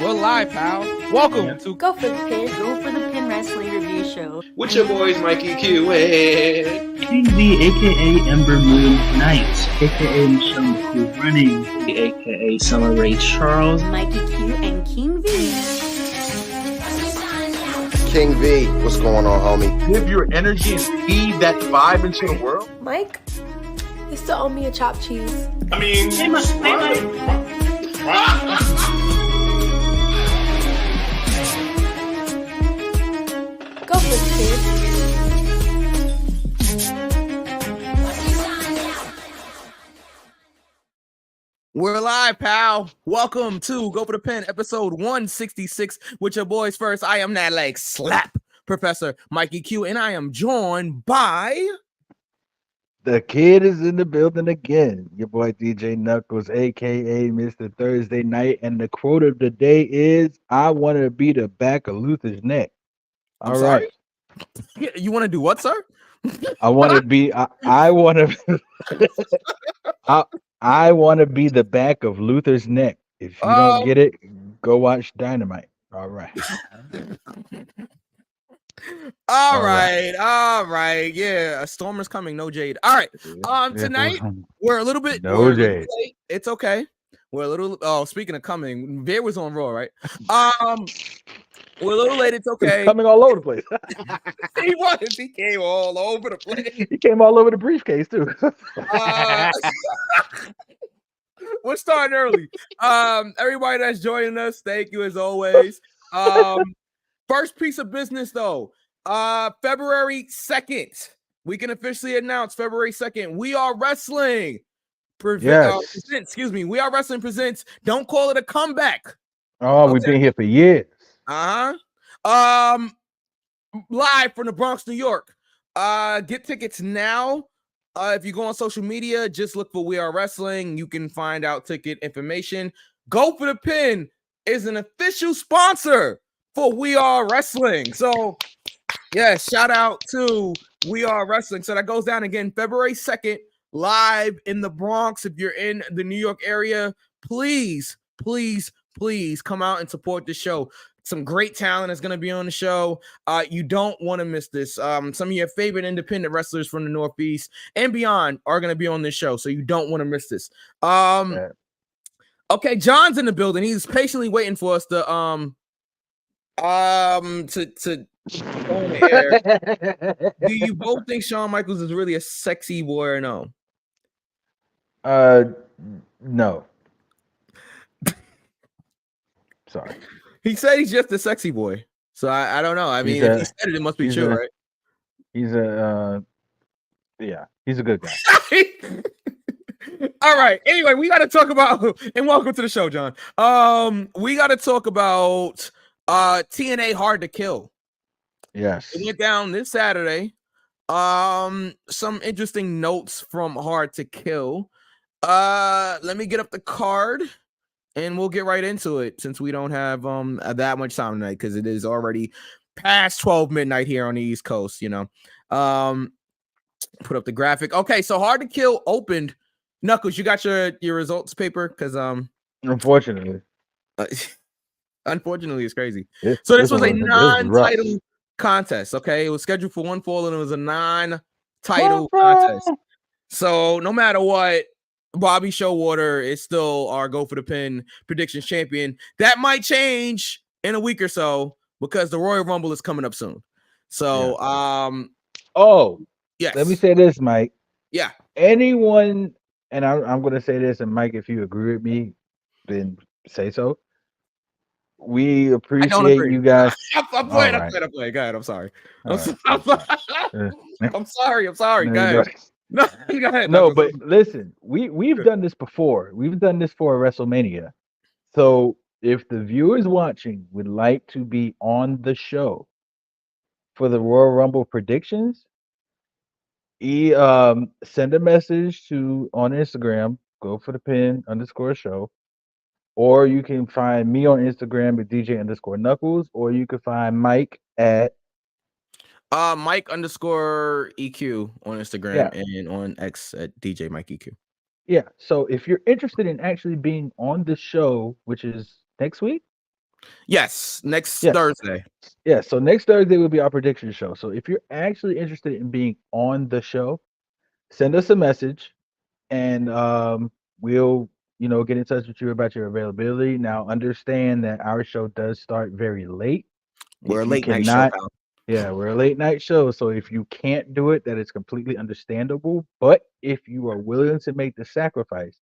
We're live, pal. Welcome to Go for the Pin Wrestling Review Show. With your boys, Mikey Q and King V, aka Ember Moon Knight, aka Michelle McCool Running, aka Summer Ray Charles, Mikey Q and King V. King V, what's going on, homie? Give your energy and feed that vibe into the world. Mike, you still owe me a chopped cheese. I mean, Hey, Mike. Go for the kid. We're live, pal. Welcome to Go for the Pin, episode 166 with your boys first. I am that like slap Professor Mikey Q, and I am joined by The kid is in the building again. Your boy DJ Knuckles, aka Mr. Thursday Night, and the quote of the day is, "I want to be the back of Luther's neck." All right, You want to do what, sir? I want to be. I want to. I want to be the back of Luther's neck. If you don't get it, go watch Dynamite. All right. All right. Yeah, a storm is coming. No Jade. All right. Tonight we're a little bit Jade. Late. It's okay. We're a little. Oh, speaking of coming, Bear was on Raw, right? We're a little late. It's okay. Coming all over the place. He was. He came all over the place. He came all over the briefcase too. We're starting early. Everybody that's joining us, thank you as always. First piece of business though, February 2nd, we can officially announce February 2nd. We Are Wrestling presents. We Are Wrestling presents. Don't call it a comeback. Oh, we've been here for years. Live from the Bronx, New York. Get tickets now. If you go on social media, just look for We Are Wrestling. You can find out ticket information. Go for the Pin is an official sponsor for We Are Wrestling. So, yeah, shout out to We Are Wrestling. So that goes down again February 2nd, live in the Bronx. If you're in the New York area, please come out and support the show. Some great talent is going to be on the show. You don't want to miss this. Some of your favorite independent wrestlers from the Northeast and beyond are going to be on this show, so you don't want to miss this. Okay, John's in the building. He's patiently waiting for us to go on the air. Do you both think Shawn Michaels is really a sexy boy or no? No. Sorry. He said he's just a sexy boy. So I don't know. I mean, if he said it, it must be true, right? He's a good guy. All right. Anyway, we got to talk about, and welcome to the show, John. We got to talk about TNA Hard to Kill. Yes. It went down this Saturday. Some interesting notes from Hard to Kill. Let me get up the card. And we'll get right into it since we don't have that much time tonight because it is already past 12 midnight here on the East Coast, you know. Put up the graphic. Okay, so Hard to Kill opened. Knuckles, you got your results paper? Because unfortunately. Unfortunately, it's crazy. So this was a non-title contest, okay? It was scheduled for one fall and it was a non-title contest. So no matter what, Bobby Showalter is still our Go for the Pin predictions champion. That might change in a week or so because the Royal Rumble is coming up soon. So, yes. Let me say this, Mike. Yeah. Anyone, and I'm going to say this, and Mike, if you agree with me, then say so. We appreciate you guys. I'm playing. Go ahead. I'm sorry. I'm sorry. Go ahead. No, go ahead. No, but listen, we've done this before. We've done this for WrestleMania. So if the viewers watching would like to be on the show for the Royal Rumble predictions, send a message on Instagram, Go for the Pin _show, or you can find me on Instagram at DJ_Knuckles, or you can find Mike at Mike _EQ on Instagram and on X at DJ Mike EQ. Yeah. So if you're interested in actually being on the show, which is next week. Yes, next Yeah. Thursday. Yeah. So next Thursday will be our prediction show. So if you're actually interested in being on the show, send us a message and we'll get in touch with you about your availability. Now understand that our show does start very late. We're a If you late night show, cannot, pal. yeah, we're a late night show. So if you can't do it, that is completely understandable. But if you are willing to make the sacrifice,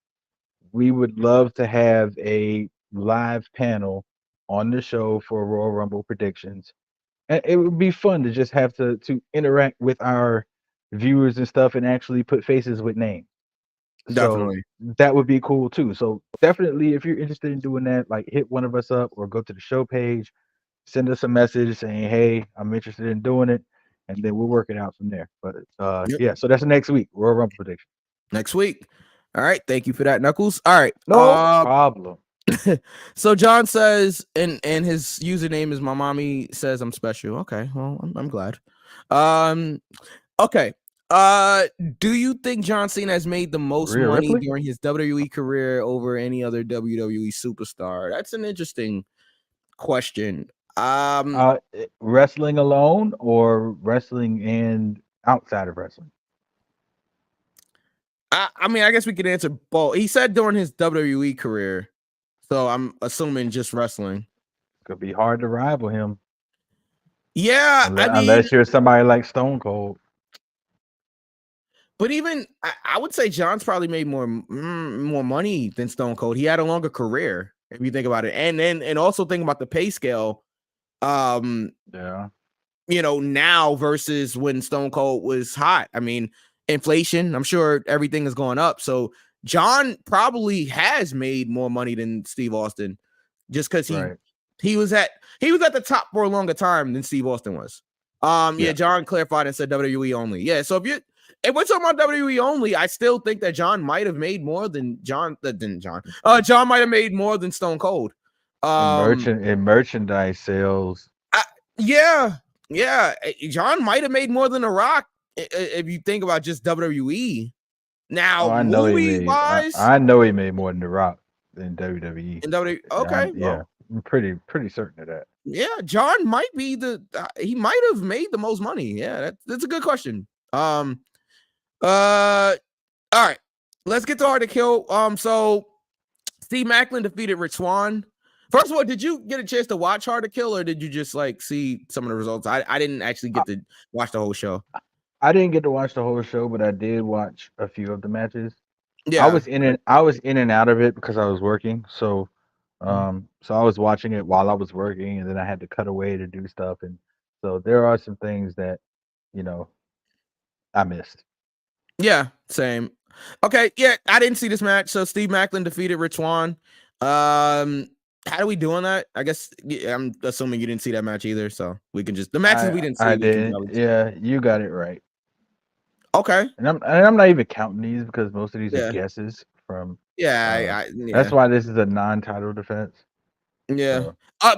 we would love to have a live panel on the show for Royal Rumble predictions. And it would be fun to just have to interact with our viewers and stuff and actually put faces with names. So Definitely. that would be cool too. So definitely, if you're interested in doing that, like hit one of us up or go to the show page, send us a message saying, "Hey, I'm interested in doing it," and then we'll work it out from there. But Yep. yeah, so that's next week. Royal Rumble prediction. Next week. All right. Thank you for that, Knuckles. All right. No problem. So John says, and his username is my mommy says I'm special. Okay, well, I'm glad. Okay. Do you think John Cena has made the most Rhea money Ripley? during his WWE career over any other WWE superstar? That's an interesting question. Wrestling alone or wrestling and outside of wrestling? I mean, I guess we could answer both. He said during his WWE career, so I'm assuming just wrestling. Could be hard to rival him. Yeah, Unless, I mean, unless you're somebody like Stone Cold. but even I would say John's probably made more money than Stone Cold. He had a longer career, if you think about it, and also think about the pay scale. Yeah. Now versus when Stone Cold was hot. I mean, inflation. I'm sure everything is going up. So John probably has made more money than Steve Austin, just because he was at the top for a longer time than Steve Austin was. Yeah, John clarified and said WWE only. Yeah, so if we're talking about WWE only, I still think that John might have made more than John might have made more than Stone Cold. In merchandise sales. Yeah. John might have made more than The Rock if you think about just WWE. Now, I know movie-wise, I know he made more than The Rock in WWE. in WWE, okay, yeah, I'm pretty certain of that. Yeah, John might be he might have made the most money. Yeah, that's a good question. All right, let's get to Hard to Kill. So Steve Macklin defeated Rich Swann. First of all, did you get a chance to watch Hard to Kill, or did you just see some of the results? I didn't actually get to watch the whole show. I didn't get to watch the whole show, but I did watch a few of the matches. Yeah, I was in and out of it because I was working. So so I was watching it while I was working, and then I had to cut away to do stuff, and so there are some things that I missed. Yeah, same. Okay, yeah, I didn't see this match. So Steve Macklin defeated Rich Swann. How do we do on that? I guess I'm assuming you didn't see that match either, so we can just the matches we didn't see. I didn't. Yeah, you got it right. Okay, and I'm not even counting these because most of these are guesses from. Yeah, that's why this is a non-title defense. Yeah.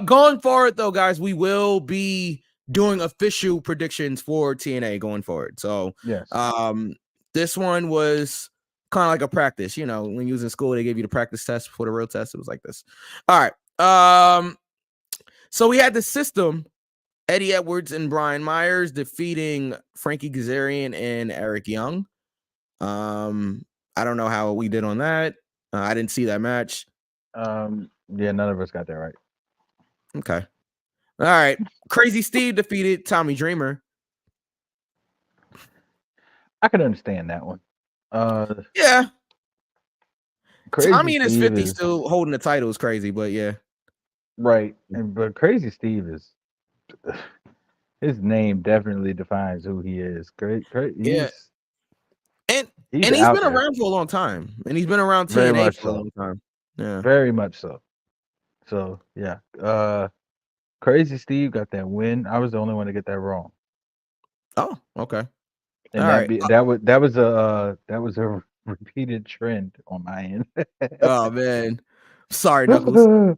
Going forward, though, guys, we will be doing official predictions for TNA going forward. So, yes. This one was kind of like a practice. When you was in school, they gave you the practice test before the real test. It was like this. All right. So we had the system, Eddie Edwards and Brian Myers defeating Frankie Kazarian and Eric Young. I don't know how we did on that. I didn't see that match. Yeah, none of us got that right. Okay. All right. Crazy Steve defeated Tommy Dreamer. I can understand that one. Yeah. Crazy Tommy in his Steve 50s still holding the title is crazy, but yeah. Right. But Crazy Steve is his name definitely defines who he is. Yeah. And he's been around for a long time. And he's been around TNA for a long time. Yeah. Very much so. So yeah. Crazy Steve got that win. I was the only one to get that wrong. Oh, okay. And that was a repeated trend on my end. Oh man. Sorry, Knuckles. Don't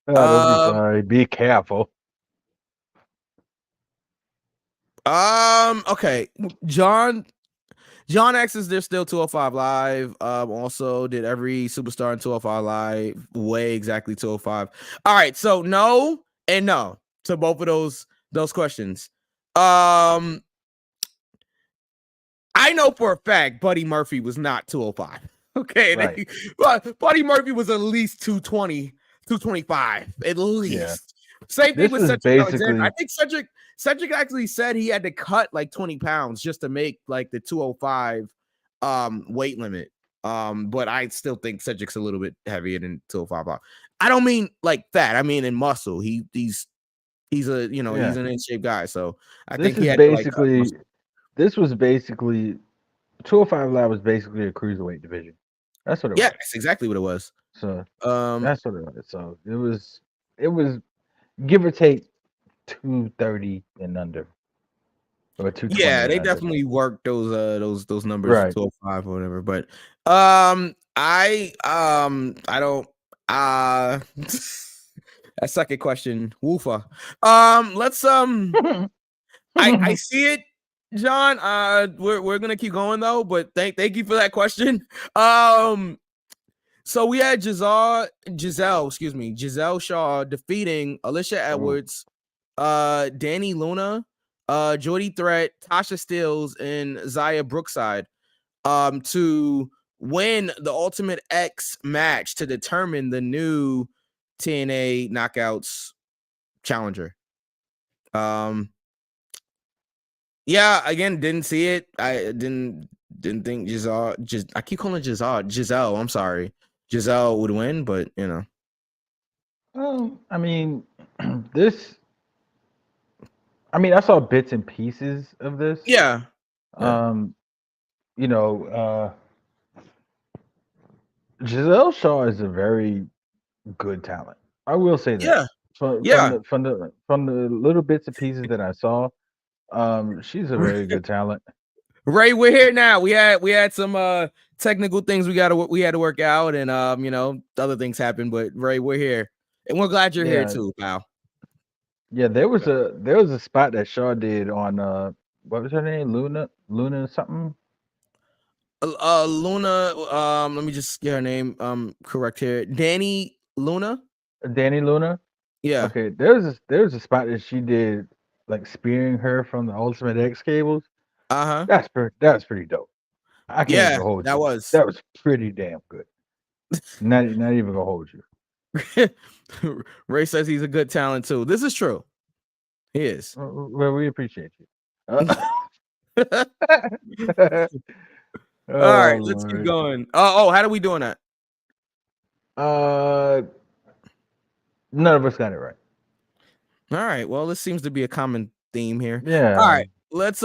be sorry. Be careful. Okay. John John X is there still 205 Live. Also did every superstar in 205 Live. Way exactly 205. All right, so no and no to both of those questions. I know for a fact Buddy Murphy was not 205. Okay, Right. but Buddy Murphy was at least 220, 225 at least. Yeah. Same thing This with is Cedric Alexander. basically I think Cedric actually said he had to cut like 20 pounds just to make like the 205 weight limit. But I still think Cedric's a little bit heavier than 205. I don't mean like fat, I mean in muscle. He's a he's an in shape guy. So I think he had to like cut muscle. This was basically 205 Live was basically a cruiserweight division. That's what it was. Yeah, that's exactly what it was. So Um that's what it was. So it was give or take 230 and under. Or 220. Yeah, they and under. definitely worked those numbers Right. 205 or whatever. But I don't that second question, woofa. Let's I see it, John. We're gonna keep going though, but thank you for that question. So we had Giselle Shaw defeating Alicia Edwards, Danny Luna, Jody Threat, Tasha Steeles, and Zaya Brookside to win the Ultimate X match to determine the new TNA Knockouts challenger. Yeah, again, didn't see it. I didn't think Giselle. I keep calling Giselle. I'm sorry, Giselle would win, but you know. I mean, I saw bits and pieces of this. Yeah. Giselle Shaw is a very good talent. I will say that. Yeah. From the little bits and pieces that I saw, she's a very good talent. Ray, we're here now. We had some technical things we had to work out, and other things happened. But Ray, we're here, and we're glad you're here too, pal. Yeah, there was a spot that Shaw did on what was her name? Luna something. Luna. Let me just get her name correct here. Danny Luna. Danny Luna. Yeah. Okay. There was a spot that she did, like spearing her from the Ultimate X cables. That was pretty dope. I can't even hold you. That was pretty damn good. not even gonna hold you. Ray says he's a good talent too. This is true. He is. Well, we appreciate you. All right, let's keep going. Oh, how are we doing that? None of us got it right. All right. Well, this seems to be a common theme here. Yeah. All right. Let's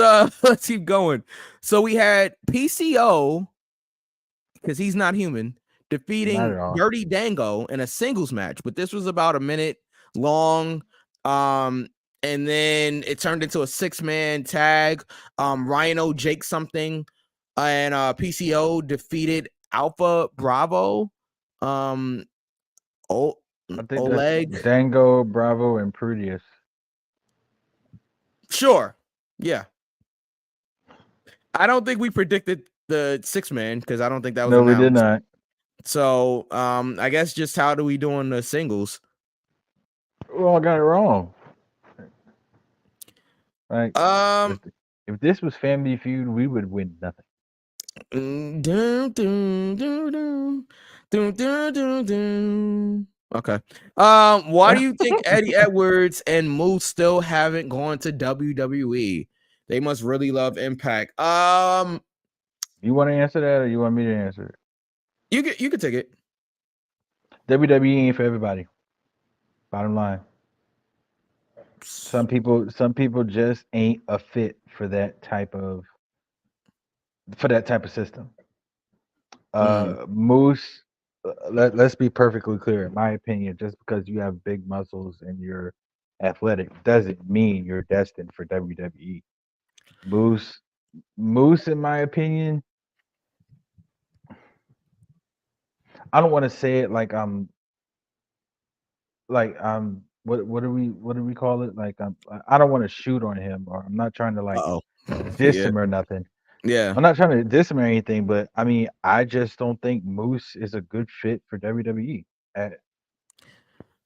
keep going. So we had PCO, because he's not human, defeating Dirty Dango in a singles match, but this was about a minute long. And then it turned into a 6-man tag. Rhino Jake something, and PCO defeated Alpha Bravo. I think Oleg, Dango, Bravo, and Prudius. Sure. Yeah. I don't think we predicted the 6-man because I don't think that was announced. We did not. So I guess just how do we do on the singles? Well, I got it wrong. Right. If this was Family Feud, we would win nothing. Okay. Why do you think Eddie Edwards and Moose still haven't gone to WWE? They must really love Impact. You want to answer that, or you want me to answer it? You could take it. WWE ain't for everybody. Bottom line. Some people just ain't a fit for that type of system. Moose, let's be perfectly clear. In my opinion, just because you have big muscles and you're athletic doesn't mean you're destined for WWE. Moose, in my opinion, I don't want to say it like what do we call it? Like I don't want to shoot on him, or I'm not trying to like diss him or nothing. Yeah. I'm not trying to diss him or anything, but I mean, I just don't think Moose is a good fit for WWE. I,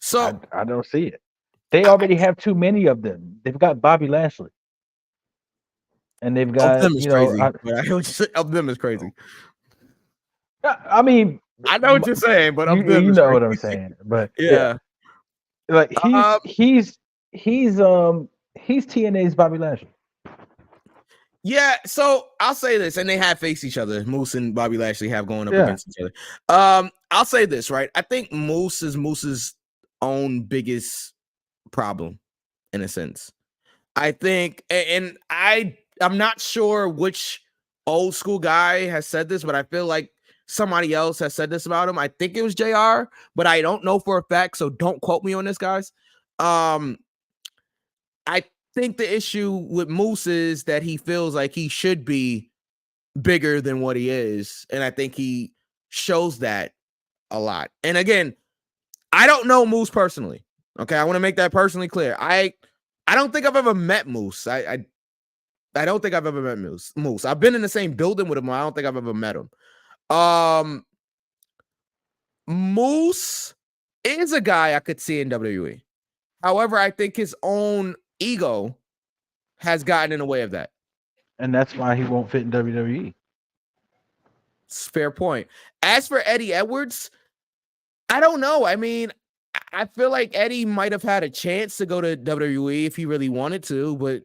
So I don't see it. They I, already have too many of them. They've got Bobby Lashley, and they've of them got is crazy. But I know what you're saying. Of them is crazy. I mean, I know what you're saying, but of them you is know crazy. what I'm saying. But yeah, Yeah. like Um, he's TNA's Bobby Lashley. Yeah, so I'll say this, and they have faced each other. Moose and Bobby Lashley have going up Yeah. against each other. I'll say this, right? I think Moose is Moose's own biggest problem, in a sense. I think, and I'm not sure which old school guy has said this, but I feel like somebody else has said this about him. I think it was JR, but I don't know for a fact, so don't quote me on this, guys. I think the issue with Moose is that he feels like he should be bigger than what he is. And I think he shows that a lot. And again, I don't know Moose personally. Okay. I want to make that personally clear. I don't think I've ever met Moose. I don't think I've ever met Moose. I've been in the same building with him. I don't think I've ever met him. Moose is a guy I could see in WWE. However, I think his own ego has gotten in the way of that. And that's why he won't fit in WWE. It's a fair point. As for Eddie Edwards, I don't know. I mean, I feel like Eddie might have had a chance to go to WWE if he really wanted to, but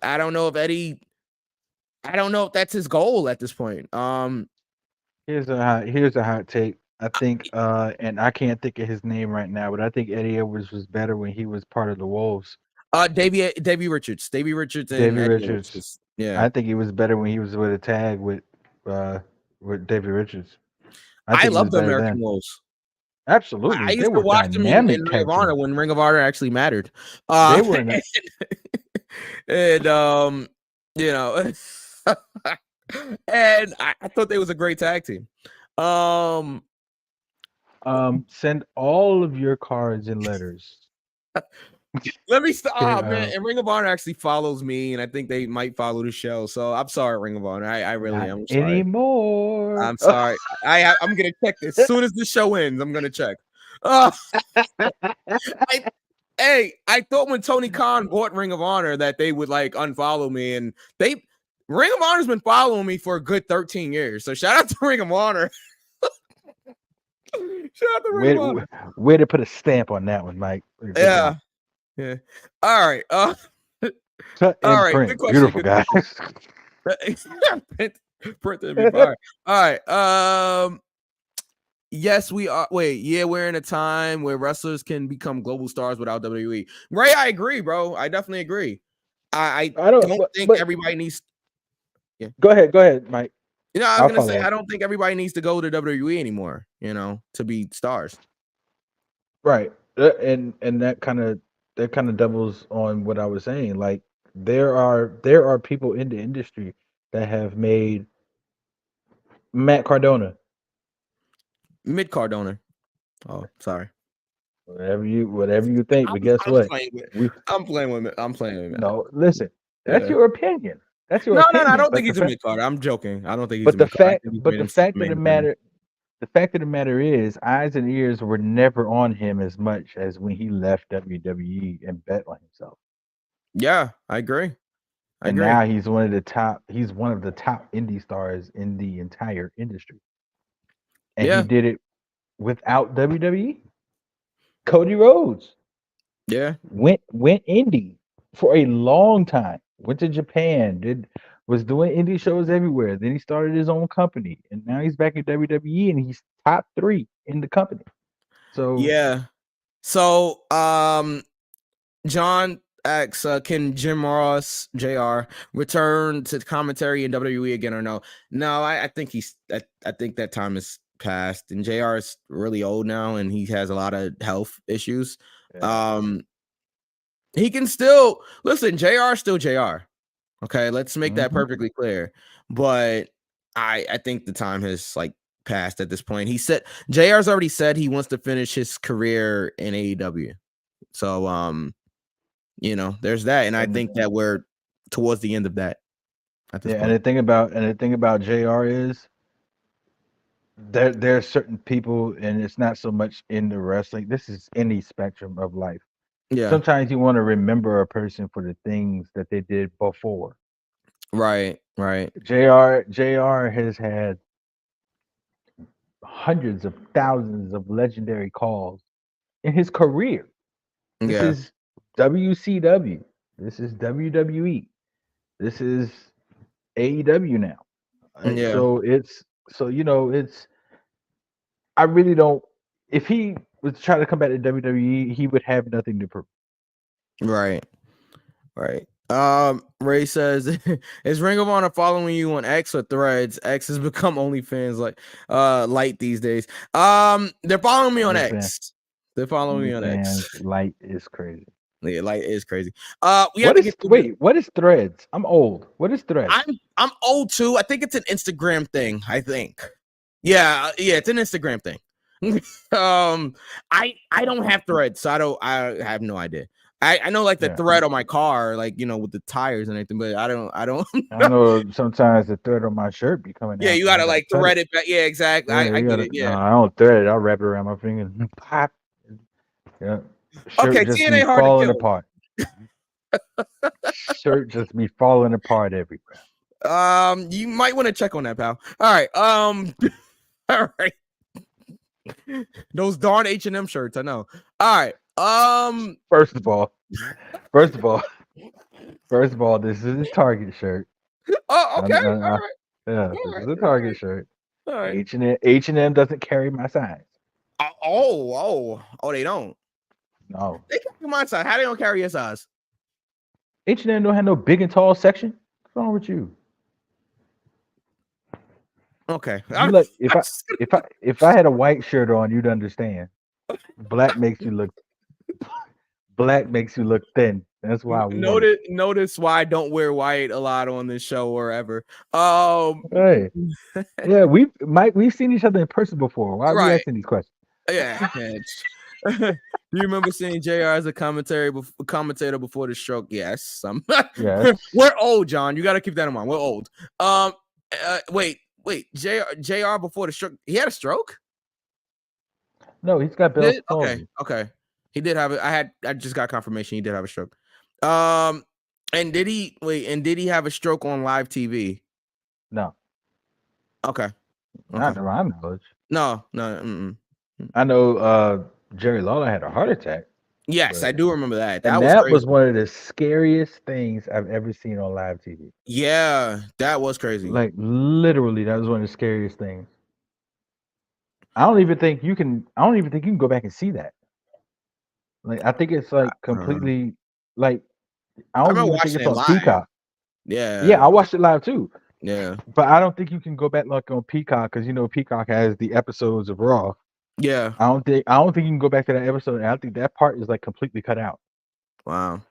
I don't know if that's his goal at this point. Here's a hot take. I think and I can't think of his name right now, but I think Eddie Edwards was better when he was part of the Wolves. Davey Richards. Davey Richards and Davey Eddie Richards. Edwards. Yeah. I think he was better when he was with a tag with Davey Richards. I think he love was the better American then. Wolves. Absolutely. I They used to were watch them in dynamic Ring tag of Honor team. when Ring of Honor actually mattered. They were in and you know, and I thought they was a great tag team. Send all of your cards and letters. Let me stop. Yeah. Man, and Ring of Honor actually follows me, and I think they might follow the show. So I'm sorry, Ring of Honor. I really Not am sorry. anymore. I'm sorry. I'm gonna check this as soon as the show ends. I'm gonna check. I thought when Tony Khan bought Ring of Honor that they would like unfollow me, and Ring of Honor's been following me for a good 13 years. So shout out to Ring of Honor. Shout out to Ring of Honor. Way to put a stamp on that one, Mike. Good Yeah. job. Yeah. All right. Cut and all right. print. Good question. Beautiful, Good guys. Print to be fire. All right. Yes, we are. Wait, yeah, we're in a time where wrestlers can become global stars without WWE. Ray, I agree, bro. I definitely agree. I don't think everybody needs. Yeah. Go ahead, Mike. You know, I was gonna say I don't think everybody needs to go to WWE anymore. You know, to be stars. Right, and that kind of doubles on what I was saying. Like there are people in the industry that have made Matt Cardona. Mid Cardona. Oh, sorry. Whatever you think, but guess what? I'm playing with it. No, listen, that's your opinion. That's your opinion. No. I don't think he's a mid card. I'm joking. I don't think he's. But a mid-card. the fact of the matter is, eyes and ears were never on him as much as when he left WWE and bet on himself. Yeah, I agree. Now he's one of the top indie stars in the entire industry. And he did it without WWE. Cody Rhodes. Yeah. Went indie for a long time. Went to Japan, was doing indie shows everywhere. Then he started his own company, and now he's back at WWE, and he's top 3 in the company. So yeah. So John asks, can Jim Ross Jr. return to commentary in WWE again or no? No, I think I think that time is past, and JR is really old now, and he has a lot of health issues. Yeah. He can still listen. JR is still JR. Okay, let's make that perfectly clear. But I think the time has like passed at this point. He said JR's already said he wants to finish his career in AEW. So you know, there's that, and I think that we're towards the end of that. at this Yeah, point. and the thing about JR is there are certain people, and it's not so much in the wrestling. This is any spectrum of life. Yeah. Sometimes you want to remember a person for the things that they did before. Right. Right. JR has had hundreds of thousands of legendary calls in his career. This Yeah. is WCW. This is WWE. This is AEW now. Yeah. It's I really don't. If he was trying to come back to WWE, he would have nothing to prove. Right. Right. Ray says, is Ring of Honor following you on X or Threads? X has become OnlyFans light these days. They're following me on OnlyFans, X. They're following me on OnlyFans X. light is crazy. Yeah, light is crazy. We have What to is get to What is Threads? I'm old. What is Threads? I'm old too. I think it's an Instagram thing. I think. Yeah, it's an Instagram thing. I don't have Threads, so I have no idea. I know like the Yeah. thread on my car, like with the tires and everything, but I don't. I know sometimes the thread on my shirt be coming Yeah, out. you and I gotta like cut thread it back. Yeah, exactly. Yeah, I you get gotta. it. No, Yeah. I don't thread it. I'll wrap it around my finger and pop. Yeah. Shirt Okay, just TNA be hard to falling kill. apart. Shirt just be falling apart everywhere. You might want to check on that, pal. All right. All right. Those darn H&M shirts, I know. All right. First of all, this is a Target shirt. Oh, okay. All right. Yeah, this is a Target shirt. All right. H&M doesn't carry my size. Oh, they don't. No. They carry my size. How they don't carry your size? H&M don't have no big and tall section. What's wrong with you? Okay. You like if I had a white shirt on, you'd understand. Black makes you look thin. That's why I wore it. Notice why I don't wear white a lot on this show or ever. Hey. Yeah, we've seen each other in person before. Why are we Right. asking these questions? Yeah. Do you remember seeing JR as a commentator before the stroke? Yes. Yes. We're old, John. You got to keep that in mind. We're old. Wait. JR before the stroke. He had a stroke? No, he's got Bell's palsy. Okay. He did have it. I just got confirmation he did have a stroke. And did he have a stroke on live TV? No. Okay. Not to my knowledge. No. I know Jerry Lawler had a heart attack. Yes, I do remember that. That was one of the scariest things I've ever seen on live TV. Yeah, that was crazy. Like literally, that was one of the scariest things. I don't even think you can go back and see that. Like I think it's like completely like I don't even think it's on Peacock. Yeah, I watched it live too. Yeah, but I don't think you can go back like on Peacock because Peacock has the episodes of Raw. Yeah, I don't think you can go back to that episode. And I think that part is like completely cut out. Wow,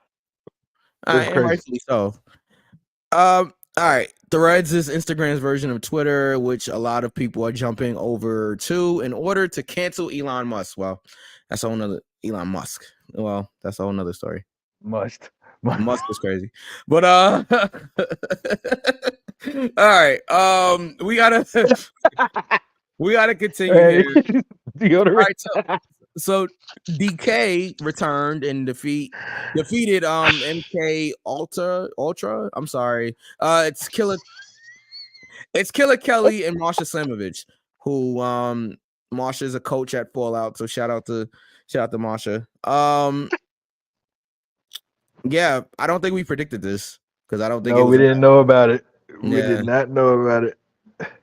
and rightfully so. All right, Threads is Instagram's version of Twitter, which a lot of people are jumping over to in order to cancel Elon Musk. Well, that's a whole nother Elon Musk. Well, that's a whole nother story. Musk is crazy, but all right. We gotta continue here. All right, so DK returned and defeated MK Ultra. I'm sorry. It's Killer Kelly and Marsha Slamovich, who Marsha is a coach at Fallout. So shout out to Marsha. Yeah, I don't think we predicted this because I don't think we didn't know about it. We did not know about it.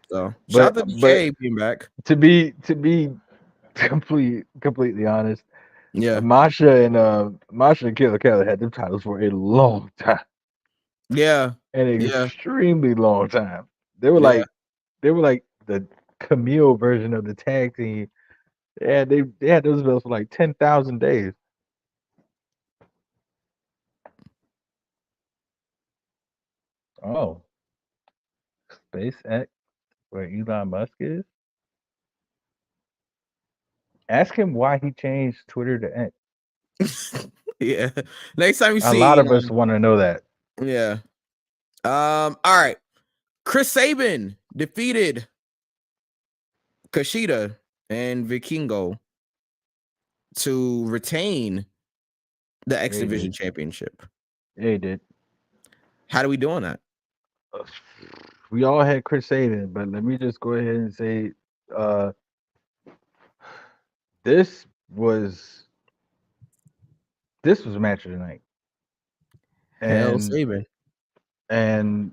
So shout out to DK being back. To be completely honest, yeah, Marsha and Killer Kelly had them titles for a long time. Yeah, an extremely long time. They were like the Camille version of the tag team. Yeah, they had those belts for like 10,000 days. Oh, SpaceX, where Elon Musk is. Ask him why he changed Twitter to X. Yeah. Next time you see a lot of us want to know that. Yeah. All right. Chris Sabin defeated Kushida and Vikingo to retain the X They Division did. Championship. Yeah, he did. How do we do on that? We all had Chris Sabin, but let me just go ahead and say, uh, this was a match of the night, Hell and Sabin. and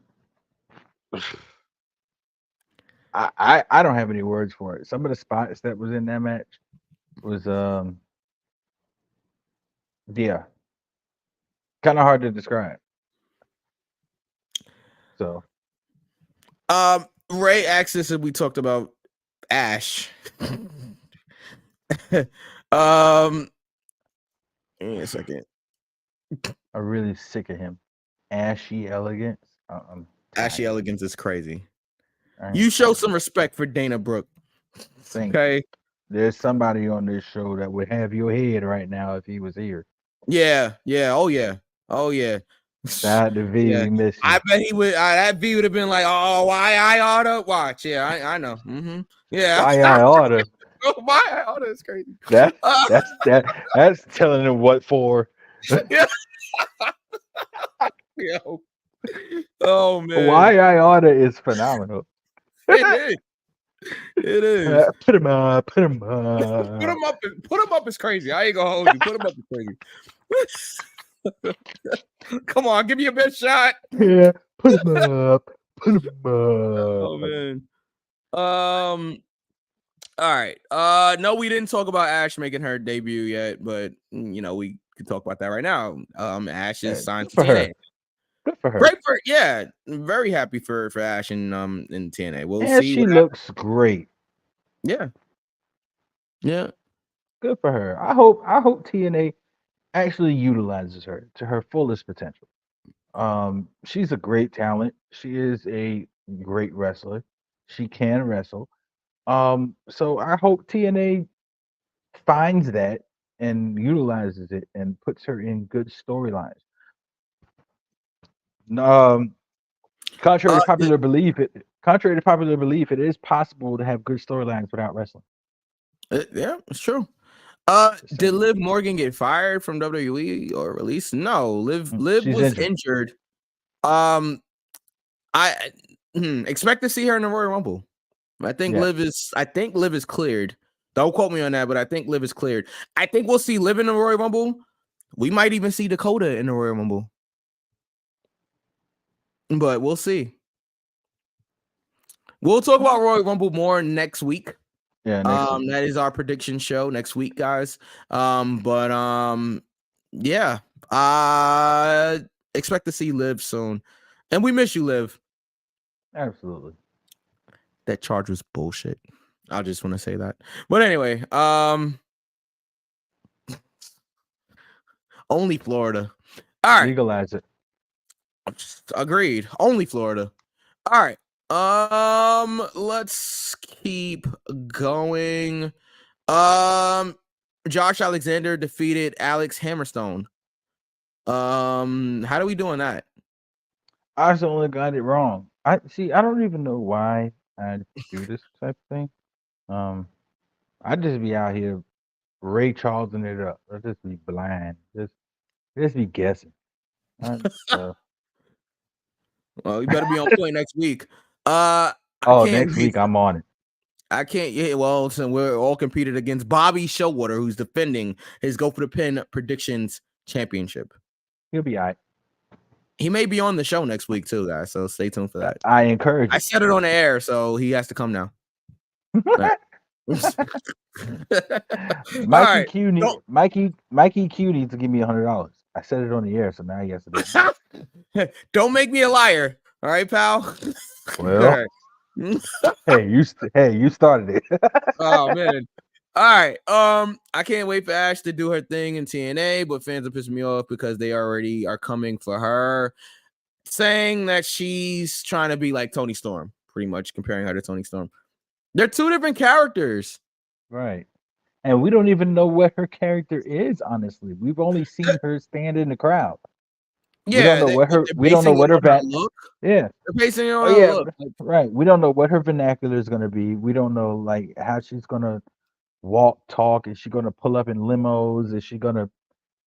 I don't have any words for it. Some of the spots that was in that match was yeah, kind of hard to describe. So Ray asked us if we talked about Ash. Give me a second. I'm really sick of him. Ashy elegance. Ashy Elegance is crazy. I ain't You show tired. some respect for Dana Brooke. Thank Okay. There's somebody on this show that would have your head right now if he was here. Yeah. Oh yeah. Shout out to V. Yeah. We miss you. I bet he would. That V would have been like, "Oh, why I oughta watch?" Yeah, I know. Mm-hmm. Yeah. Why I oughta? Why I oughta is crazy. That's telling him what for. Yeah. Yo. Oh man. Why I oughta is phenomenal. It is. It is. Put him up. Put him up. Put him up is crazy. I ain't gonna hold you. Put him up is crazy. Come on, give me a best shot. Yeah, put him up. Put him up. Oh man. All right. No, we didn't talk about Ash making her debut yet, but we could talk about that right now. Ash is signed to TNA. Good for her. Great for very happy for Ash in TNA. We'll And see. she looks great. Yeah. Good for her. I hope TNA actually utilizes her to her fullest potential. She's a great talent. She is a great wrestler. She can wrestle. So I hope TNA finds that and utilizes it and puts her in good storylines. Contrary to popular belief, it is possible to have good storylines without wrestling. Yeah, it's true. Did Liv Morgan get fired from WWE or released? No, Liv She's was injured. I expect to see her in the Royal Rumble. I think Liv is cleared. Don't quote me on that, but I think Liv is cleared. I think we'll see Liv in the Royal Rumble. We might even see Dakota in the Royal Rumble. But we'll see. We'll talk about Royal Rumble more next week. Yeah, that is our prediction show next week, guys. Yeah. Expect to see Liv soon. And we miss you, Liv. Absolutely. That charge was bullshit. I just want to say that. But anyway, only Florida. All right. Legalize it. Agreed. Only Florida. All right. Let's keep going. Josh Alexander defeated Alex Hammerstone. How do we doing that? I was the only got it wrong. I don't even know why I do this type of thing. I just be out here Ray Charlesing it up. I just be blind. Just be guessing. Well, you better be on point next week. Next week I'm on it. I can't. Yeah, well, so we're all competed against Bobby Showwater, who's defending his Go for the Pin predictions championship. He'll be all right. He may be on the show next week too, guys. So stay tuned for that. I encourage you. I said it on the air, so he has to come now. Mikey Q needs to give me $100. I said it on the air, so now he has to do it. Don't make me a liar. All right, pal. Well, hey, you started it. Oh man. All right. I can't wait for Ash to do her thing in TNA, but fans are pissing me off because they already are coming for her, saying that she's trying to be like Toni Storm, pretty much comparing her to Toni Storm. They're two different characters. Right. And we don't even know what her character is, honestly. We've only seen her stand in the crowd. We don't Yeah, know what her. they're We don't know basing what it her on her va- look. Yeah. They're basing it on Oh her yeah. look. Right. We don't know what her vernacular is gonna be. We don't know like how she's gonna walk, talk. Is she gonna pull up in limos? Is she gonna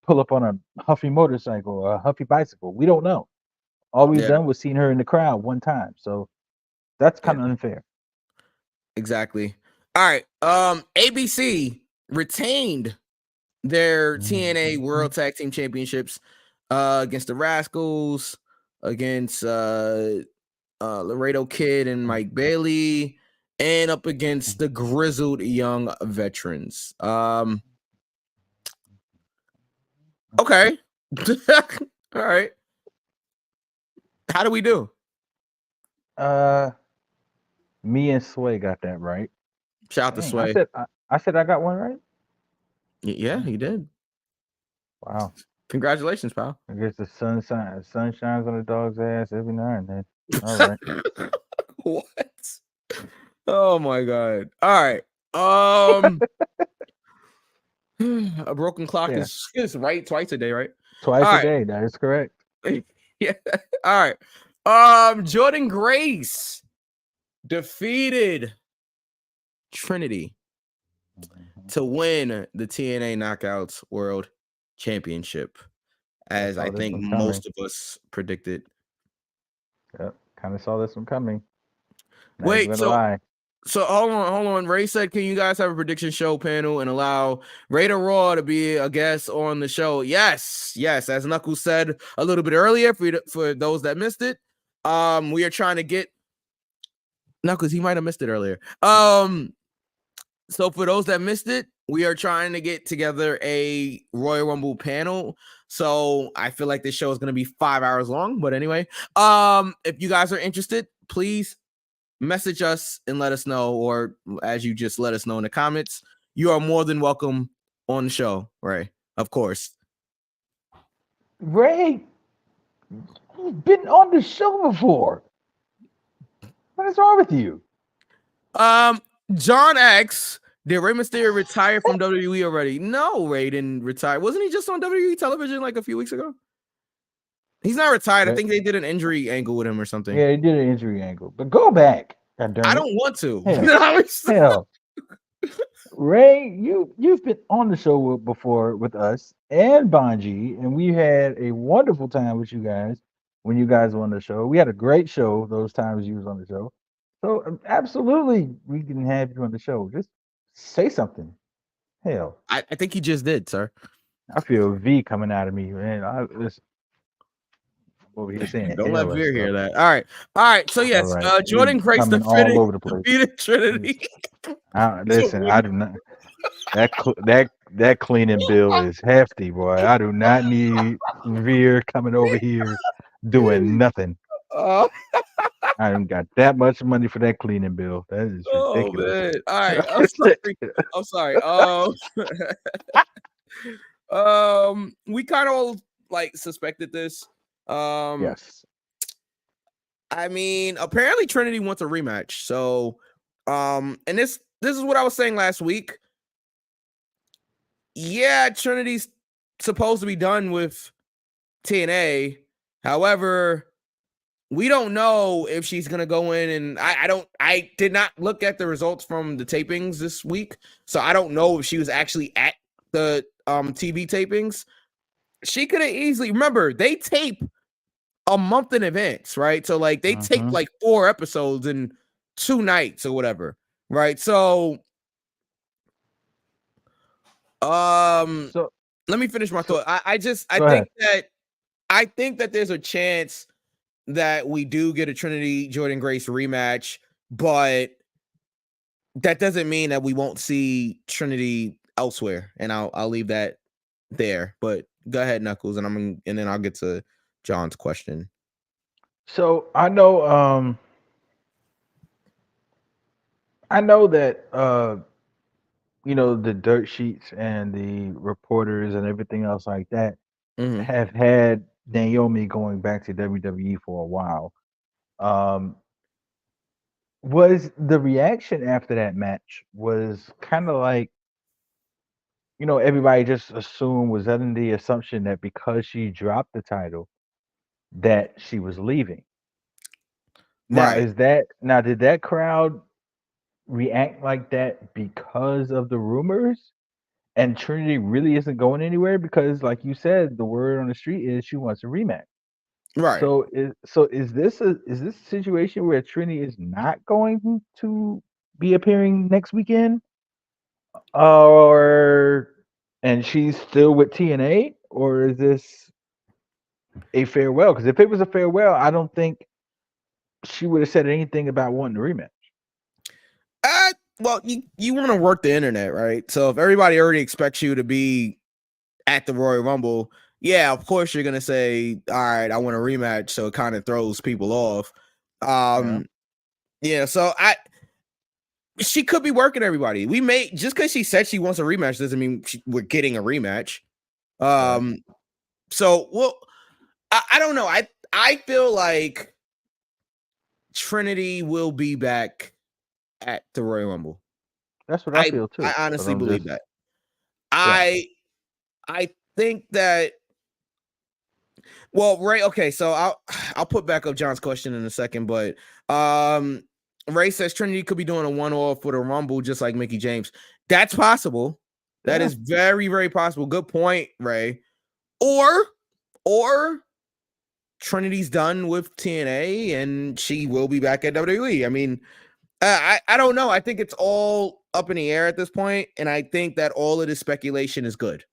pull up on a huffy motorcycle or a huffy bicycle? We don't know. All we've Yeah, done was seen her in the crowd one time. So that's yeah, kind of unfair. exactly. All right. ABC retained their TNA World Tag Team Championships against the Rascals, against Laredo Kid and Mike Bailey, and up against the grizzled young veterans. Okay. All right. How do we do? Me and Sway got that right. Shout out to Dang, Sway. I said I got one right. Yeah, he did. Wow. Congratulations, pal. I guess the sun shines on the dog's ass every now and then. All right. What? Oh my god. All right. Um a broken clock Yeah. is right twice a day, right? Twice All a right. day. That is correct. Yeah. All right. Jordan Grace defeated Trinity to win the TNA Knockouts World Championship, as saw I this think one coming. most of us predicted. Yep. Kind of saw this one coming. Not Wait, even gonna lie. so hold on. Ray said, "Can you guys have a prediction show panel and allow Raider Raw to be a guest on the show?" Yes. As Knuckles said a little bit earlier, for those that missed it, we are trying to get Knuckles. He might have missed it earlier. So for those that missed it, we are trying to get together a Royal Rumble panel. So I feel like this show is going to be 5 hours long. But anyway, if you guys are interested, please message us and let us know, or as you just let us know in the comments, you are more than welcome on the show, Ray. Of course. Ray, you've been on the show before. What is wrong with you? John X, did Rey Mysterio retire from WWE already? No, Ray didn't retire. Wasn't he just on WWE television like a few weeks ago? He's not retired. I think they did an injury angle with him or something. Yeah, he did an injury angle. But go back. God darn it. I don't want to. Hell. Hell. Ray, you've been on the show before with us and Bonji, and we had a wonderful time with you guys when you guys were on the show. We had a great show those times you was on the show. So absolutely, we can have you on the show. Just say something. Hell, I think he just did, sir. I feel V coming out of me, man. Listen, over here saying, Don't let hell and Veer stuff. hear that. All right. So yes, All right. Jordan Grace Coming all over the place. defeated Trinity. Listen, I do not. That cleaning bill is hefty, boy. I do not need Veer coming over here doing nothing. Oh, I haven't got that much money for that cleaning bill. That is ridiculous. Man. All right. I'm sorry. We kind of like suspected this. Yes. I mean, apparently Trinity wants a rematch. So, and this is what I was saying last week. Yeah, Trinity's supposed to be done with TNA. However, we don't know if she's gonna go in, and I did not look at the results from the tapings this week, so I don't know if she was actually at the TV tapings. She could have easily, remember, they tape a month in advance, right? So like they tape like 4 episodes in 2 nights or whatever, right? So let me finish my thought. I think that there's a chance that we do get a Trinity Jordan Grace rematch, but that doesn't mean that we won't see Trinity elsewhere. And I'll leave that there. But go ahead, Knuckles, and then I'll get to John's question. So I know that the dirt sheets and the reporters and everything else like that have had Naomi going back to WWE for a while. Was the reaction after that match was kind of like, everybody just assumed, was under the assumption that because she dropped the title that she was leaving. Now, Right. did that crowd react like that because of the rumors? And Trinity really isn't going anywhere because, like you said, the word on the street is she wants a rematch. Right. Is this a situation where Trinity is not going to be appearing next weekend, or and she's still with TNA, or is this a farewell? Because if it was a farewell, I don't think she would have said anything about wanting a rematch. Well, you want to work the internet, right? So if everybody already expects you to be at the Royal Rumble, yeah, of course you're gonna say, all right, I want a rematch. So it kind of throws people off. Yeah. Yeah, so she could be working everybody. We may just because she said she wants a rematch doesn't mean we're getting a rematch. Right. So well, I don't know. I feel like Trinity will be back at the Royal Rumble. That's what I feel I too. But honestly I'm believe just that. yeah. I think that. Well, Ray. Okay, so I'll put back up John's question in a second, but Ray says Trinity could be doing a one-off for the Rumble, just like Mickey James. That's possible. That Yeah. is very, very possible. Good point, Ray. Or Trinity's done with TNA and she will be back at WWE. I mean, I don't know. I think it's all up in the air at this point, and I think that all of this speculation is good.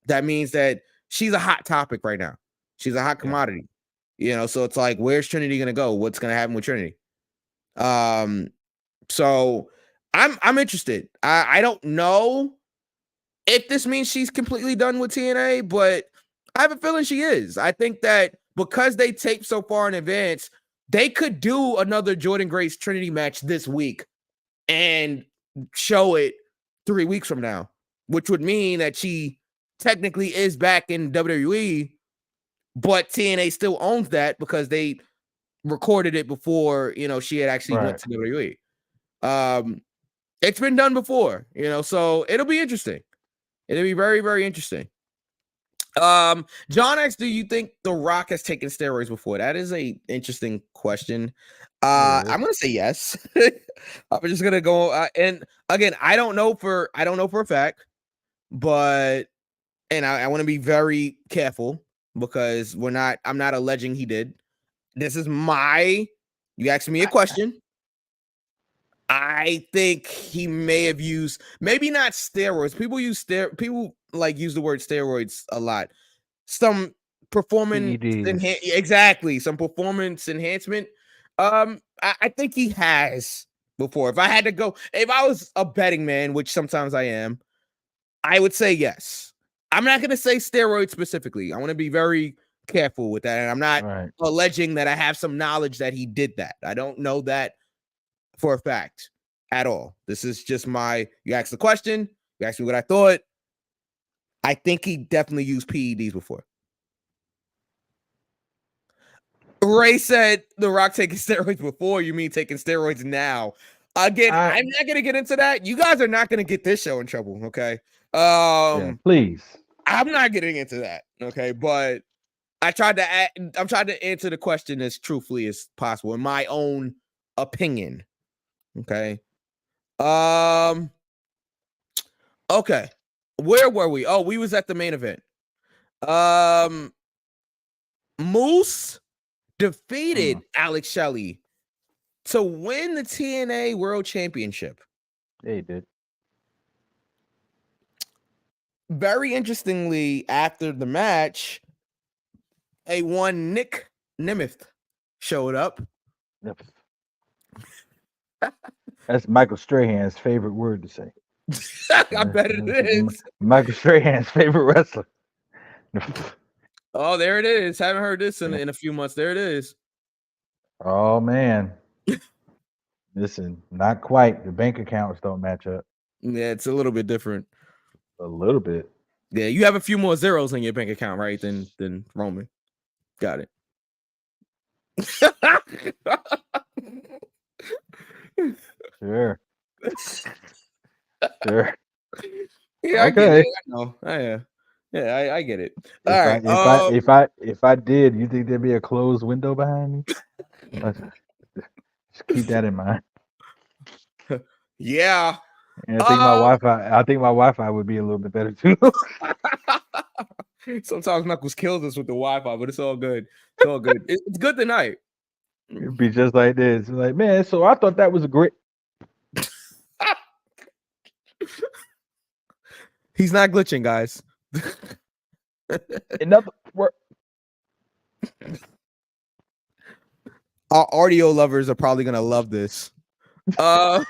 That means that she's a hot topic right now. She's a hot Yeah. commodity. So it's like, where's Trinity gonna go? What's gonna happen with Trinity? So I'm interested. I don't know if this means she's completely done with TNA, but I have a feeling she is. I think that because they taped so far in advance, they could do another Jordan Grace Trinity match this week and show it 3 weeks from now, which would mean that she technically is back in WWE, but TNA still owns that because they recorded it before, she had actually went Right. to WWE. It's been done before, so it'll be interesting. It'll be very, very interesting. John X, do you think The Rock has taken steroids before? That is a interesting question. It is. I'm gonna say yes. I'm just gonna go and again, I don't know for a fact, but I want to be very careful because I'm not alleging he did. This is you asked me a question. I think he may have used maybe not steroids. People like use the word steroids a lot. Some performance PEDs. exactly, some performance enhancement. I think he has before. If I was a betting man, which sometimes I am, I would say yes. I'm not gonna say steroids specifically. I want to be very careful with that. And I'm not Right. alleging that I have some knowledge that he did that. I don't know that for a fact at all. This is just you asked the question, you asked me what I thought. I think he definitely used PEDs before. Ray said The Rock taking steroids before. You mean taking steroids now? Again, I'm not gonna get into that. You guys are not gonna get this show in trouble, okay? Yeah. Please. I'm not getting into that, okay? But I'm trying to answer the question as truthfully as possible in my own opinion. Okay. Okay. Where were we? Oh, we was at the main event. Moose defeated Alex Shelley to win the TNA World Championship. Yeah, he did. Very interestingly, after the match, Nick Nemeth showed up. Yep. That's Michael Strahan's favorite word to say. I bet it is. Michael Strahan's favorite wrestler. Oh, there it is. Haven't heard this in a few months. There it is. Oh man. Listen, not quite. The bank accounts don't match up. Yeah, it's a little bit different. A little bit. Yeah, you have a few more zeros in your bank account, right? Than Roman. Got it. Sure. Sure. Yeah, I Okay. get it. I know. Yeah. Yeah, I get it. If All I right. if I did, you think there'd be a closed window behind me? Let's just keep that in mind. Yeah. And I think my Wi-Fi would be a little bit better too. Sometimes Knuckles kills us with the Wi-Fi, but it's all good. It's all good. It's good tonight. It'd be just like this. Like, man, so I thought that was a great. He's not glitching, guys. In other words, Our audio lovers are probably gonna love this. go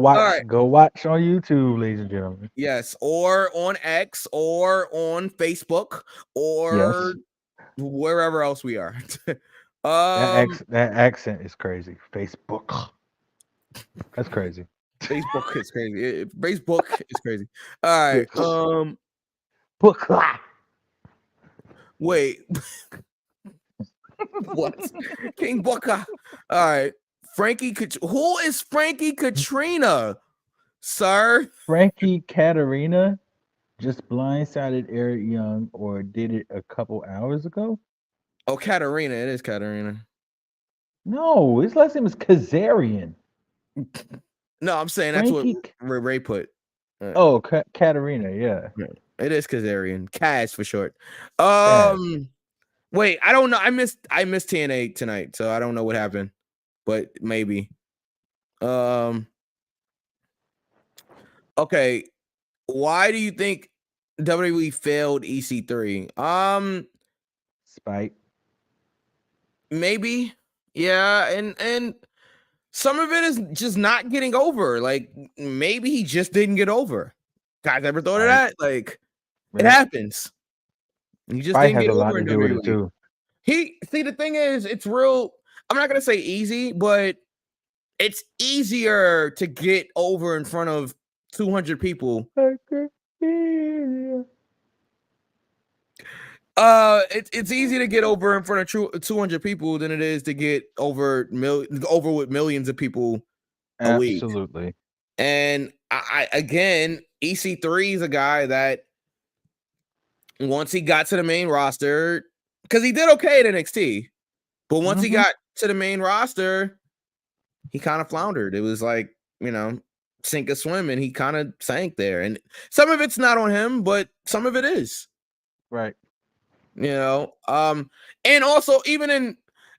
All right. watch on YouTube, ladies and gentlemen. Yes, or on X, or on Facebook, or wherever else we are. That accent is crazy. Facebook. That's crazy. Facebook is crazy. Facebook is crazy. All right. Book. Wait. What? King Booker. All right. Who is Frankie Katrina, sir? Frankie Katarina just blindsided Eric Young, or did it a couple hours ago? Oh, Katarina. It is Katarina. No, his last name is Kazarian. No, I'm saying that's Frankie... what Ray put. Oh, Katarina, yeah. It is Kazarian. Kaz for short. Kaz. Wait, I don't know. I missed TNA tonight, so I don't know what happened. But maybe. Okay. Why do you think WWE failed EC3? Spite. Maybe. Yeah, and some of it is just not getting over. Like, maybe he just didn't get over. Guys, ever thought of that? Like, it happens. He just didn't get over in WWE. Has a lot to do with it too. The thing is, it's real. I'm not gonna say easy, but it's easier to get over in front of 200 people. It's easy to get over in front of 200 people than it is to get over with millions of people a week. Absolutely. And I again, EC3 is a guy that once he got to the main roster, because he did okay at NXT, but once he got to the main roster, he kind of floundered. It was like, sink or swim, and he kind of sank there. And some of it's not on him, but some of it is. Right. And also even in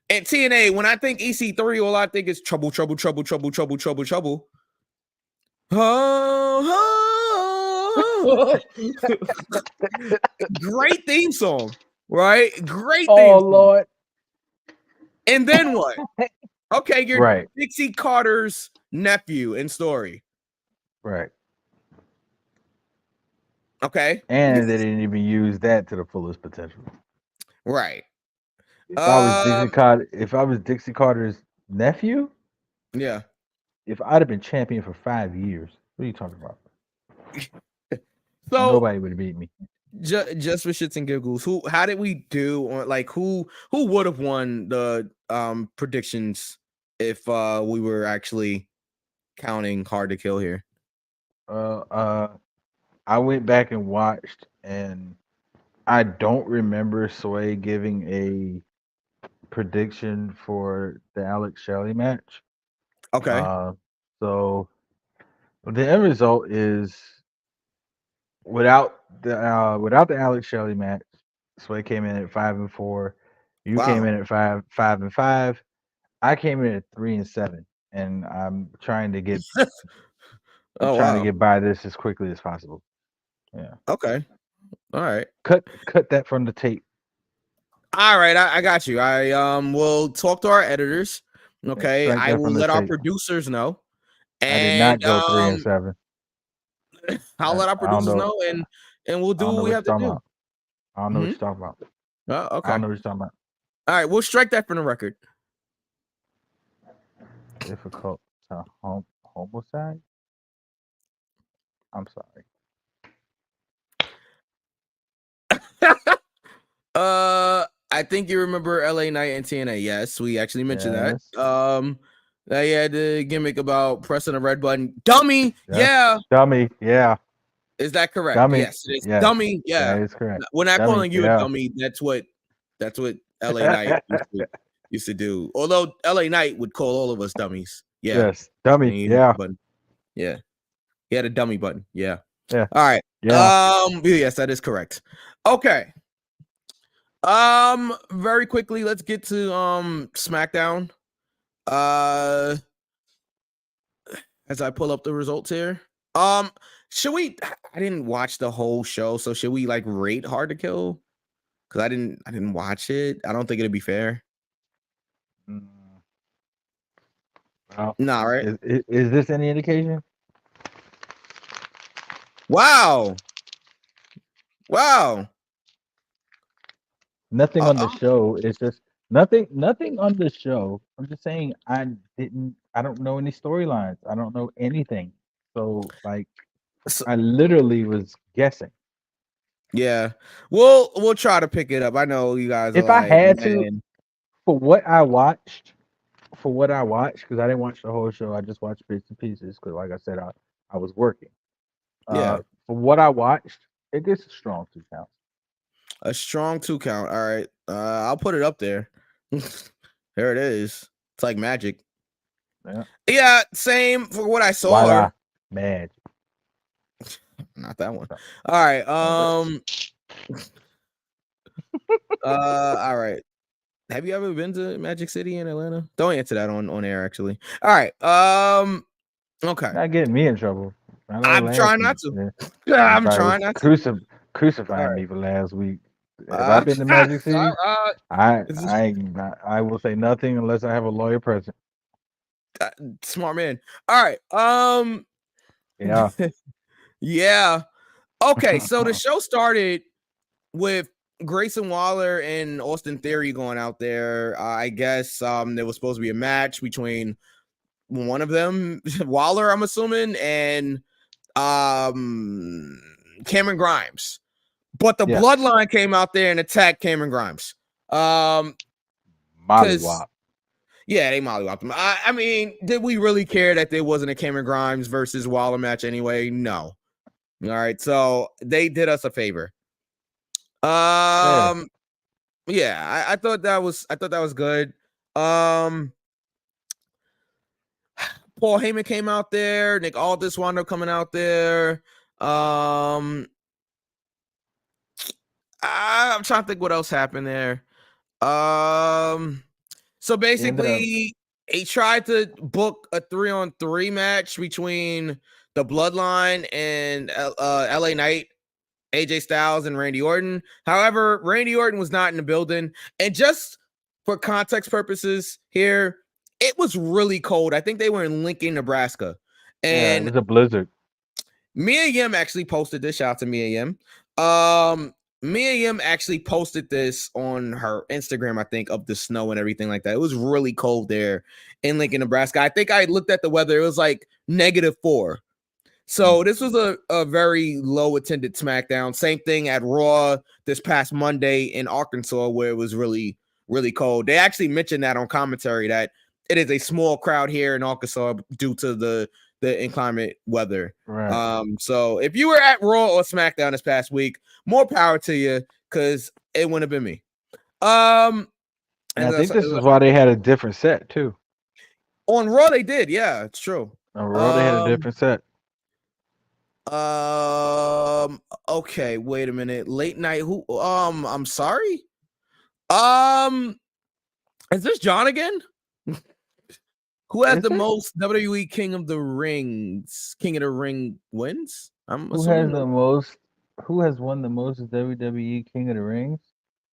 TNA, when I think EC3, all I think is trouble. Great theme song, right? Great theme song. Lord. And then what? Okay, you're right. Dixie Carter's nephew in story. Right. Okay. And they didn't even use that to the fullest potential. Right. If I was Dixie Carter's nephew, yeah. If I'd have been champion for 5 years, what are you talking about? So nobody would have beat me. Just for shits and giggles, how did we do on, like, who would have won the predictions if we were actually counting Hard to Kill here? I went back and watched, and I don't remember Sway giving a prediction for the Alex Shelley match. Okay. So the end result is without the Alex Shelley match, Sway came in at 5-4. You came in at 5-5. I came in at 3-7, and I'm trying to get to get by this as quickly as possible. Yeah. Okay. All right. Cut that from the tape. All right, I got you. I will talk to our editors. Okay, I will let our producers know. And, I did not go 3-7. I'll let our producers know, and we'll do what we have to do. I don't know what you're talking about. Okay. I don't know what you're talking about. All right, we'll strike that from the record. Difficult to homicide? I'm sorry. I think you remember LA Knight and TNA. Yes, we actually mentioned that. They had the gimmick about pressing a red button. Dummy, yeah. Dummy, yeah. Is that correct? Dummy. Yes, it is. Yes, Dummy. Yeah. that is correct. We're not Dummy, calling you yeah. a dummy. That's what LA Knight used to do. Although LA Knight would call all of us dummies. Yeah. Yes, dummy. He Yeah, button. Yeah. He had a dummy button. Yeah. Yeah. All right. yeah. Yes, that is correct. Okay. Very quickly, let's get to SmackDown. As I pull up the results here. Should we? I didn't watch the whole show, so should we like rate Hard to Kill? Because I didn't watch it. I don't think it'd be fair. Well, Nah, right? is this any indication? Wow. Nothing on the show. It's just nothing on the show. I'm just saying I don't know any storylines. I don't know anything. So like I literally was guessing. Yeah. We'll try to pick it up. I know you guys If are I like, had man. to, for what I watched, because I didn't watch the whole show, I just watched bits and pieces because like I said, I was working. Yeah. For what I watched, it gets a strong 2 count. A strong 2 count. All right. I'll put it up there. There it is. It's like magic. Yeah, same for what I saw. Voila. Magic. Not that one. All right. All right. Have you ever been to Magic City in Atlanta? Don't answer that on air, actually. All right. Okay. Not getting me in trouble. I'm trying not to. I'm trying not to. Crucifying me for last week. Have I been to Magic City? I will say nothing unless I have a lawyer present. Smart man. All right. Yeah. Yeah. Okay, so the show started with Grayson Waller and Austin Theory going out there. I guess there was supposed to be a match between one of them, Waller, I'm assuming, and Cameron Grimes. But the Bloodline came out there and attacked Cameron Grimes. Mollywop. Yeah, they mollywopped him. I mean, did we really care that there wasn't a Cameron Grimes versus Waller match anyway? No. All right, so they did us a favor. Yeah, I thought that was good. Paul Heyman came out there. Nick Aldis wound up coming out there. I'm trying to think what else happened there. So basically, he tried to book a 3-on-3 match between the Bloodline and LA Knight, AJ Styles, and Randy Orton. However, Randy Orton was not in the building. And just for context purposes here, it was really cold. I think they were in Lincoln, Nebraska. And it was a blizzard. Mia Yim actually posted this. Shout out to Mia Yim. Mia Yim actually posted this on her Instagram, I think, of the snow and everything like that. It was really cold there in Lincoln, Nebraska. I think I looked at the weather. It was like -4. So this was a very low attended SmackDown. Same thing at Raw this past Monday in Arkansas, where it was really, really cold. They actually mentioned that on commentary that it is a small crowd here in Arkansas due to the inclement weather. Right. So if you were at Raw or SmackDown this past week, more power to you, because it wouldn't have been me. And I think this is why they had a different set too. On Raw, they did. Yeah, it's true. On Raw, they had a different set. Okay, wait a minute. Late night. Who? I'm sorry. Is this John again? Who has the most WWE King of the Ring wins? Who has the most? Who has won the most WWE King of the Rings?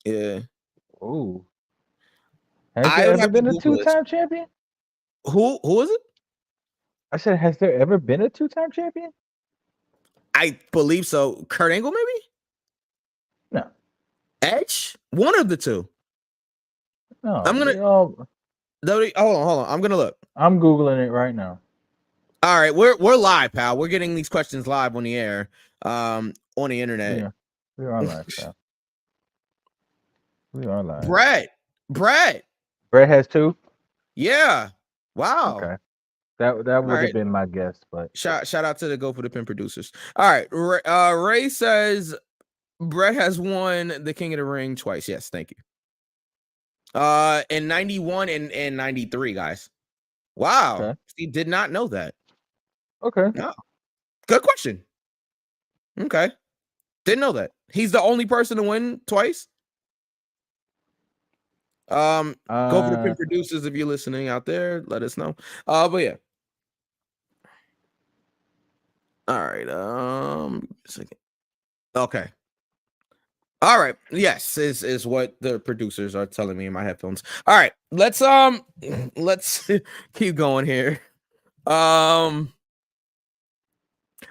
Yeah. Oh. Has there ever been a 2-time champion? Who is it? I said, has there ever been a 2-time champion? I believe so. Kurt Angle, maybe? No. Edge? One of the two. No. I'm gonna hold on. I'm gonna look. I'm Googling it right now. All right, we're live, pal. We're getting these questions live on the air, on the internet. Yeah, we are live, pal. We are live. Brett has 2. Yeah. Wow. Okay. That would right. have been my guess, but Shout out to the Go for the Pin producers. All right. Ray says Brett has won the King of the Ring twice. Yes, thank you. In 91 and 93, guys. Wow. Okay. He did not know that. okay. No. Good question. Okay. Didn't know that. He's the only person to win twice. Go for the Pin producers if you're listening out there. Let us know. But yeah. All right. A second. Okay. All right. Yes, is what the producers are telling me in my headphones. All right. Let's keep going here.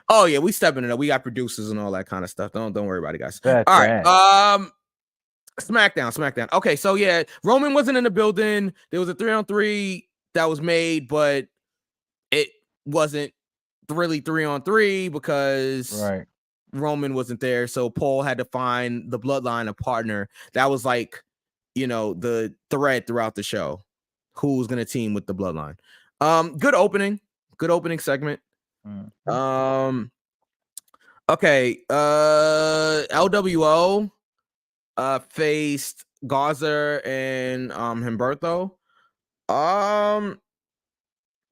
Oh yeah, we stepping it up. We got producers and all that kind of stuff. Don't worry about it, guys. That's all right. right. SmackDown. Okay, so yeah, Roman wasn't in the building. There was a 3-on-3 that was made, but it wasn't really 3-on-3 because Right. Roman wasn't there. So Paul had to find the Bloodline a partner. That was like, the thread throughout the show. Who's gonna team with the Bloodline? Good opening segment. Okay. LWO faced Garza and Humberto.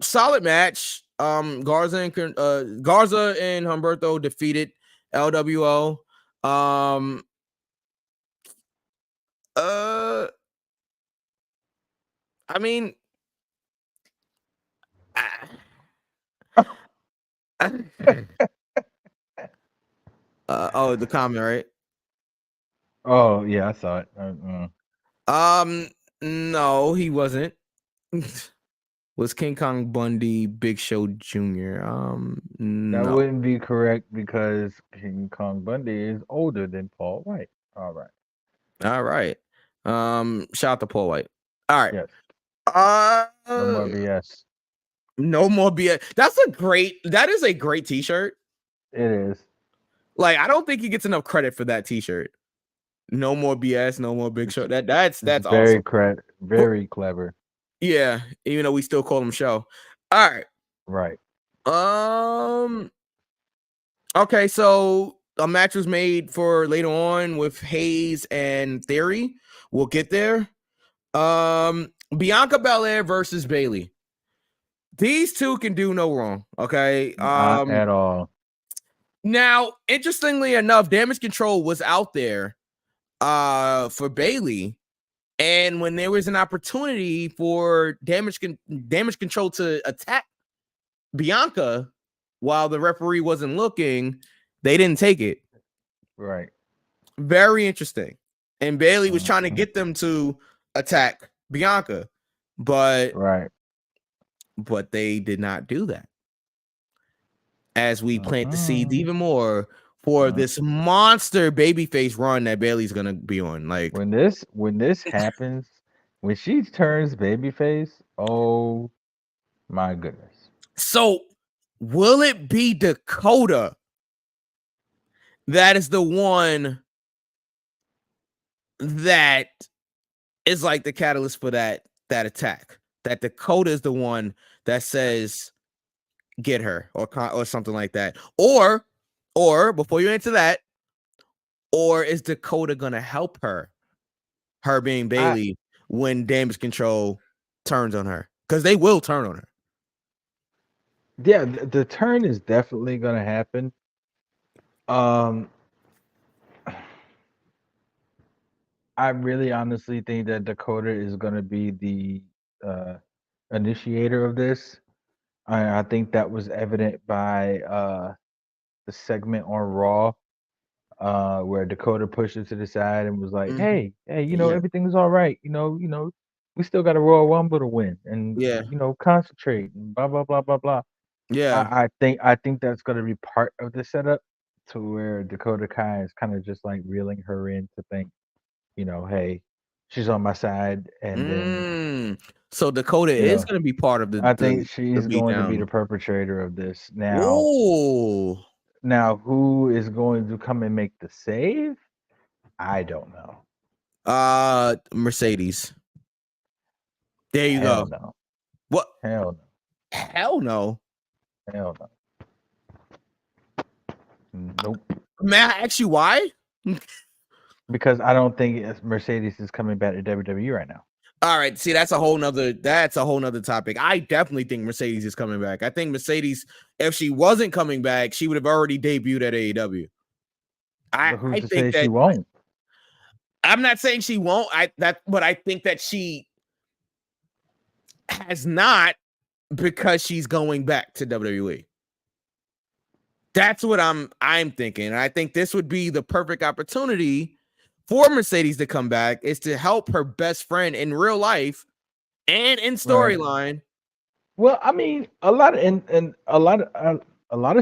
Solid match. Garza and Humberto defeated LWO. I mean, the comment, right? Oh yeah, I saw it. No, he wasn't. Was King Kong Bundy Big Show Jr.? That No. wouldn't be correct because King Kong Bundy is older than Paul White. All right. Shout out to Paul White. All right. Yes. No more BS. No more BS. That is a great t-shirt. It is. Like, I don't think he gets enough credit for that t-shirt. No more BS, no more Big Show. That's very awesome. Very clever. Yeah, even though we still call him Show. All right. Right. Okay, so a match was made for later on with Hayes and Theory. We'll get there. Bianca Belair versus Bayley. These two can do no wrong. Okay. Not at all. Now, interestingly enough, Damage Control was out there for Bayley. And when there was an opportunity for Damage Control to attack Bianca while the referee wasn't looking, they didn't take it. Right. Very interesting. And Bayley was trying to get them to attack Bianca, but they did not do that. As we plant the seeds even more for this monster babyface run that Bayley's gonna be on. Like, when this happens, when she turns babyface, oh my goodness. So will it be Dakota that is the one that is like the catalyst for that attack? That Dakota is the one that says get her or something like that. Or before you answer that, or is Dakota gonna help her being Bayley when Damage Control turns on her? Because they will turn on her. Yeah, the turn is definitely gonna happen. I really honestly think that Dakota is gonna be the initiator of this. I think that was evident by the segment on Raw, where Dakota pushed her to the side and was like, "Hey, everything's all right. We still got a Royal Rumble to win, and concentrate and blah blah blah blah blah." Yeah, I think that's gonna be part of the setup to where Dakota Kai is kind of just like reeling her in to think, hey, she's on my side, and then so Dakota is going to be part of the. I think she's going to be the perpetrator of this now. Ooh. Now, who is going to come and make the save? I don't know. Mercedes. There you Hell go. No. What? Hell no. Hell no. Hell no. Nope. May I ask you why? Because I don't think Mercedes is coming back to WWE right now. All right, see, that's a whole nother topic. I definitely think Mercedes is coming back. I think Mercedes, if she wasn't coming back, she would have already debuted at AEW. But who's I to think say that she won't? I'm not saying she won't. But I think that she has not because she's going back to WWE. That's what I'm thinking. And I think this would be the perfect opportunity for Mercedes to come back, is to help her best friend in real life and in storyline. Well, I mean, a lot of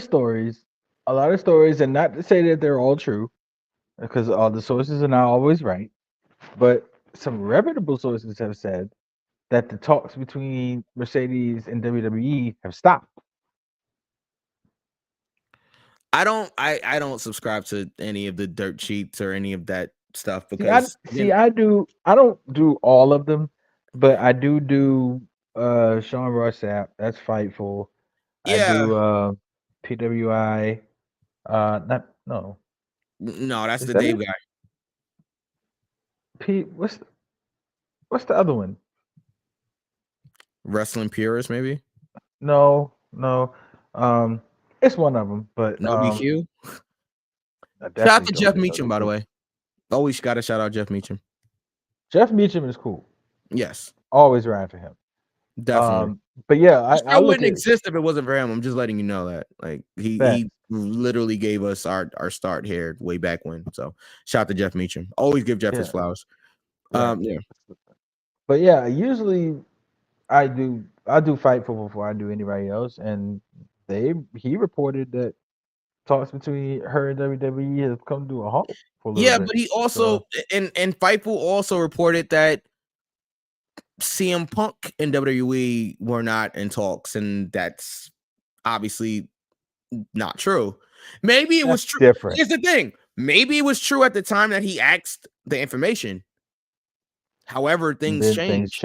stories, and not to say that they're all true, because all the sources are not always right, but some reputable sources have said that the talks between Mercedes and WWE have stopped. I don't subscribe to any of the dirt sheets or any of that stuff because I do. I don't do all of them, but I do Sean Ross Sapp. That's Fightful. I yeah, do PWI. Not no. no, that's Is the that Dave it? guy. What's the other one? Wrestling purist, maybe. No. It's one of them, but No DQ. I Shout out definitely to don't Jeff do No Meacham, by the DQ. way. Always got to shout out Jeff Meacham. Jeff Meacham is cool. Yes, Always ride for him. definitely. But yeah, The I show look wouldn't at exist if it wasn't for him. I'm just letting you know that. Like he facts. literally gave us our start here way back when. So shout out to Jeff Meacham. Always give Jeff his Yeah. flowers. Right. Yeah. But yeah, usually I do Fightful before I do anybody else, and he reported that talks between her and WWE has come to a halt for a little Yeah, bit. but he also and Fightful also reported that CM Punk and WWE were not in talks, and that's obviously not true. Maybe it was true. Different. Here's the thing. Maybe it was true at the time that he asked the information. However, things change.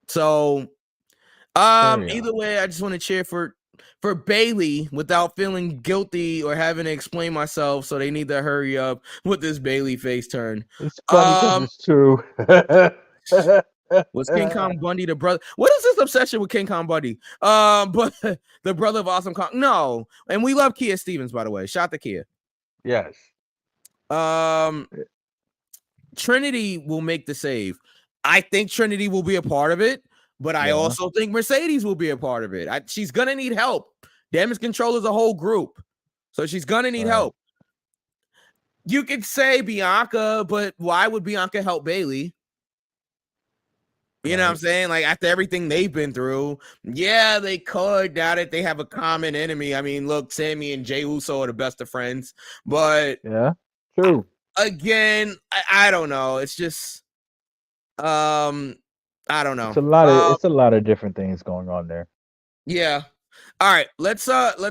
So, either way, I just want to cheer for Bailey without feeling guilty or having to explain myself. So they need to hurry up with this Bailey face turn. It's funny because it's true. Was King Kong Bundy the brother? What is this obsession with King Kong Bundy? But the brother of Awesome Kong. No, and we love Kia Stevens, by the way. Shout to Kia. Yes. Trinity will make the save. I think Trinity will be a part of it, but I also think Mercedes will be a part of it. She's gonna need help. Damage Control is a whole group, so she's gonna need help. You could say Bianca, but why would Bianca help Bailey? You know what I'm saying? Like, after everything they've been through, yeah, they could. Now that they have a common enemy. I mean, look, Sammy and Jey Uso are the best of friends, but yeah, true. Again, I don't know. It's just, I don't know. It's a lot of different things going on there. Yeah. All right, let's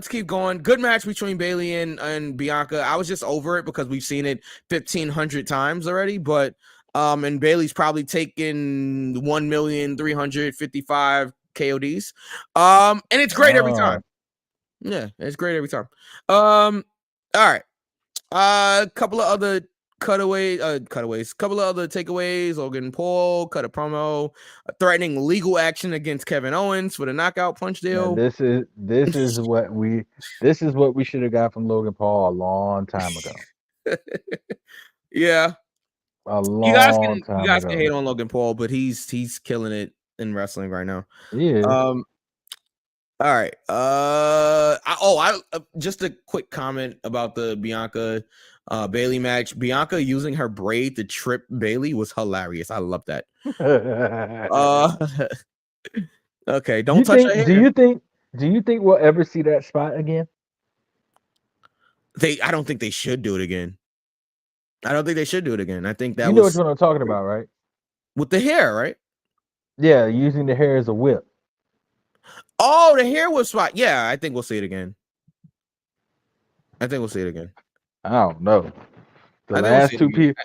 keep going. Good match between Bailey and Bianca. I was just over it because we've seen it 1,500 times already, but and Bailey's probably taken 1,355 KODs. And it's great every time. Yeah, it's great every time. All right. Couple of other couple of other takeaways. Logan Paul cut a promo threatening legal action against Kevin Owens for the knockout punch deal. Now, this is what we should have got from Logan Paul a long time ago. Yeah. You guys can hate on Logan Paul, but he's killing it in wrestling right now. Yeah. All right. Just a quick comment about the Bianca Bailey match. Bianca using her braid to trip Bailey was hilarious. I love that. Okay, don't touch her hair. Do you think we'll ever see that spot again? I don't think they should do it again. I think that you know what I'm talking about, right? With the hair, right? Yeah, using the hair as a whip. Oh, the hair whip spot. Yeah, I think we'll see it again. I don't know. The last two people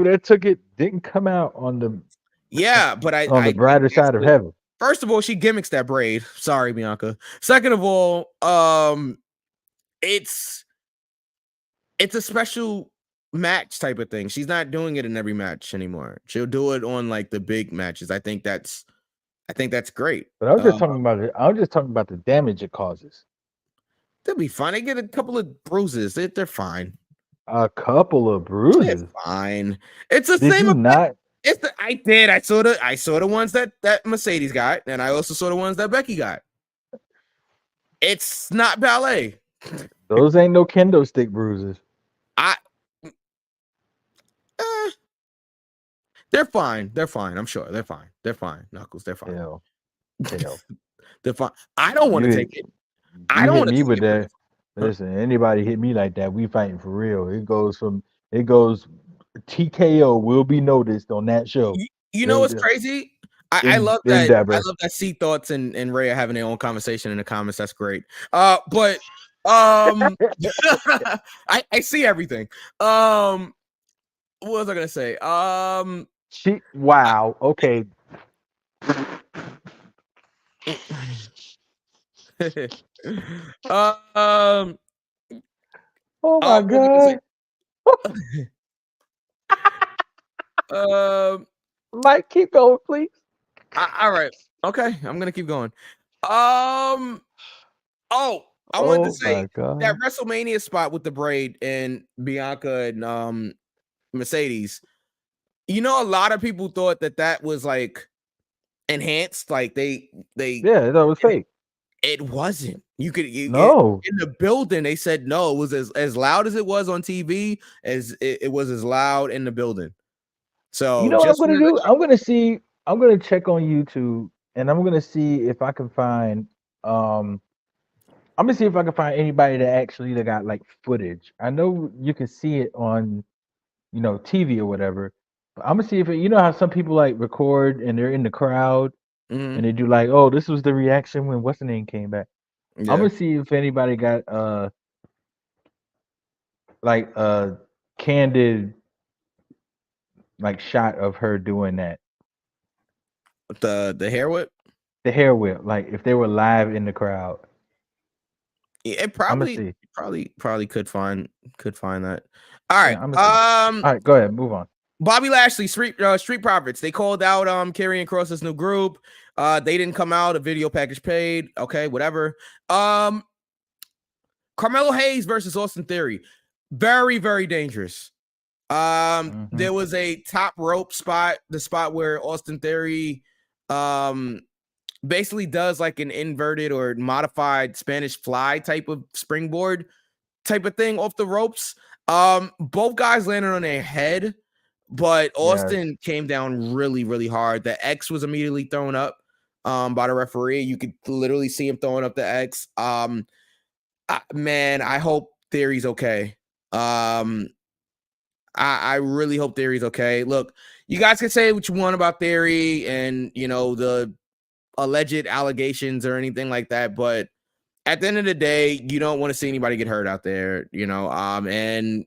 that took it didn't come out on the but on the brighter side of heaven. First of all, she gimmicks that braid. Sorry, Bianca. Second of all, it's a special match type of thing. She's not doing it in every match anymore. She'll do it on like the big matches. I think that's great. But I was just talking about it. I was just talking about the damage it causes. They'll be fine. They get a couple of bruises. They're fine. A couple of bruises. They're fine. It's the Did same. you not? I did. I saw the ones that Mercedes got, and I also saw the ones that Becky got. It's not ballet. Those ain't no kendo stick bruises. They're fine. They're fine. I'm sure they're fine. They're fine. Knuckles, they're fine. Hell. They're fine. I don't want to take it. I don't want to me with it. that. Listen, anybody hit me like that, we fighting for real. It goes TKO will be noticed on that show. You know what's crazy? I love that. Endeavor. I love that C Thoughts and Ray are having their own conversation in the comments. That's great. But I see everything. What was I gonna say? Wow. Okay. Oh my god. Mike, keep going, please. All right. Okay, I'm gonna keep going. I wanted to say that WrestleMania spot with the braid and Bianca and Mercedes. You know, a lot of people thought that was like enhanced, like they that was fake. It wasn't. No. In the building, they said no. It was as loud as it was on TV, as it was as loud in the building. So you know what I'm gonna do? I'm gonna check on YouTube and I'm gonna see if I can find I'm gonna see if I can find anybody that actually got like footage. I know you can see it on TV or whatever. But I'm gonna see if you know how some people like record and they're in the crowd and they do like, oh, this was the reaction when what's the name came back. Yeah. I'm gonna see if anybody got like a candid like shot of her doing that. The hair whip? The hair whip, like if they were live in the crowd. Yeah, it probably could find that. All right. All right, go ahead, move on. Bobby Lashley, Street Profits. They called out Karrion Kross's new group. They didn't come out. A video package paid. Okay, whatever. Carmelo Hayes versus Austin Theory. Very, very dangerous. There was a top rope spot, the spot where Austin Theory basically does like an inverted or modified Spanish fly type of springboard type of thing off the ropes. Both guys landed on their head, but Austin came down really, really hard. The X was immediately thrown up by the referee. You could literally see him throwing up the X. Man, I hope Theory's okay. I really hope Theory's okay. Look, you guys can say what you want about Theory and, the alleged allegations or anything like that, but at the end of the day, you don't want to see anybody get hurt out there, and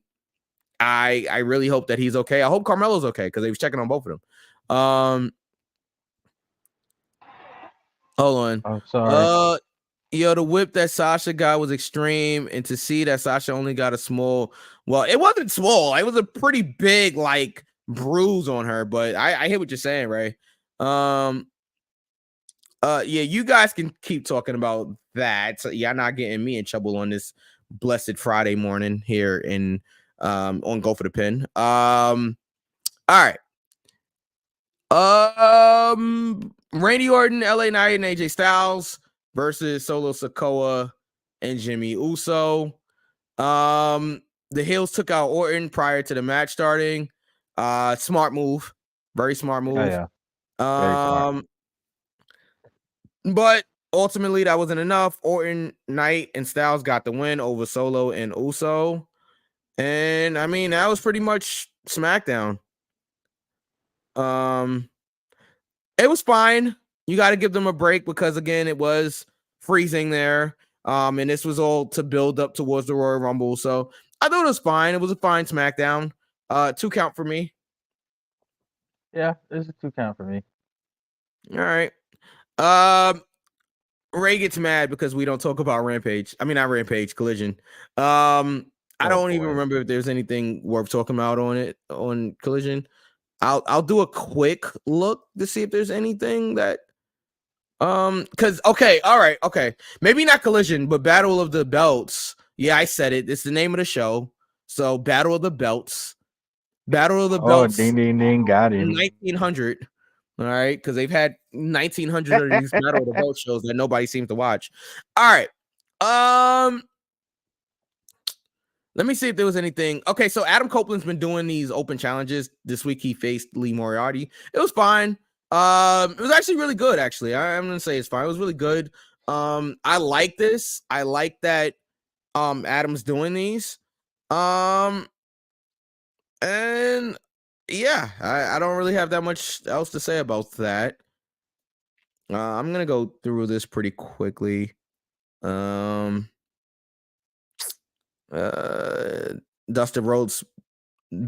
I really hope that he's okay. I hope Carmelo's okay because they was checking on both of them. Hold on. I'm sorry. The whip that Sasha got was extreme, and to see that Sasha only got a small, well, it wasn't small. It was a pretty big, like, bruise on her, but I hear what you're saying, Ray. Yeah, you guys can keep talking about that. So y'all not getting me in trouble on this blessed Friday morning here in on Go for the Pin. All right. Randy Orton, LA Knight, and AJ Styles versus Solo Sikoa and Jimmy Uso. The Hills took out Orton prior to the match starting. Smart move. Very smart move. Oh, yeah. Very smart. But ultimately, that wasn't enough. Orton, Knight, and Styles got the win over Solo and Uso. And, I mean, that was pretty much SmackDown. It was fine. You got to give them a break because, again, it was freezing there. And this was all to build up towards the Royal Rumble. So, I thought it was fine. It was a fine SmackDown. 2 count for me. Yeah, it's a 2 count for me. All right. Ray gets mad because we don't talk about Rampage. I mean, not Rampage, Collision. I Oh, don't even boy. remember if there's anything worth talking about on Collision. I'll do a quick look to see if there's anything that because all right, maybe not Collision, but Battle of the Belts. Yeah, I said it. It's the name of the show. So Battle of the Belts. Battle of the Oh, Belts ding, ding, ding. Got him. 1900. All right, because they've had 1900 of these Battle of the Belts shows that nobody seems to watch. All right. Let me see if there was anything. Okay, so Adam Copeland's been doing these open challenges. This week he faced Lee Moriarty. It was fine. It was actually really good, actually. I'm gonna say it's fine. It was really good. I like this. I like that Adam's doing these. And yeah, I don't really have that much else to say about that. I'm gonna go through this pretty quickly. Dustin Rhodes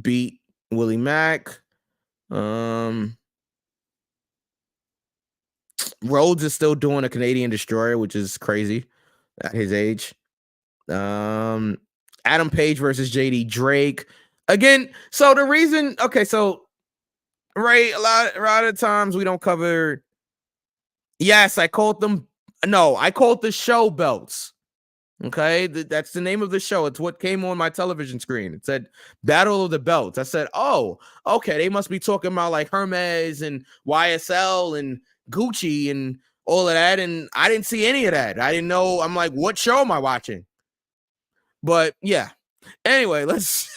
beat Willie Mack. Rhodes is still doing a Canadian Destroyer, which is crazy at his age. Adam Page versus JD Drake. Again, so the reason, so Ray, a lot of times we don't cover. Yes, I called them. No, I called the show belts. Okay, that's the name of the show. It's what came on my television screen. It said Battle of the Belts. I said, oh, okay, they must be talking about like Hermes and YSL and Gucci and all of that. And I didn't see any of that. I didn't know. I'm like, what show am I watching? But yeah. Anyway, let's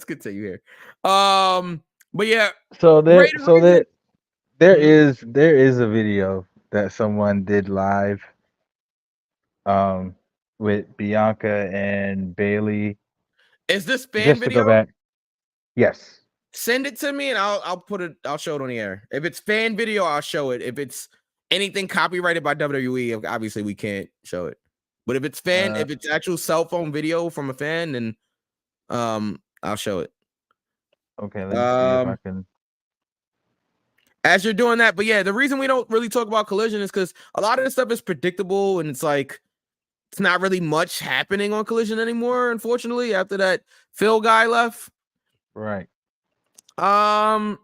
continue here. But yeah. So there is a video that someone did live with Bianca and Bailey. Is this fan Just video? to go back. Yes. Send it to me and I'll show it on the air. If it's fan video, I'll show it. If it's anything copyrighted by WWE, obviously we can't show it. But if it's if it's actual cell phone video from a fan, then I'll show it. Okay, let me see if I can. As you're doing that, but yeah, the reason we don't really talk about Collision is because a lot of this stuff is predictable and it's like it's not really much happening on Collision anymore, unfortunately, after that Phil guy left. Right. And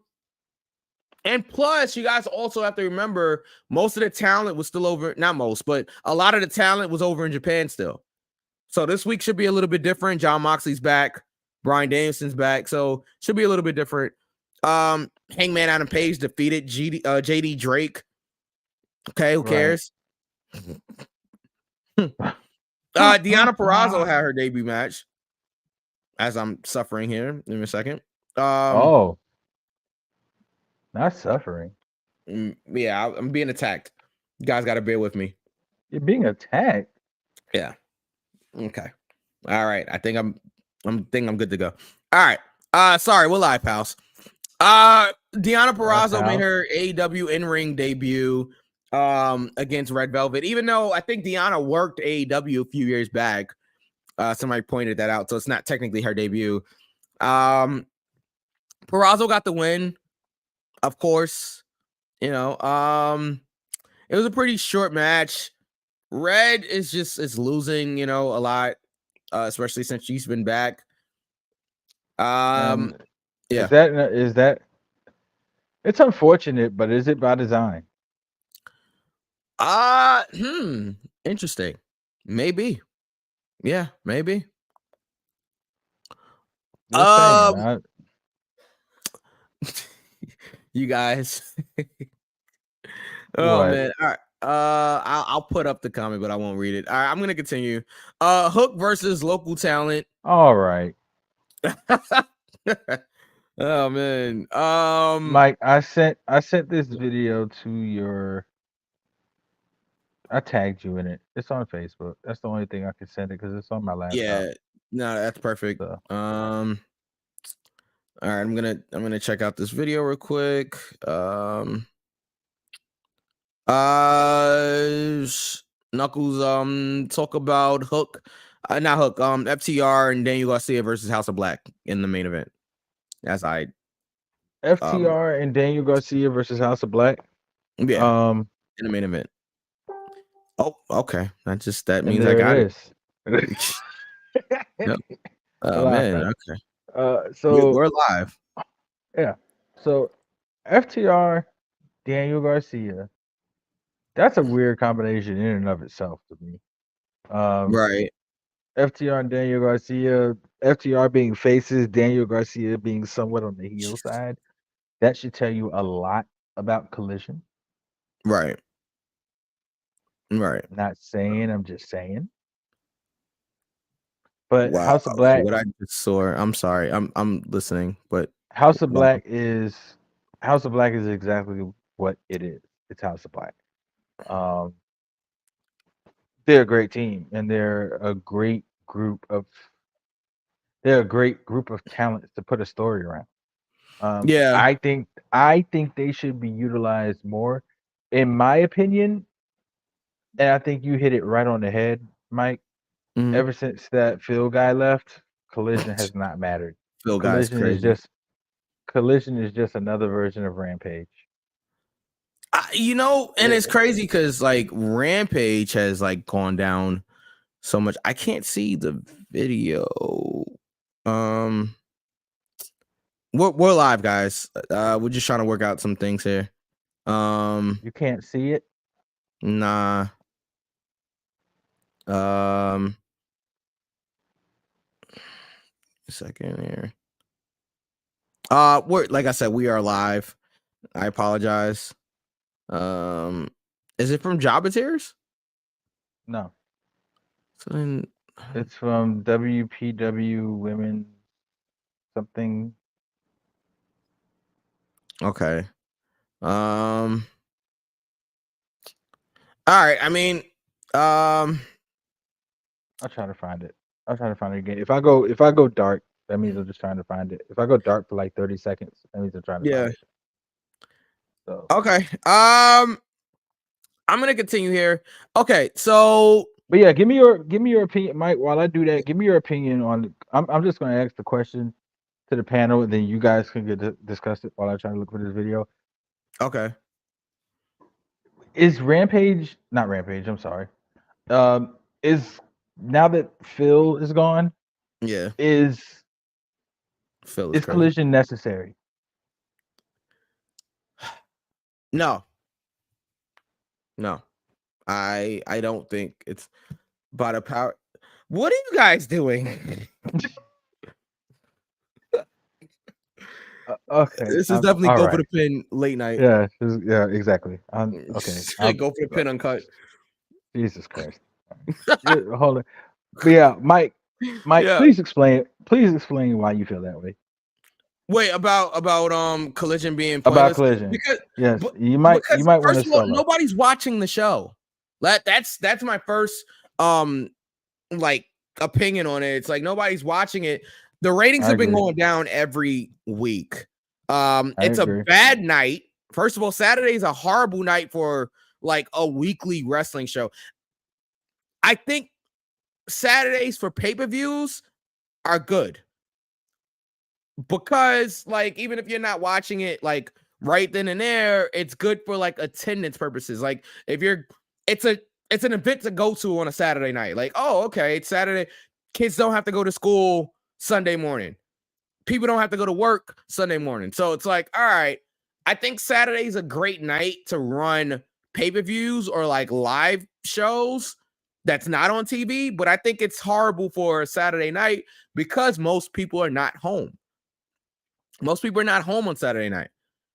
plus, you guys also have to remember most of the talent was still over, not most, but a lot of the talent was over in Japan still. So this week should be a little bit different. John Moxley's back, Bryan Danielson's back, so should be a little bit different. Hangman Adam Page defeated JD Drake. Okay, who cares? Deonna Purrazzo had her debut match. As I'm suffering here in a second. Not suffering. Yeah, I'm being attacked. You guys got to bear with me. You're being attacked. Yeah. Okay. All right. I think I'm good to go. All right. Sorry, we're live, pals. Deonna Purrazzo made her AEW in-ring debut against Red Velvet, even though I think Deonna worked AEW a few years back. Somebody pointed that out, so it's not technically her debut. Purrazzo got the win, of course. You know, it was a pretty short match. Red is losing, a lot, especially since she's been back. Yeah. Is that? It's unfortunate, but is it by design? Interesting. Maybe. Yeah, maybe. You guys. Oh what? Man. All right. I'll put up the comment, but I won't read it. All right, I'm gonna continue. Hook versus local talent. All right. Oh man. Mike, I sent this video to your. I tagged you in it. It's on Facebook. That's the only thing I can send it because it's on my laptop. Yeah, no, that's perfect. So. All right, I'm gonna check out this video real quick. Knuckles talk about Hook, not Hook, FTR and Daniel Garcia versus House of Black in the main event. As I FTR and Daniel Garcia versus House of Black. Yeah, in the main event. Oh, okay. That and means I there got it it. is. Yep. Oh Laugh man, at. okay. So We're live. yeah, so FTR, Daniel Garcia. That's a weird combination in and of itself to me. Right. FTR and Daniel Garcia, FTR being faces, Daniel Garcia being somewhat on the heel side. That should tell you a lot about Collision. Right. Right. Not saying, I'm just saying. But Wow. House of Okay. Black, What I just saw. I'm sorry. I'm listening, but House of wow. Black is exactly what it is. It's House of Black. They're a great team, and they're a great group of talents to put a story around. Yeah. I think they should be utilized more, in my opinion. And I think you hit it right on the head, Mike. Mhm. Ever since that Phil guy left, Collision has not mattered. Phil guy's Collision is crazy. just Collision is just another version of Rampage. And it's crazy because like Rampage has like gone down so much. I can't see the video. We're live, guys. We're just trying to work out some things here. You can't see it. Nah. A second here. We're like I said, we are live. I apologize. Is it from Jabba Tears? No, So then, it's from WPW Women something. okay. All right. I mean, I'll try to find it. I'll try to find it again. If I go dark, that means I'm just trying to find it. If I go dark for like 30 seconds, that means I'm trying to yeah. find it. So, Okay. I'm gonna continue here. Okay. So but yeah, give me your opinion, Mike. While I do that, give me your opinion on. I'm just going to ask the question to the panel, and then you guys can get to discuss it while I try to look for this video. okay. Is Rampage not Rampage? I'm sorry. Is now that Phil is gone, Yeah. is Phil is crazy. Collision necessary? No. I don't think it's by the power. What are you guys doing? Okay, This is definitely all go right. for the pin late night. Yeah, exactly. Okay, Go for the pin uncut. Jesus Christ. Yeah, hold on. But yeah, Mike, Yeah. please explain why you feel that way Wait, about Collision being about pointless? Collision. Because Yes, but- you might because want first to of all, solo. nobody's watching the show. That's my first like opinion on it. It's like nobody's watching it. The ratings have been going down every week. It's agree. a bad night. First of all, Saturday is a horrible night for like a weekly wrestling show. I think Saturdays for pay-per-views are good because like even if you're not watching it like right then and there, it's good for like attendance purposes. Like if you're it's an event to go to on a Saturday night. Like, oh, okay, it's Saturday. Kids don't have to go to school Sunday morning. People don't have to go to work Sunday morning. So it's like, all right, I think Saturday's a great night to run pay-per-views or like live shows that's not on TV, but I think it's horrible for a Saturday night because most people are not home. Most people are not home on Saturday night,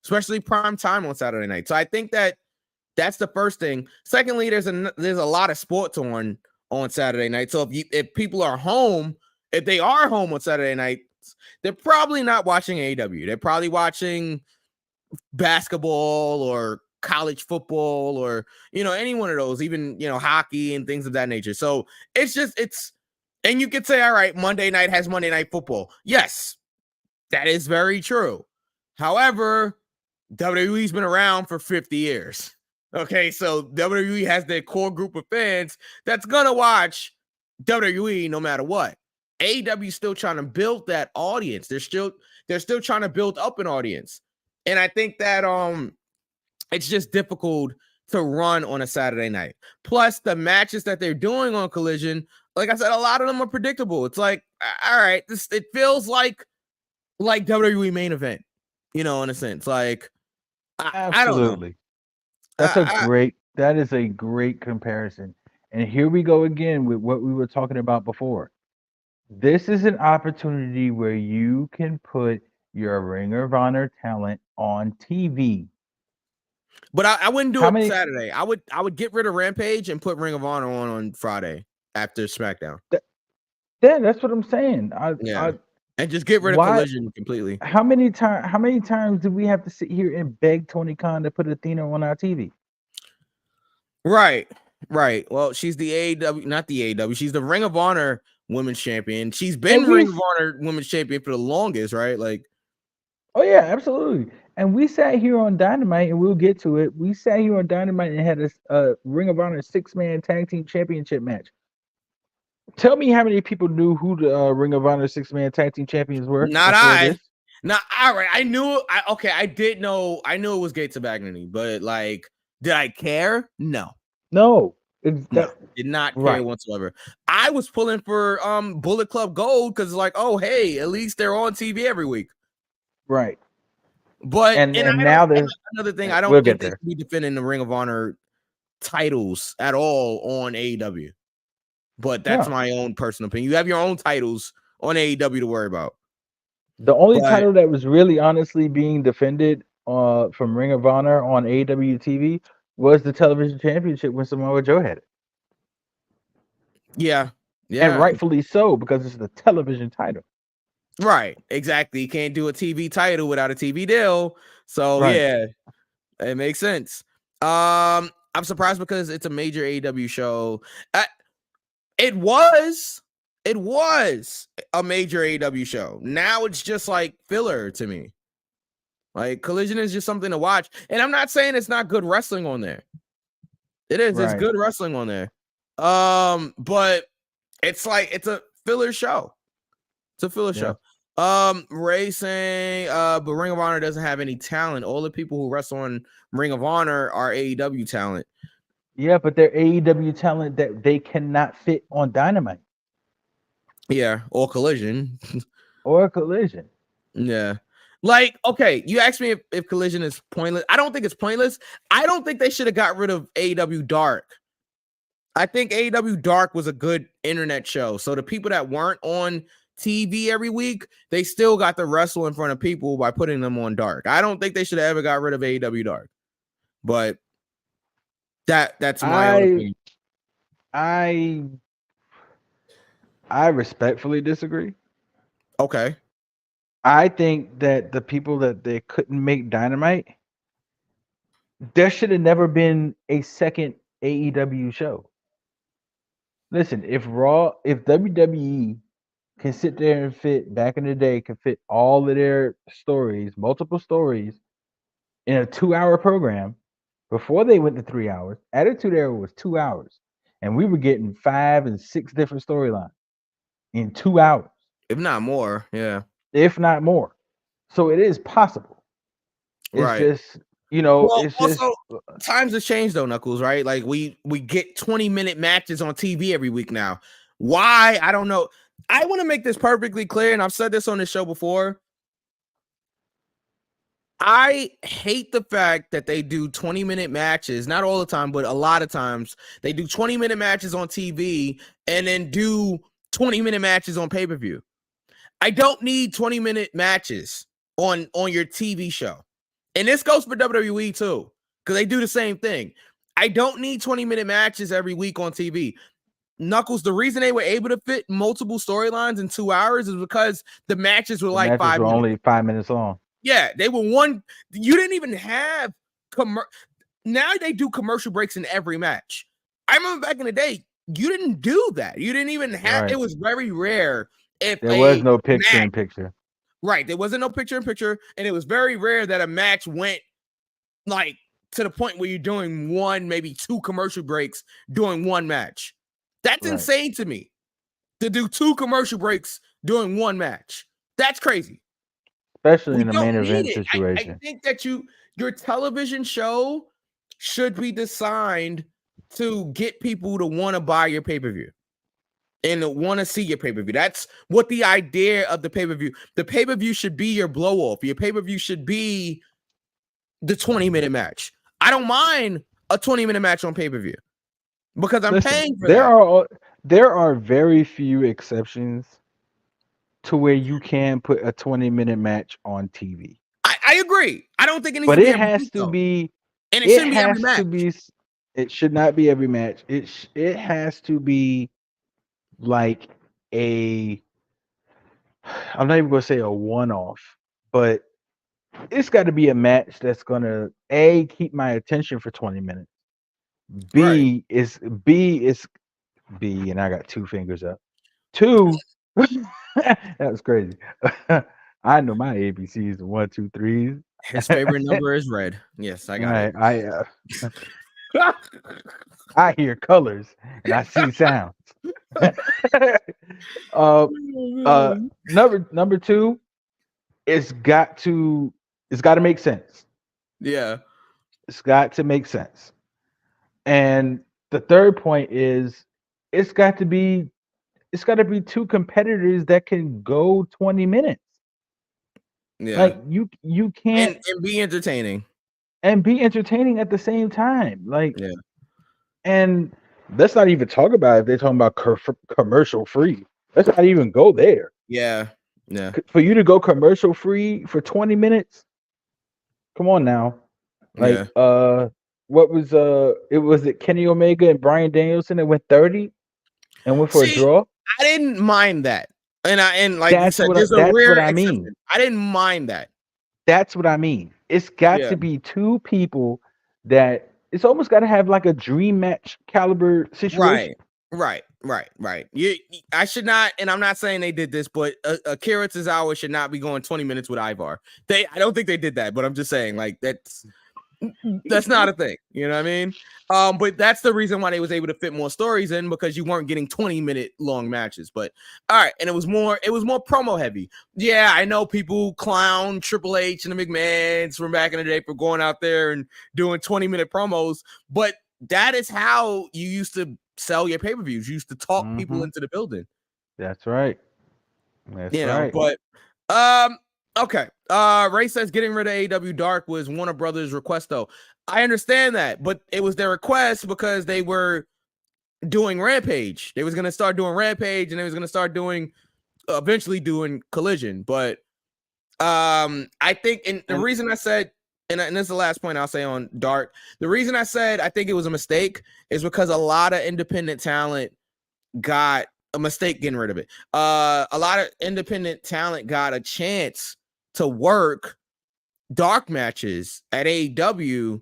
especially prime time on Saturday night. So I think that's the first thing. Secondly, there's a lot of sports on Saturday night. So if people are home, if they are home on Saturday night, they're probably not watching AEW. They're probably watching basketball or college football or any one of those, even hockey and things of that nature. So and you could say, all right, Monday night has Monday Night Football. Yes, that is very true. However, WWE's been around for 50 years. Okay, so WWE has their core group of fans that's gonna watch WWE no matter what. AEW still trying to build that audience. They're still trying to build up an audience. And I think that it's just difficult to run on a Saturday night. Plus, the matches that they're doing on Collision, like I said, a lot of them are predictable. It's like, all right, it feels like WWE main event, in a sense. Like, I don't know. Absolutely. That is a great comparison. And here we go again with what we were talking about before. This is an opportunity where you can put your Ring of Honor talent on TV. But I wouldn't do How it many- Saturday. I would get rid of Rampage and put Ring of Honor on Friday after SmackDown. Yeah, that's what I'm saying. And just get rid of Collision completely. How many times do we have to sit here and beg Tony Khan to put Athena on our TV? Right. Well, she's the AEW, not the AEW. She's the Ring of Honor Women's Champion. She's been Ring of Honor Women's Champion for the longest, right? Like, oh yeah, absolutely. And we sat here on Dynamite, and we'll get to it. We sat here on Dynamite and had a Ring of Honor 6-man tag team championship match. Tell me how many people knew who the Ring of Honor 6-man tag team champions were? Not I. Not all right. I knew. I did know. I knew it was Gates of Agony, but like, did I care? No. Did not care whatsoever. I was pulling for Bullet Club Gold because like, oh hey, at least they're on TV every week. Right. But and now there's another thing. I don't think they should be defending the Ring of Honor titles at all on AEW. But that's my own personal opinion. You have your own titles on AEW to worry about. The only title that was really honestly being defended from Ring of Honor on AEW TV was the television championship when Samoa Joe had it. Yeah. And rightfully so, because it's the television title. Right, exactly. You can't do a TV title without a TV deal. So yeah, it makes sense. I'm surprised because it's a major AEW show. It was a major AEW show. Now it's just like filler to me. Like Collision is just something to watch. And I'm not saying it's not good wrestling on there. It is, it's good wrestling on there. But it's like it's a filler show. It's a filler show. Ray saying, but Ring of Honor doesn't have any talent. All the people who wrestle on Ring of Honor are AEW talent. Yeah, but they're AEW talent that they cannot fit on Dynamite. Yeah, or Collision. Yeah. Like, okay, you asked me if Collision is pointless. I don't think it's pointless. I don't think they should have got rid of AEW Dark. I think AEW Dark was a good internet show. So the people that weren't on TV every week, they still got to wrestle in front of people by putting them on Dark. I don't think they should have ever got rid of AEW Dark. But that's my own opinion. I respectfully disagree. Okay. I think that the people that they couldn't make Dynamite, there should have never been a second AEW show. Listen, if WWE can sit there and fit back in the day, can fit all of their stories, multiple stories, in a 2-hour program before they went to 3 hours. Attitude Era was 2 hours, and we were getting 5 and 6 different storylines in 2 hours, if not more. Yeah, if not more. So it is possible. It's just, it's also, just times have changed though, Knuckles. Right? Like we get 20-minute matches on TV every week now. Why? I don't know. I want to make this perfectly clear, and I've said this on the show before. I hate the fact that they do 20-minute matches, not all the time, but a lot of times they do 20-minute matches on TV and then do 20-minute matches on pay-per-view. I don't need 20-minute matches on your TV show. And this goes for WWE too, because they do the same thing. I don't need 20-minute matches every week on TV. Knuckles, the reason they were able to fit multiple storylines in 2 hours is because the matches were like 5 minutes. Only 5 minutes long. Yeah, they were one. You didn't even have now they do commercial breaks in every match. I remember back in the day, you didn't do that. You didn't even have. It was very rare if there was no picture in picture. Right, there wasn't no picture in picture, and it was very rare that a match went like to the point where you're doing one, maybe 2 commercial breaks doing one match. That's insane to me. To do 2 commercial breaks doing one match. That's crazy. especially We in a don't main need event it. I situation. think that your television show should be designed to get people to want to buy your pay-per-view and want to see your pay-per-view. That's what the idea of the pay-per-view. The pay-per-view should be your blow-off. Your pay-per-view should be the 20-minute match. I don't mind a 20-minute match on pay-per-view because I'm Listen, paying for that. there are very few exceptions to where you can put a 20-minute match on TV. I agree. I don't think it needs But to be it every has week, to though. be And it it shouldn't be every has match. to be it should not be every match. It has to be like a I'm not even going to say a one-off, but it's got to be a match that's going to A, keep my attention for 20 minutes. Right. B is B, and I got two fingers up. Two, that was crazy. I know my ABCs, the 1, 2, 3s. His favorite number is red. Yes, I got it. I hear colors and I see sounds. Number two, it's got to make sense. Yeah. It's got to make sense. And the third point is it's got to be two competitors that can go 20 minutes. Yeah. Like you can't and be entertaining. and be entertaining at the same time. Like, Yeah. and let's not even talk about if they're talking about commercial free. Let's not even go there. Yeah. Yeah. For you to go commercial free for 20 minutes, come on now. Like, what was it Kenny Omega and Bryan Danielson that went 30 and went for a draw? I didn't mind that. And like That's you said, what I mean. I didn't mind that. That's what I mean. It's got to be two people that it's almost got to have like a dream match caliber situation. Right. I should not, and I'm not saying they did this, but Akira Tozawa should not be going 20 minutes with Ivar. I don't think they did that, but I'm just saying, like, that's not a thing. You know what I mean? But that's the reason why they was able to fit more stories in, because you weren't getting 20-minute long matches. But all right, and it was more promo heavy. Yeah, I know people clown Triple H and the McMahons from back in the day for going out there and doing 20-minute promos, but that is how you used to sell your pay-per-views. You used to talk people into the building. That's right. But okay. Ray says getting rid of AEW Dark was Warner Brothers' request, though. I understand that, but it was their request because they were doing Rampage. They was gonna start doing Rampage, and they was gonna start doing eventually doing Collision. But I think, and the reason I said, and this is the last point I'll say on Dark, the reason I said I think it was a mistake is because a lot of independent talent got a mistake getting rid of it. A lot of independent talent got a chance to work dark matches at AEW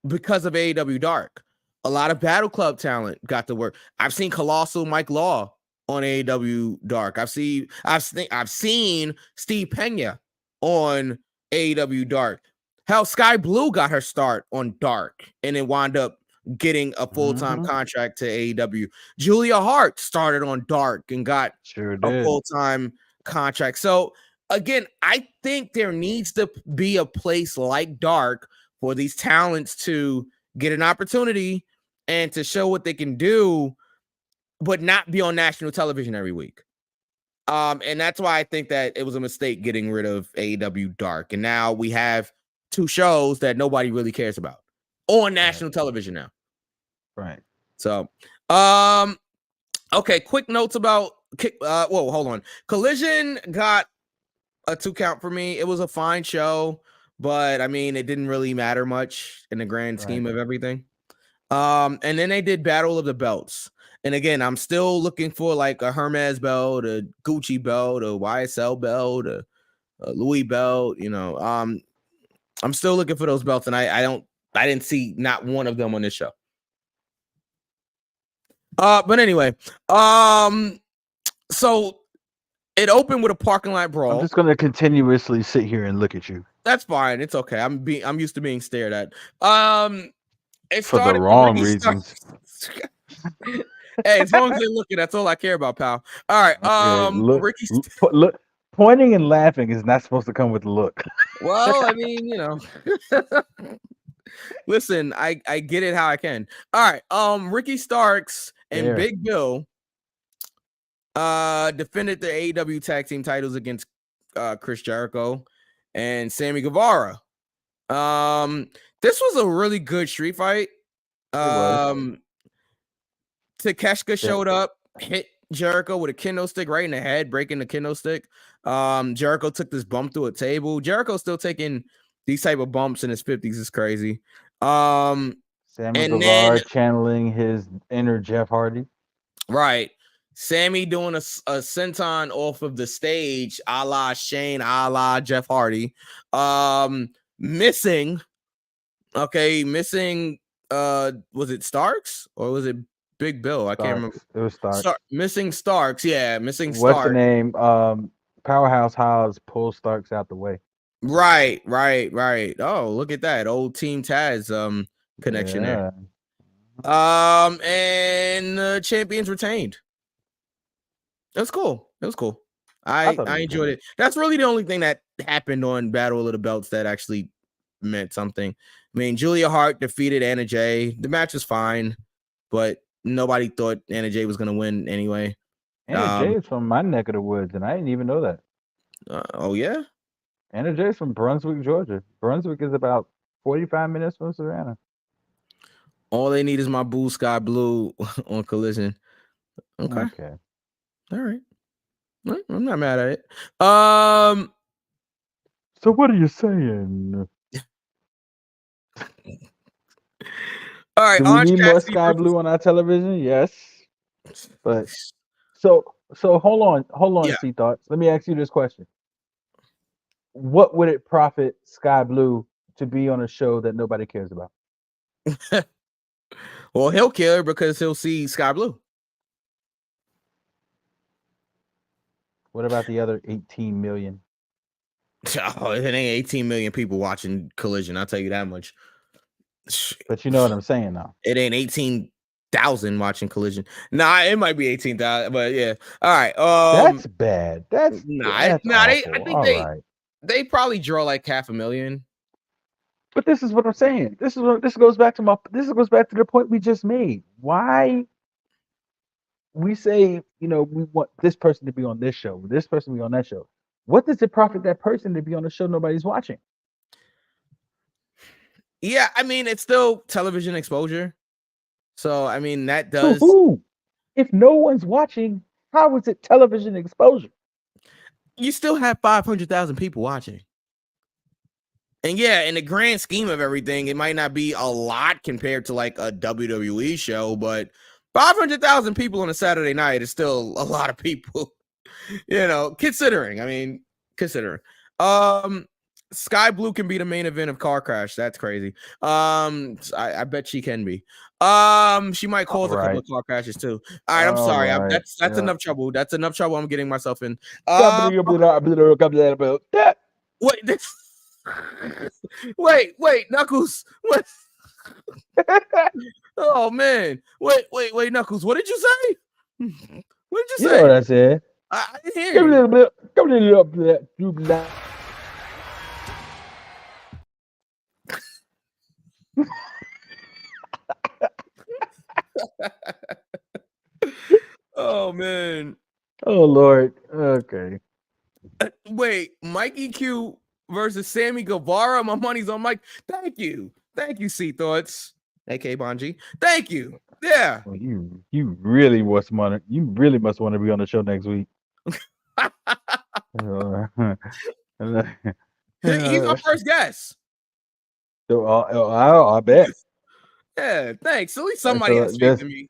because of AEW Dark. A lot of Battle Club talent got to work. I've seen Colossal Mike Law on AEW Dark. I've seen Steve Pena on AEW Dark. Hell, Sky Blue got her start on Dark and then wound up getting a full-time contract to AEW. Julia Hart started on Dark and got a full-time contract. So again, I think there needs to be a place like Dark for these talents to get an opportunity and to show what they can do, but not be on national television every week. And that's why I think that it was a mistake getting rid of AEW Dark. And now we have two shows that nobody really cares about on national television now. Right. So, okay, quick notes about hold on. Collision got a 2 count for me. It was a fine show, but I mean, it didn't really matter much in the grand scheme of everything. And then they did Battle of the Belts. And again, I'm still looking for like a Hermes belt, a Gucci belt, a YSL belt, a Louis belt, you know. I'm still looking for those belts, and I didn't see not one of them on this show. But anyway, so it opened with a parking lot brawl. I'm just gonna continuously sit here and look at you. That's fine. It's okay. I'm used to being stared at. It for the wrong reasons. Hey, as long as they're looking, that's all I care about, pal. All right. Look, Pointing and laughing is not supposed to come with the look. Well, I mean, you know. Listen, I get it how I can. All right. Ricky Starks and There. Big Bill defended the AEW tag team titles against Chris Jericho and Sammy Guevara. This was a really good street fight. was. Takeshita showed up, hit Jericho with a kendo stick right in the head, breaking the kendo stick. Jericho took this bump through a table. Jericho's still taking these type of bumps in his 50s. Is crazy. Sammy and Guevara then channeling his inner Jeff Hardy. right, Sammy doing a senton off of the stage, a la Shane, a la Jeff Hardy. Missing. Was it Starks or was it Big Bill? I can't remember. It was Starks. Missing Starks. Yeah, missing What's Starks. the name? Powerhouse Hobbs pulls Starks out the way. Right. Oh, look at that. Old Team Taz connection there. And the champions retained. It was cool. I enjoyed it. That's really the only thing that happened on Battle of the Belts that actually meant something. I mean, Julia Hart defeated Anna Jay. The match was fine, but nobody thought Anna Jay was going to win anyway. Anna Jay is from my neck of the woods, and I didn't even know that. Oh, yeah? Anna Jay is from Brunswick, Georgia. Brunswick is about 45 minutes from Savannah. All they need is my Boo Sky Blue on Collision. Okay. All right. I'm not mad at it. So what are you saying? All right. Do we need more Sky Blue on our television? Yes. But so hold on, C Thoughts. Let me ask you this question. What would it profit Sky Blue to be on a show that nobody cares about? Well, he'll care because he'll see Sky Blue. What about the other 18 million? Oh, it ain't 18 million people watching Collision. I'll tell you that much. But you know what I'm saying now. It ain't 18,000 watching Collision. Nah, it might be 18,000, but yeah. All right. That's bad. That's I think they probably draw like 500,000. But this is what I'm saying. This goes back to the point we just made. Why we say, we want this person to be on this show, this person to be on that show. What does it profit that person to be on a show nobody's watching? Yeah, I mean, it's still television exposure. So, I mean, that does. So who? If no one's watching, how is it television exposure? You still have 500,000 people watching. And yeah, in the grand scheme of everything, it might not be a lot compared to like a WWE show, but 500,000 people on a Saturday night is still a lot of people, considering. Sky Blue can be the main event of Car Crash. That's crazy. I bet she can be. She might cause a couple of car crashes too. All right, I'm sorry. That's enough trouble. That's enough trouble I'm getting myself in. Wait, Knuckles. What? Oh man. Wait, Knuckles. What did you say? What did you say? You know what I said? I didn't hear you. Come a little bit. Oh man. Oh Lord. Okay. Wait, Mikey Q versus Sammy Guevara. My money's on Mike. Thank you, C Thoughts, aka Bonji. Thank you. Yeah. Well, you really must want to be on the show next week. He's our first guest. I bet. Yeah, thanks. At least somebody has faith in me.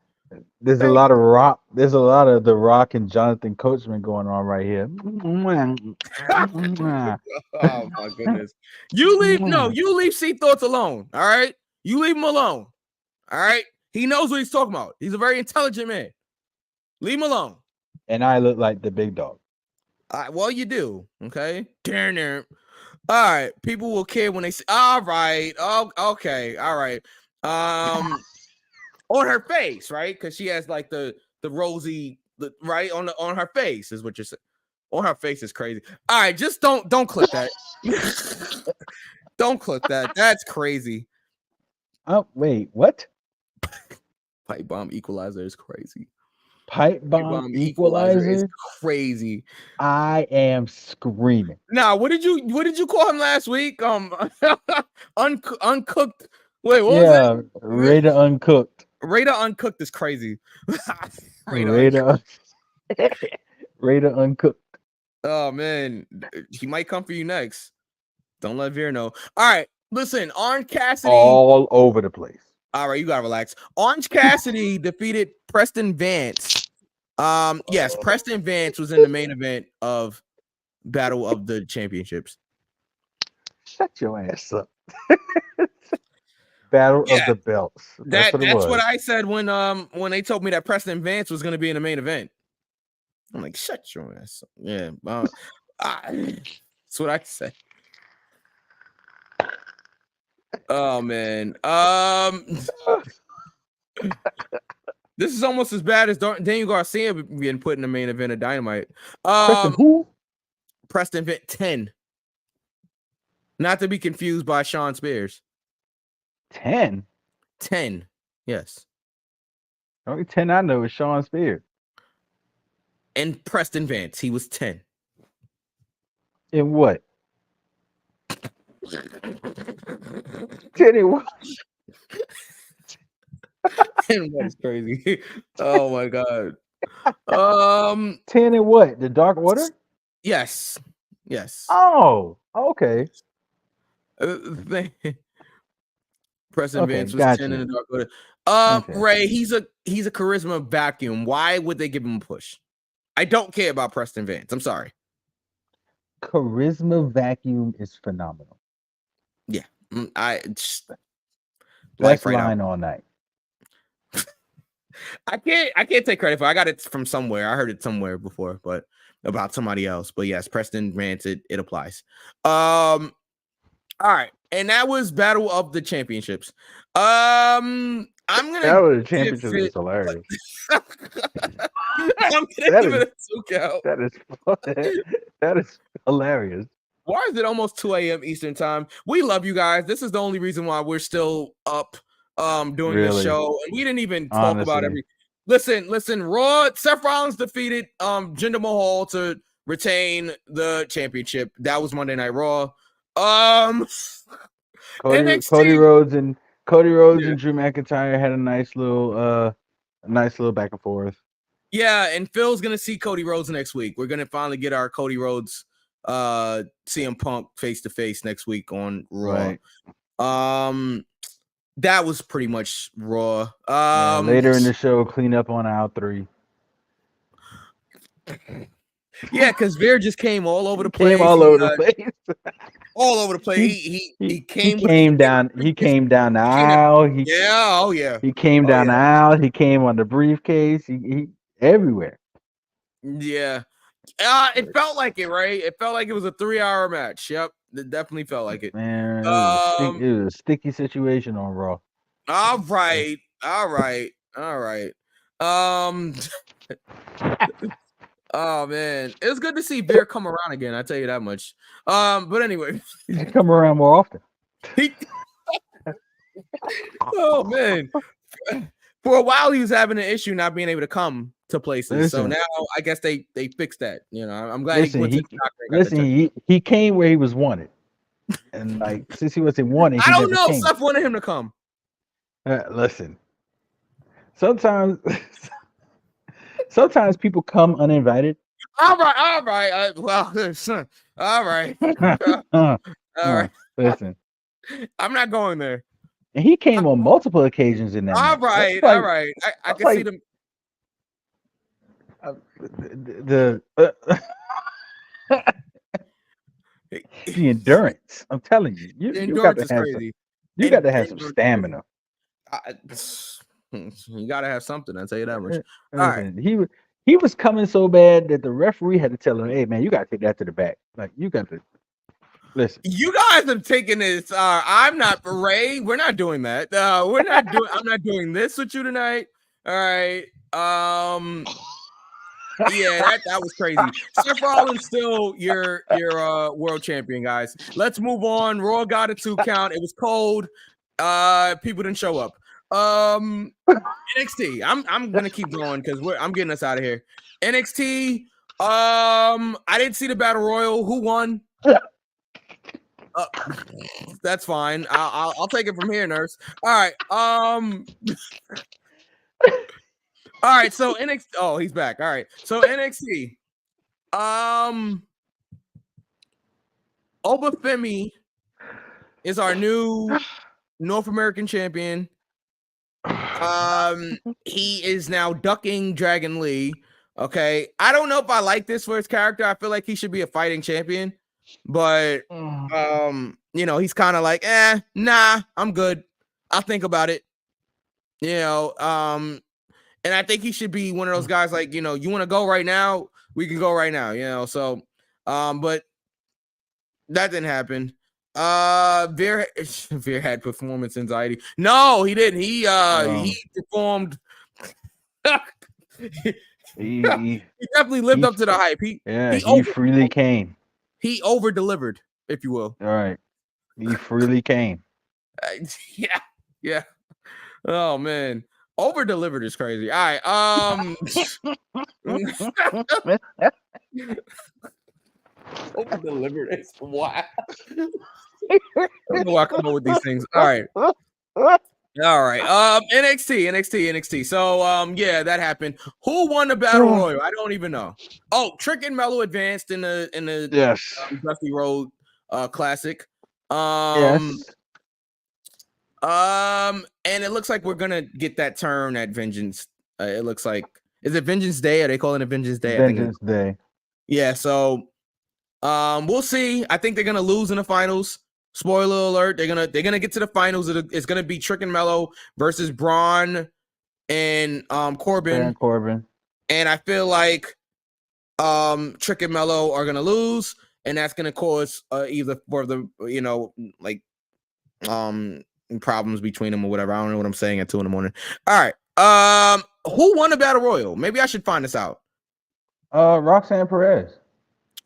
There's a lot of rock. There's a lot of The Rock and Jonathan Coachman going on right here. Oh my goodness. You leave C Thoughts alone. All right. You leave him alone. All right. He knows what he's talking about. He's a very intelligent man. Leave him alone. And I look like the big dog. Well, you do. Okay. All right. People will care when they say, all right. Oh, okay. All right. On her face, right? Because she has like the rosy, right on her face is what you're saying. Oh, her face is crazy. All right, just don't clip that. Don't clip that. That's crazy. Oh, wait, what? Pipe bomb equalizer is crazy. Pipe bomb equalizer is crazy. I am screaming. Now, what did you call him last week? Uncooked. Wait, what was it? Raider uncooked. Raider uncooked is crazy. Raider uncooked. Oh man, he might come for you next. Don't let Veer know. All right, listen, Orange Cassidy all over the place. All right, you gotta relax. Orange Cassidy defeated Preston Vance. Yes, Preston Vance was in the main event of Battle of the Championships. Shut your ass up. Battle of the Belts. That's what I said when they told me that Preston Vance was gonna be in the main event. I'm like, shut your ass up. Yeah, that's what I said. Oh man. This is almost as bad as Daniel Garcia being put in the main event of Dynamite. Preston who? Preston Vance 10. Not to be confused by Sean Spears. 10. 10. Yes. The only 10 I know is Sean Spears. And Preston Vance, he was 10. In what? 10 in what? And what is crazy? Oh my god. 10 in what? The Dark Order? Yes. Oh, okay. Preston Vance was 10 in the Dark Order. Ray, he's a charisma vacuum. Why would they give him a push? I don't care about Preston Vance. I'm sorry. Charisma vacuum is phenomenal. Yeah, best line all night. I can't take credit for it. I got it from somewhere. I heard it somewhere before, but about somebody else. But yes, Preston Vance, it applies. All right, and that was Battle of the Championships. I'm gonna Battle of the Championships is hilarious. I'm gonna give it a 2 count. That is hilarious. Why is it almost 2 a.m. Eastern time? We love you guys. This is the only reason why we're still up doing this show. And we didn't even talk about everything. Listen, Raw, Seth Rollins defeated Jinder Mahal to retain the championship. That was Monday Night Raw. Cody Rhodes and Drew McIntyre had a nice little back and forth. Yeah, and Phil's gonna see Cody Rhodes next week. We're gonna finally get our Cody Rhodes CM Punk face to face next week on Raw. Right. That was pretty much Raw. Later in the show, clean up on aisle 3. Yeah, because Veer just came all over the place. All over the place. All over the place. He came down the aisle. He came down the aisle. He came on the briefcase. He everywhere. Yeah. It felt like it, right? It felt like it was a 3-hour match. Yep. It definitely felt like it. Man, it was a sticky situation on Raw. All right. Oh man, it's good to see Veer come around again. I tell you that much. But anyway, he should come around more often. Oh man, for a while he was having an issue not being able to come to places. So now I guess they fixed that. You know, I'm glad he went to the doctor. He came where he was wanted, and like since he wasn't wanted, I don't know. Seth wanted him to come. Listen, sometimes people come uninvited. All right. Well, all right. All right. Listen, I'm not going there. And he came on multiple occasions in that. All right. I can see them. The endurance. I'm telling you, you got to have crazy. You got to have some stamina. You got to have something. I'll tell you that much. All right. He was coming so bad that the referee had to tell him, "Hey man, you got to take that to the back. Like you got to listen." You guys have taken this. I'm not Ray. We're not doing that. We're not doing. I'm not doing this with you tonight. All right. Yeah, that was crazy. Seth Rollins still your world champion, guys. Let's move on. Raw got a 2 count. It was cold. People didn't show up. NXT. I'm gonna keep going because I'm getting us out of here. NXT. I didn't see the battle royal. Who won? That's fine. I'll take it from here, nurse. All right. All right. So NXT. Oh, he's back. All right. So NXT. Obafemi is our new North American champion. He is now ducking Dragon Lee. Okay. I don't know if I like this for his character. I feel like he should be a fighting champion, but he's kind of like, nah, I'm good. I'll think about it. And I think he should be one of those guys like, you want to go right now, we can go right now, so but that didn't happen. Veer had performance anxiety. No, he didn't. He performed. he definitely lived up to the hype. He freely came. He over delivered, if you will. All right, he freely came. Yeah. Oh man, over delivered is crazy. All right. Over delivered is wild. I don't know why I come up with these things. All right. NXT. So yeah, that happened. Who won the battle royal? I don't even know. Oh, Trick and Mello advanced in the Dusty Road Classic. And it looks like we're gonna get that turn at Vengeance. It looks like, is it Vengeance Day? Are they calling it Vengeance Day? Vengeance Day. Yeah. So we'll see. I think they're gonna lose in the finals. Spoiler alert: they're gonna get to the finals. It's gonna be Trick and Mello versus Braun and Corbin. And I feel like Trick and Mello are gonna lose, and that's gonna cause either for the problems between them or whatever. I don't know what I'm saying at 2 a.m. All right. Who won the battle royal? Maybe I should find this out. Roxanne Perez.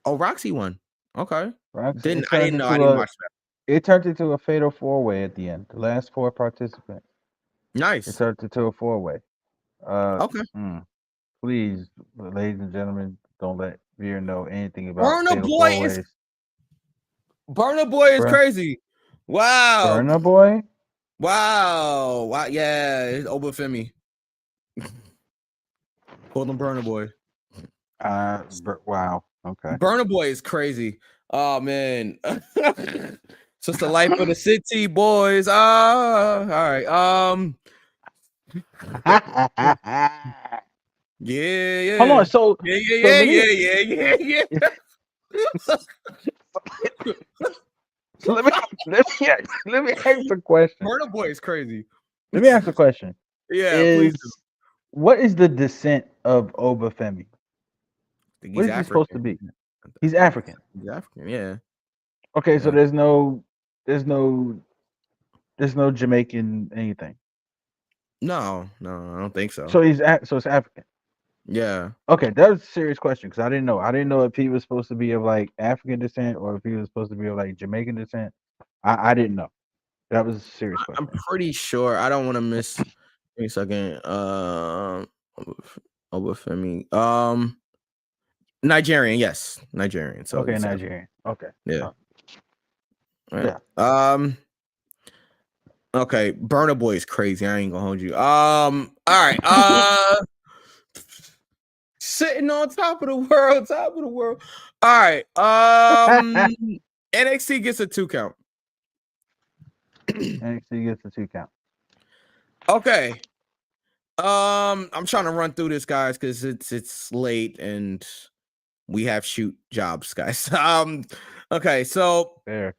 Oh, Roxy won. Okay. I didn't know. I didn't watch that. It turned into a fatal 4-way at the end. The last 4 participants. Nice. It turned into a 4-way. Okay. Please, ladies and gentlemen, don't let Veer know anything about Burna Boy is. Burna Boy is crazy. Wow. Burna Boy. Wow. Yeah, it's Obafemi. Call him Burna Boy. Wow. Okay. Burna Boy is crazy. Oh man. It's just the life of the city, boys. All right. Yeah. Hold on. So yeah. So let me ask a question. Burna Boy is crazy. Let me ask a question. Yeah, please do. What is the descent of Obafemi? What is he supposed to be? He's African. He's African, yeah. Okay, so there's no Jamaican anything. No, I don't think so. So it's African. Yeah. Okay, that was a serious question because I didn't know. I didn't know if he was supposed to be of like African descent or if he was supposed to be of like Jamaican descent. I didn't know. That was a serious question. I'm pretty sure. I don't want to miss. Give me a second. Obafemi. Nigerian, yes, Nigerian. So okay, Nigerian. Okay. Yeah. Right. Yeah. Okay, Burna Boy is crazy. I ain't gonna hold you. All right. Sitting on top of the world. All right. NXT gets a 2 count. NXT gets a 2 count. Okay. I'm trying to run through this, guys, because it's late and we have shoot jobs, guys. Okay, so fair.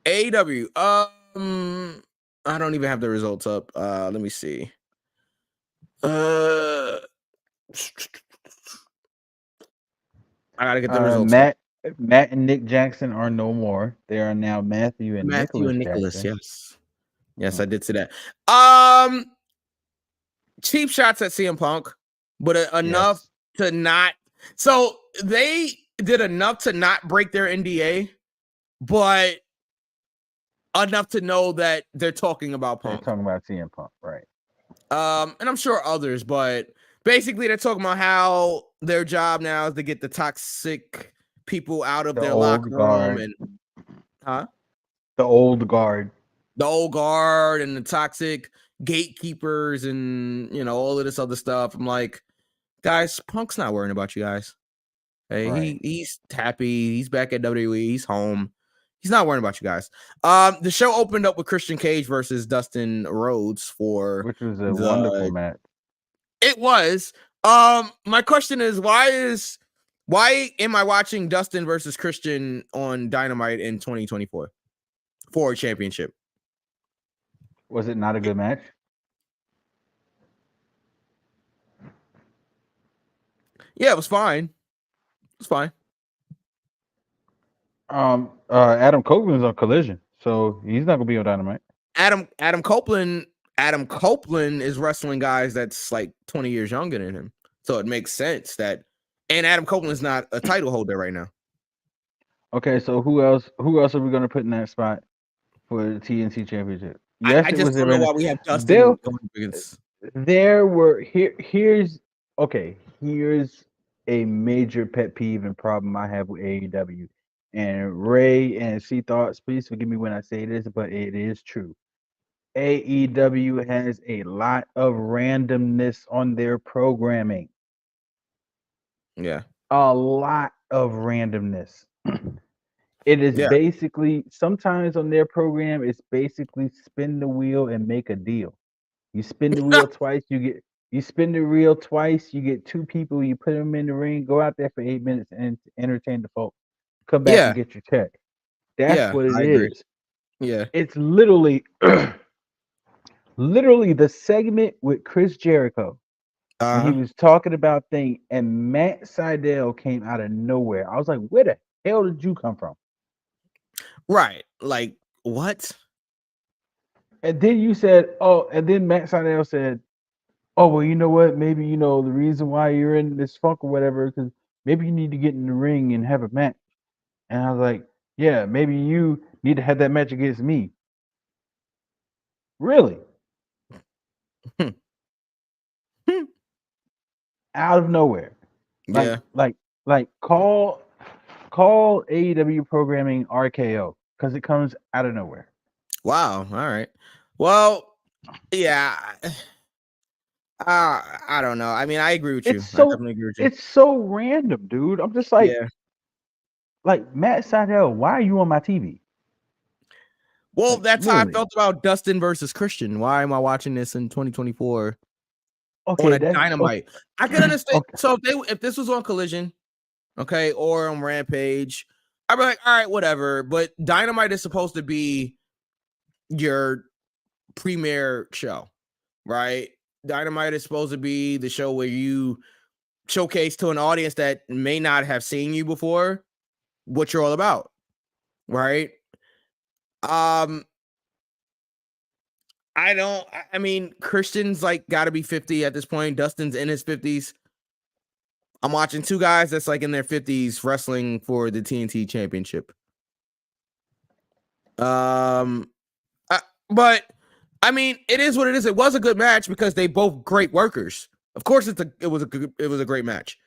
AEW. I don't even have the results up. Let me see. I gotta get the results. Matt and Nick Jackson are no more. They are now Matthew and Nicholas. Yes, I did see that. Cheap shots at CM Punk, but enough to not. So they did enough to not break their NDA, but enough to know that they're talking about They're Punk. talking about CM Punk, right? And I'm sure others, but basically they're talking about how their job now is to get the toxic people out of The their old locker room guard. and The old guard. the old guard and the toxic gatekeepers and all of this other stuff. I'm like, guys, Punk's not worrying about you guys. Hey, Right. he's happy. He's back at WWE. He's home. He's not worrying about you guys. The show opened up with Christian Cage versus Dustin Rhodes for Which was a wonderful match. It was. My question is, why am I watching Dustin versus Christian on Dynamite in 2024 for a championship? Was it not a good match? Yeah, it was fine. It's fine. Adam Copeland's on Collision, so he's not gonna be on Dynamite. Adam Copeland is wrestling guys that's like 20 years younger than him. So it makes sense that, and Adam Copeland's not a title holder right now. Okay, so who else are we gonna put in that spot for the TNT Championship? Yes, I it just was don't know Irene. why we have Dustin going against. There were here's a major pet peeve and problem I have with AEW. And Ray and C Thoughts, please forgive me when I say this, but it is true. AEW has a lot of randomness on their programming. Yeah. A lot of randomness. It is basically, sometimes on their program, it's basically spin the wheel and make a deal. You spin the wheel twice, you spin the wheel twice, you get two people, you put them in the ring, go out there for 8 minutes and entertain the folks. Come back and get your check. That's what it is. Yeah. It's literally the segment with Chris Jericho. When he was talking about things, and Matt Sydal came out of nowhere. I was like, where the hell did you come from? Right. Like, what? And then you said, and then Matt Sydal said, oh, well, you know what? Maybe, the reason why you're in this funk or whatever, because maybe you need to get in the ring and have a match. And I was like, yeah, maybe you need to have that match against me. Really? Out of nowhere. Like call AEW programming RKO, because it comes out of nowhere. Wow. All right. Well, yeah. I don't know. I mean, I agree with you. I definitely agree with you. It's so random, dude. I'm just like, like Matt Sydal, why are you on my TV? Well, that's how I felt about Dustin versus Christian. Why am I watching this in 2024 on a Dynamite? I can understand. So if this was on Collision, okay, or on Rampage, I'd be like, all right, whatever. But Dynamite is supposed to be your premiere show, right? Dynamite is supposed to be the show where you showcase to an audience that may not have seen you before what you're all about, right? I mean, Christian's like got to be 50 at this point. Dustin's in his 50s. I'm watching two guys that's like in their 50s wrestling for the TNT Championship. But I mean, it is what it is. It was a good match because they both great workers. Of course, it was a great match.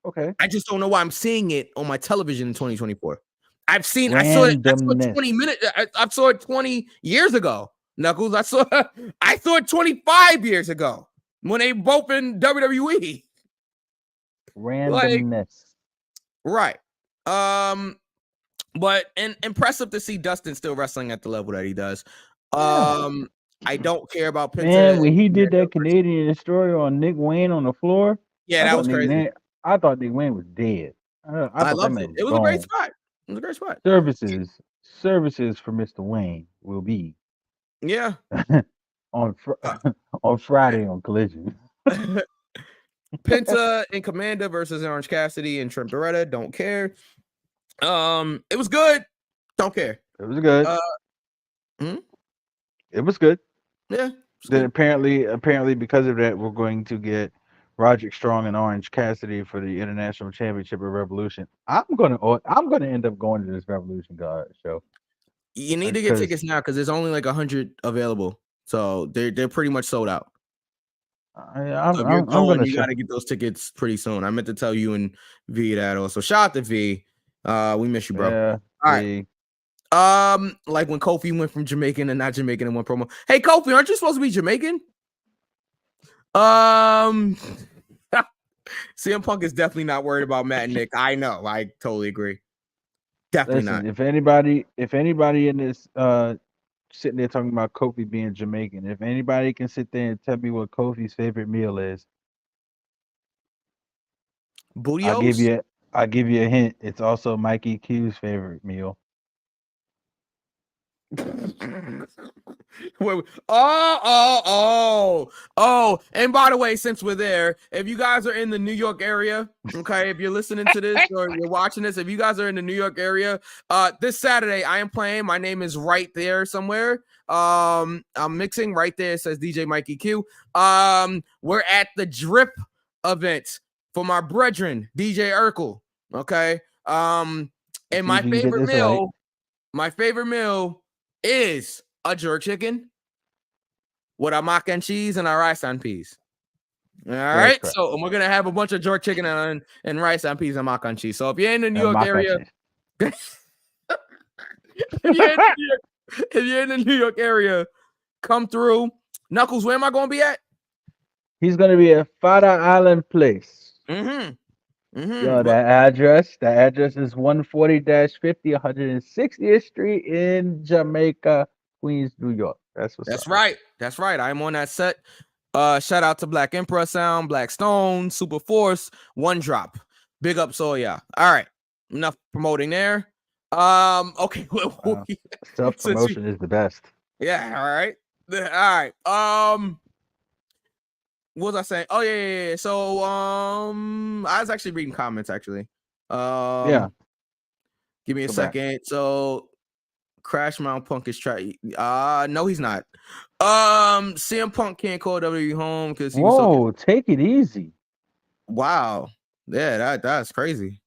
Okay. I just don't know why I'm seeing it on my television in 2024. I saw it 20 minutes. I saw it 20 years ago. Knuckles, I saw it 25 years ago when they both in WWE. Randomness. Right. But impressive to see Dustin still wrestling at the level that he does. I don't care about Penta. Man, when he did that Canadian Destroyer on Nick Wayne on the floor, that was crazy. I thought Nick Wayne was dead. I loved it. It was a great spot. It was a great spot. Services for Mr. Wayne will be on Friday on Collision. Penta and Commander versus Orange Cassidy and Trent Beretta. Don't care. It was good. Don't care. It was good. It was good. Yeah. Then apparently because of that, we're going to get Roderick Strong and Orange Cassidy for the International Championship of Revolution. I'm gonna end up going to this Revolution show. You need to get tickets now because there's only like 100 available, so they're pretty much sold out. I'm So if you're I'm going, gonna you got to get those tickets pretty soon. I meant to tell you and V that also. Shout out to V. We miss you, bro. Yeah. All right. Like when Kofi went from Jamaican and not Jamaican in one promo. Hey, Kofi, aren't you supposed to be Jamaican? CM Punk is definitely not worried about Matt and Nick. I know. I totally agree. Definitely Listen, not. if anybody in this sitting there talking about Kofi being Jamaican, if anybody can sit there and tell me what Kofi's favorite meal is, Bootios? I'll give you a hint. It's also Mikey Q's favorite meal. Wait. And by the way, since we're there, if you guys are in the New York area, okay, if you're listening to this or you're watching this, if you guys are in the New York area, this Saturday I am playing. My name is right there somewhere. I'm mixing right there. It says DJ Mikey Q. We're at the Drip event for my brethren, DJ Urkel. Okay. And my favorite meal is a jerk chicken with a mac and cheese and a rice and peas. All right. Correct. So we're gonna have a bunch of jerk chicken and rice and peas and mac and cheese. So if you're in the New York area, if you're in the New York area, come through. Knuckles, where am I gonna be at? He's gonna be at Fata Island Place. Yo, that address is 140-50 160th Street in Jamaica, Queens, New York. That's right. That's right. I'm on that set. Shout out to Black Emperor Sound, Black Stone, Super Force, One Drop. Big up Soya. All right. Enough promoting there. Okay. Self-promotion is the best. Yeah, all right. What was I saying? Oh yeah. So I was actually reading comments actually. Yeah. Give me a second. So Crash Mount Punk is trying. No, he's not. CM Punk can't call WWE home because he was take it easy. Wow. Yeah, that's crazy.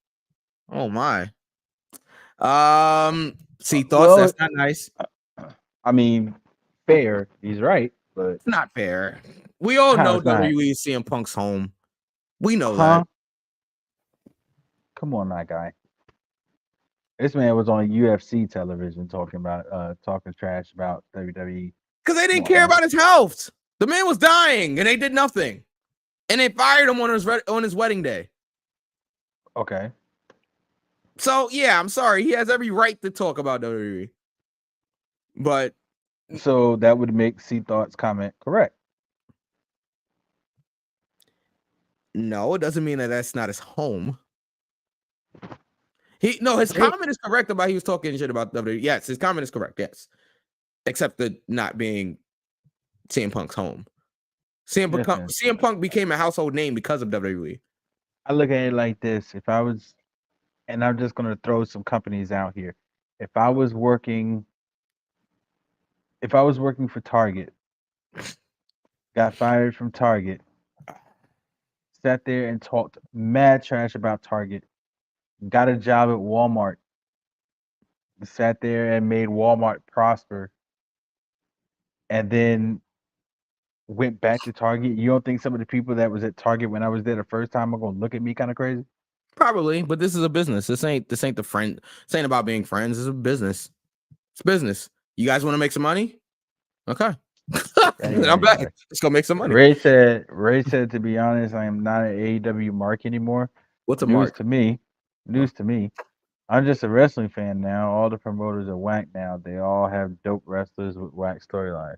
Oh my. See, thoughts, that's not nice. I mean, fair. He's right, but it's not fair. We all know WWE is CM Punk's home. We know that. Come on, that guy. This man was on UFC television talking trash about WWE. Because they didn't care about his health. The man was dying, and they did nothing. And they fired him on his wedding day. Okay. So, yeah, I'm sorry. He has every right to talk about WWE. But. So that would make C Thought's comment correct. No, it doesn't mean that that's not his home. His comment is correct about he was talking shit about WWE. Yes, his comment is correct. Yes, except the not being CM Punk's home. CM Punk became a household name because of WWE. I look at it like this: if I was, and I'm just gonna throw some companies out here. If I was working for Target, got fired from Target, sat there and talked mad trash about Target, got a job at Walmart, sat there and made Walmart prosper, and then went back to Target. You don't think some of the people that was at Target when I was there the first time are gonna look at me kind of crazy? Probably, but this is a business. This ain't the friend. This ain't about being friends. It's a business. It's business. You guys want to make some money? Okay. I'm back. Let's go make some money. Ray said, to be honest, I am not an AEW mark anymore. What's a mark? News to me. I'm just a wrestling fan now. All the promoters are whack now. They all have dope wrestlers with whack storylines.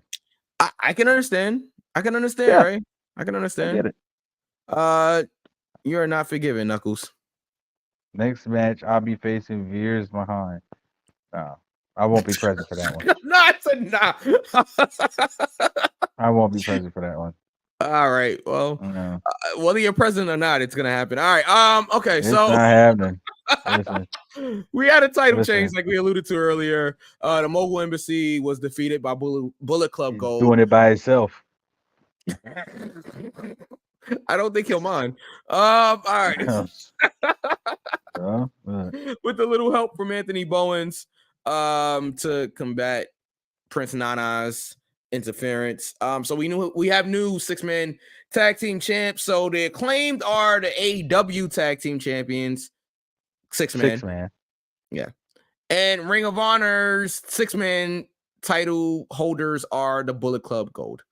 I can understand. I can understand, yeah. Ray. I can understand. I get it. You're not forgiven, Knuckles. Next match, I'll be facing Veers Mahan. No, I won't be present for that one. No, I said nah. I won't be present for that one. All right. Well, whether you're present or not, it's gonna happen. All right. Okay. It's not happening. We had a title change, like we alluded to earlier. The Mogul Embassy was defeated by Bullet Club Gold. Doing it by itself. I don't think he'll mind. All right. With a little help from Anthony Bowens, to combat Prince Nana's interference. So we have new 6-man tag team champs. So the Acclaimed are the AEW tag team champions. 6-man. 6-man. Yeah. And Ring of Honor's 6-man title holders are the Bullet Club Gold.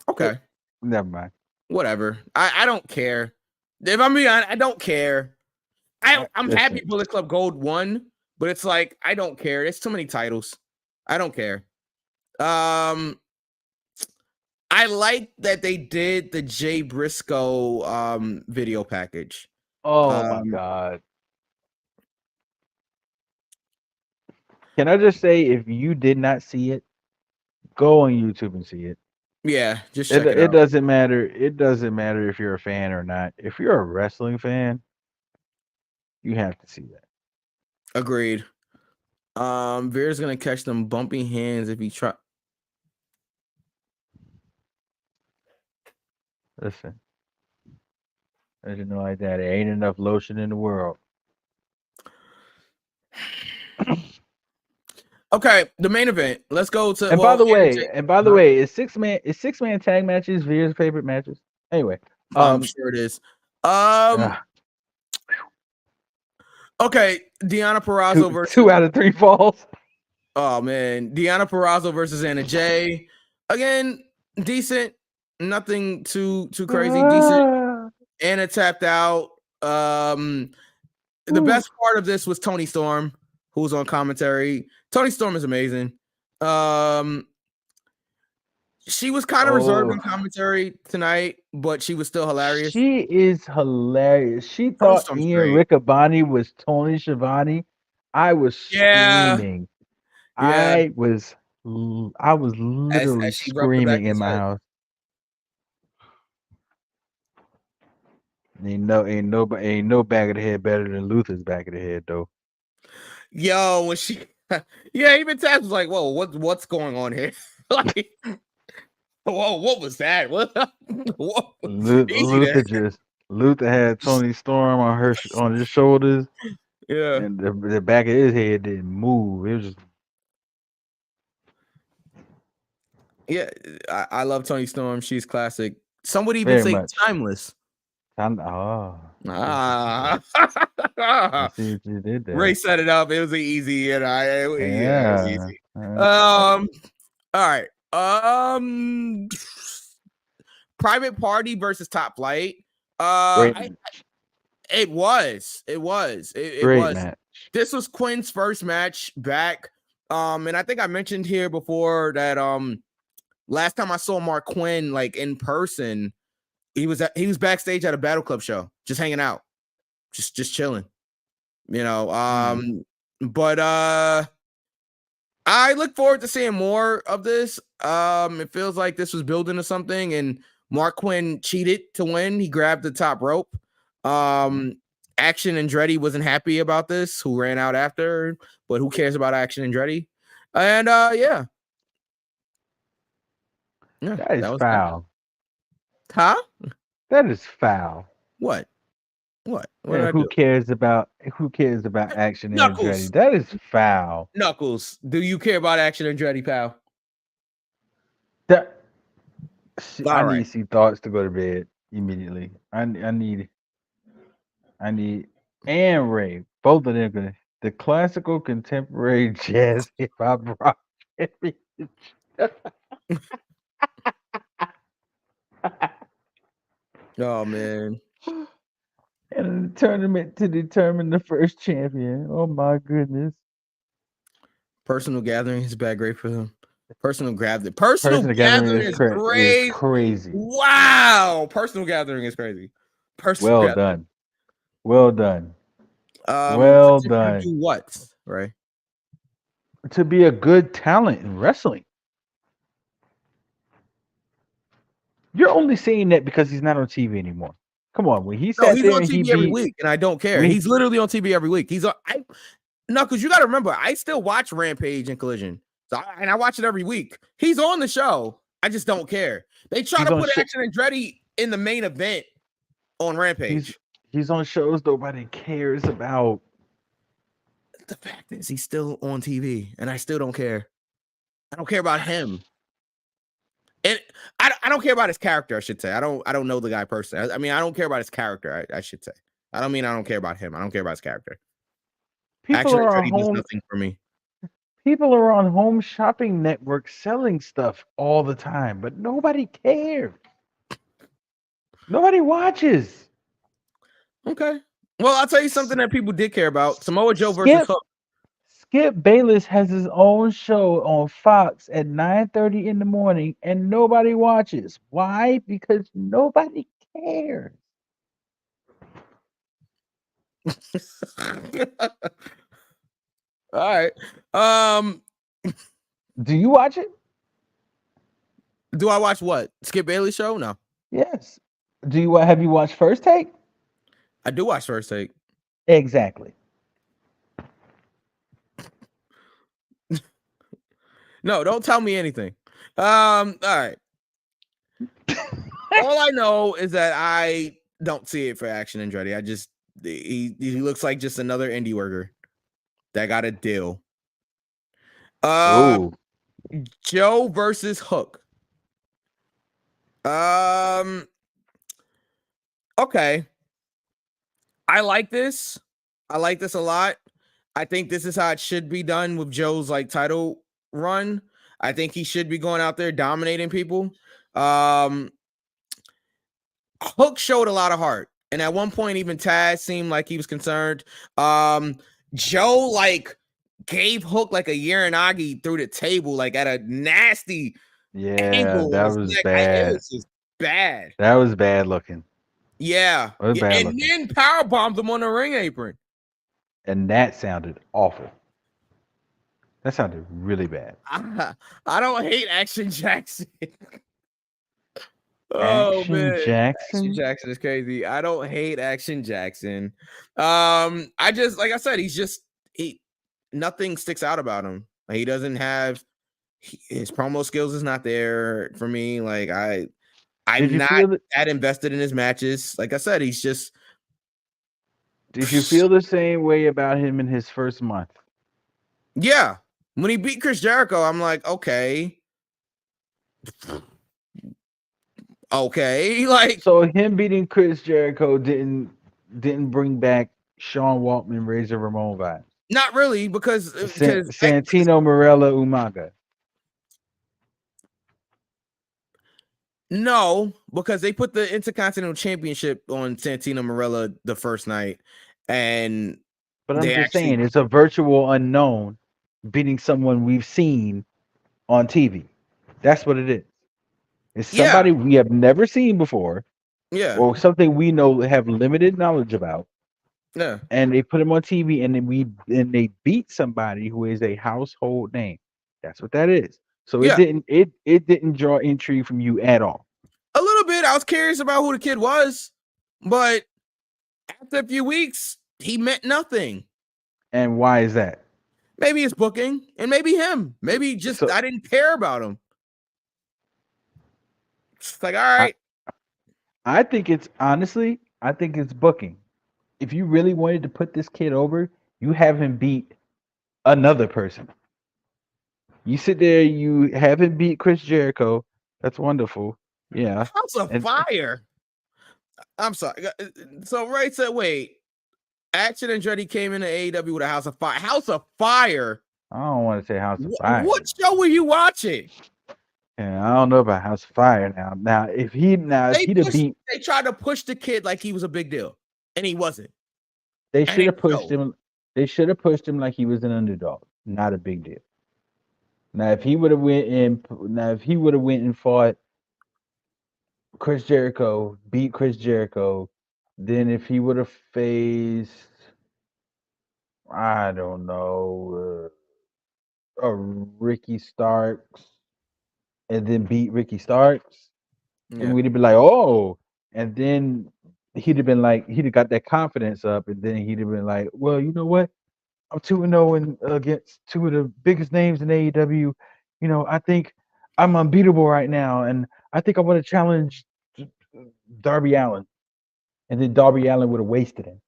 Okay. Never mind. Whatever. I don't care. If I'm being honest, I don't care. I'm happy Bullet Club Gold won, but it's like I don't care. There's too many titles. I don't care. I like that they did the Jay Briscoe video package. Oh my god. Can I just say, if you did not see it, go on YouTube and see it. Yeah, just check it out. It doesn't matter. It doesn't matter if you're a fan or not. If you're a wrestling fan, you have to see that. Agreed. Veer's gonna catch them bumpy hands if he try. Listen, as you know, like that, there ain't enough lotion in the world. Okay, the main event. Let's go to. And by the way, is 6-man tag matches Veer's favorite matches? Anyway, I'm sure it is. Okay, Deonna Purrazzo versus 2 out of 3 falls. Oh man, Deonna Purrazzo versus Anna Jay. Again, decent. Nothing too crazy. Decent. Anna tapped out. The best part of this was Toni Storm, who was on commentary. Toni Storm is amazing. She was kind of reserved in commentary tonight, but she was still hilarious. She is hilarious. She thought Ian Riccaboni was Tony Schiavone. I was screaming. Yeah. I was literally screaming in my house. Ain't no back of the head better than Luther's back of the head though. Yo, when she even Taz was like, whoa, what's going on here? Like, whoa, what was that? What? Luther had Toni Storm on his shoulders. Yeah. And the back of his head didn't move. It was just. Yeah, I love Toni Storm. She's classic. Some would even say timeless. See what you did there. Ray set it up. It was easy, and it was easy. All right. Private Party versus Top Flight. It was. Match. This was Quinn's first match back. And I think I mentioned here before that last time I saw Mark Quinn like in person, he was backstage at a Battle Club show, just hanging out, just chilling, you know. But I look forward to seeing more of this. It feels like this was building to something, and Mark Quinn cheated to win. He grabbed the top rope. Action Andretti wasn't happy about this, who ran out after, but who cares about Action Andretti? And yeah, that is foul. Huh? That is foul. What? Who cares about Action Knuckles. Andretti? That is foul. Knuckles, do you care about Action Andretti, pal? I need to see thoughts to go to bed immediately. I need and Ray, both of them, the classical contemporary jazz hip hop rock. Oh man. And a tournament to determine the first champion. Oh my goodness. Personal gathering is bad, great for them. Personal gathering is crazy. Wow. Personal gathering is crazy. Well done. Do what, right? To be a good talent in wrestling. You're only saying that because he's not on TV anymore. Come on, when he's on TV every week, and I don't care. He's literally on TV every week. Because you got to remember, I still watch Rampage and Collision, I watch it every week. He's on the show. I just don't care. They try He's to on put sh- Action Andretti in the main event on Rampage. he's on shows nobody cares about. The fact is, he's still on TV, and I still don't care. I don't care about him, and I don't care about his character. I should say I don't know the guy personally. I mean, I don't care about his character. I should say I don't mean I don't care about him. I don't care about his character. People Action are on Andretti does home. nothing for me. People are on Home Shopping Network selling stuff all the time, but nobody cares. Nobody watches. Okay. Well, I'll tell you something that people did care about: Samoa Joe versus Skip Hook. Skip Bayless has his own show on Fox at 9:30 in the morning, and nobody watches. Why? Because nobody cares. All right. Do you watch it? Do I watch what? Skip Bailey show? No. Yes. Do you have you watched First Take? I do watch First Take. Exactly. No, don't tell me anything. All right. All I know is that I don't see it for Action Andretti. I just he looks like just another indie worker that got a deal. Oh, Joe versus Hook. Okay. I like this. I like this a lot. I think this is how it should be done with Joe's like title run. I think he should be going out there dominating people. Hook showed a lot of heart, and at one point, even Taz seemed like he was concerned. Joe like gave Hook like a Uranagi through the table, like at a nasty yeah, angle. that on his was neck. It bad. was just bad. That was bad looking. Yeah, It was bad and looking. then power bombed him on the ring apron. And that sounded awful. That sounded really bad. I don't hate Action Jackson. Oh Action man, Jackson? Action Jackson is crazy. I don't hate Action Jackson. I just like I said, he nothing sticks out about him. Like, he doesn't have his promo skills is not there for me. Like Did I'm you not feel that? that invested in his matches. Like I said, he's just Did you feel the same way about him in his first month? yeah. When he beat Chris Jericho, I'm like, okay. Okay, like So him beating Chris Jericho didn't bring back Sean Waltman, Razor Ramon vibes. not really because Santino Marella Umaga. no, because they put the Intercontinental Championship on Santino Marella the first night, and But I'm they just actually saying, it's a virtual unknown beating someone we've seen on TV. That's what it is. It's Yeah. somebody we have never seen before, yeah, or something we know have limited knowledge about, yeah, and they put him on TV, and then they beat somebody who is a household name. That's what that is. So Yeah. it didn't draw intrigue from you at all. a little bit. I was curious about who the kid was, but after a few weeks, he meant nothing. And why is that? Maybe it's booking, and maybe him. Maybe just So- I didn't care about him. It's like, all right, I think it's booking. If you really wanted to put this kid over, you have him beat another person. You sit there, you have him beat Chris Jericho. That's wonderful. Yeah. House of And- Fire. I'm sorry. So Ray said, wait, Action Andretti came into AEW with a House of Fire. House of Fire. I don't want to say House of Fire. What show were you watching? Yeah, I don't know about House of Fire now. Now, if he'd have beat, They tried to push the kid like he was a big deal, and he wasn't. they and should have it pushed showed. him. They should have pushed him like he was an underdog, not a big deal. Now, if he would have went and fought Chris Jericho, beat Chris Jericho, then if he would have faced, I don't know, a Ricky Starks, and then beat Ricky Starks, Yeah. and we'd have been like, oh, and then he'd have been like, he'd have got that confidence up, and then he'd have been like, well, you know what? I'm 2-0 against two of the biggest names in AEW. You know, I think I'm unbeatable right now, and I think I want to challenge Darby Allin, and then Darby Allin would have wasted him.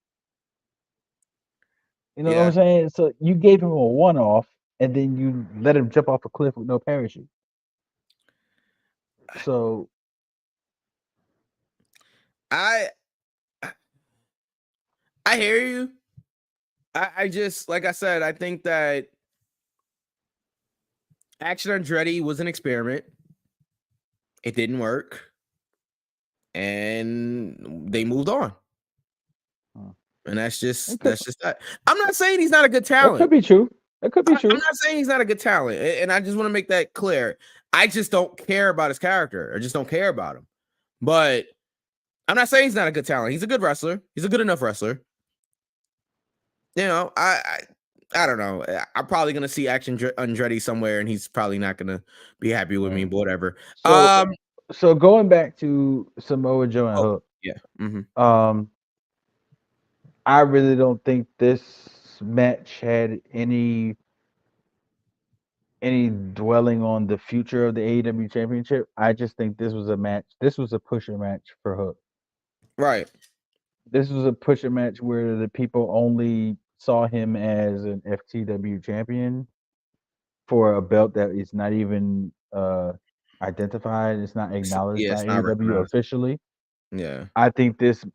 You know what I'm Yeah. saying? So you gave him a one-off, and then you let him jump off a cliff with no parachute. So I I hear you. I just like I said, I think that Action Andretti was an experiment. It didn't work, and they moved on. Hmm. And that's it just that. I'm not saying he's not a good could talent. be true. It could be I'm true. not saying he's not a good talent, and I just want to make that clear. I just don't care about his character. I just don't care about him. But I'm not saying he's not a good talent. He's a good wrestler. He's a good enough wrestler. You know, I don't know. I'm probably gonna see Action Andretti somewhere, and he's probably not gonna be happy with me. Right. But whatever. So so going back to Samoa Joe and Oh, Hook, yeah. I really don't think this match had any dwelling on the future of the AEW championship. I just think this was a match. This was a pusher match for Hook. Right. This was a pusher match where the people only saw him as an FTW champion for a belt that is not even identified. It's not acknowledged Yeah, by it's not AEW recognized. officially. Yeah. I think this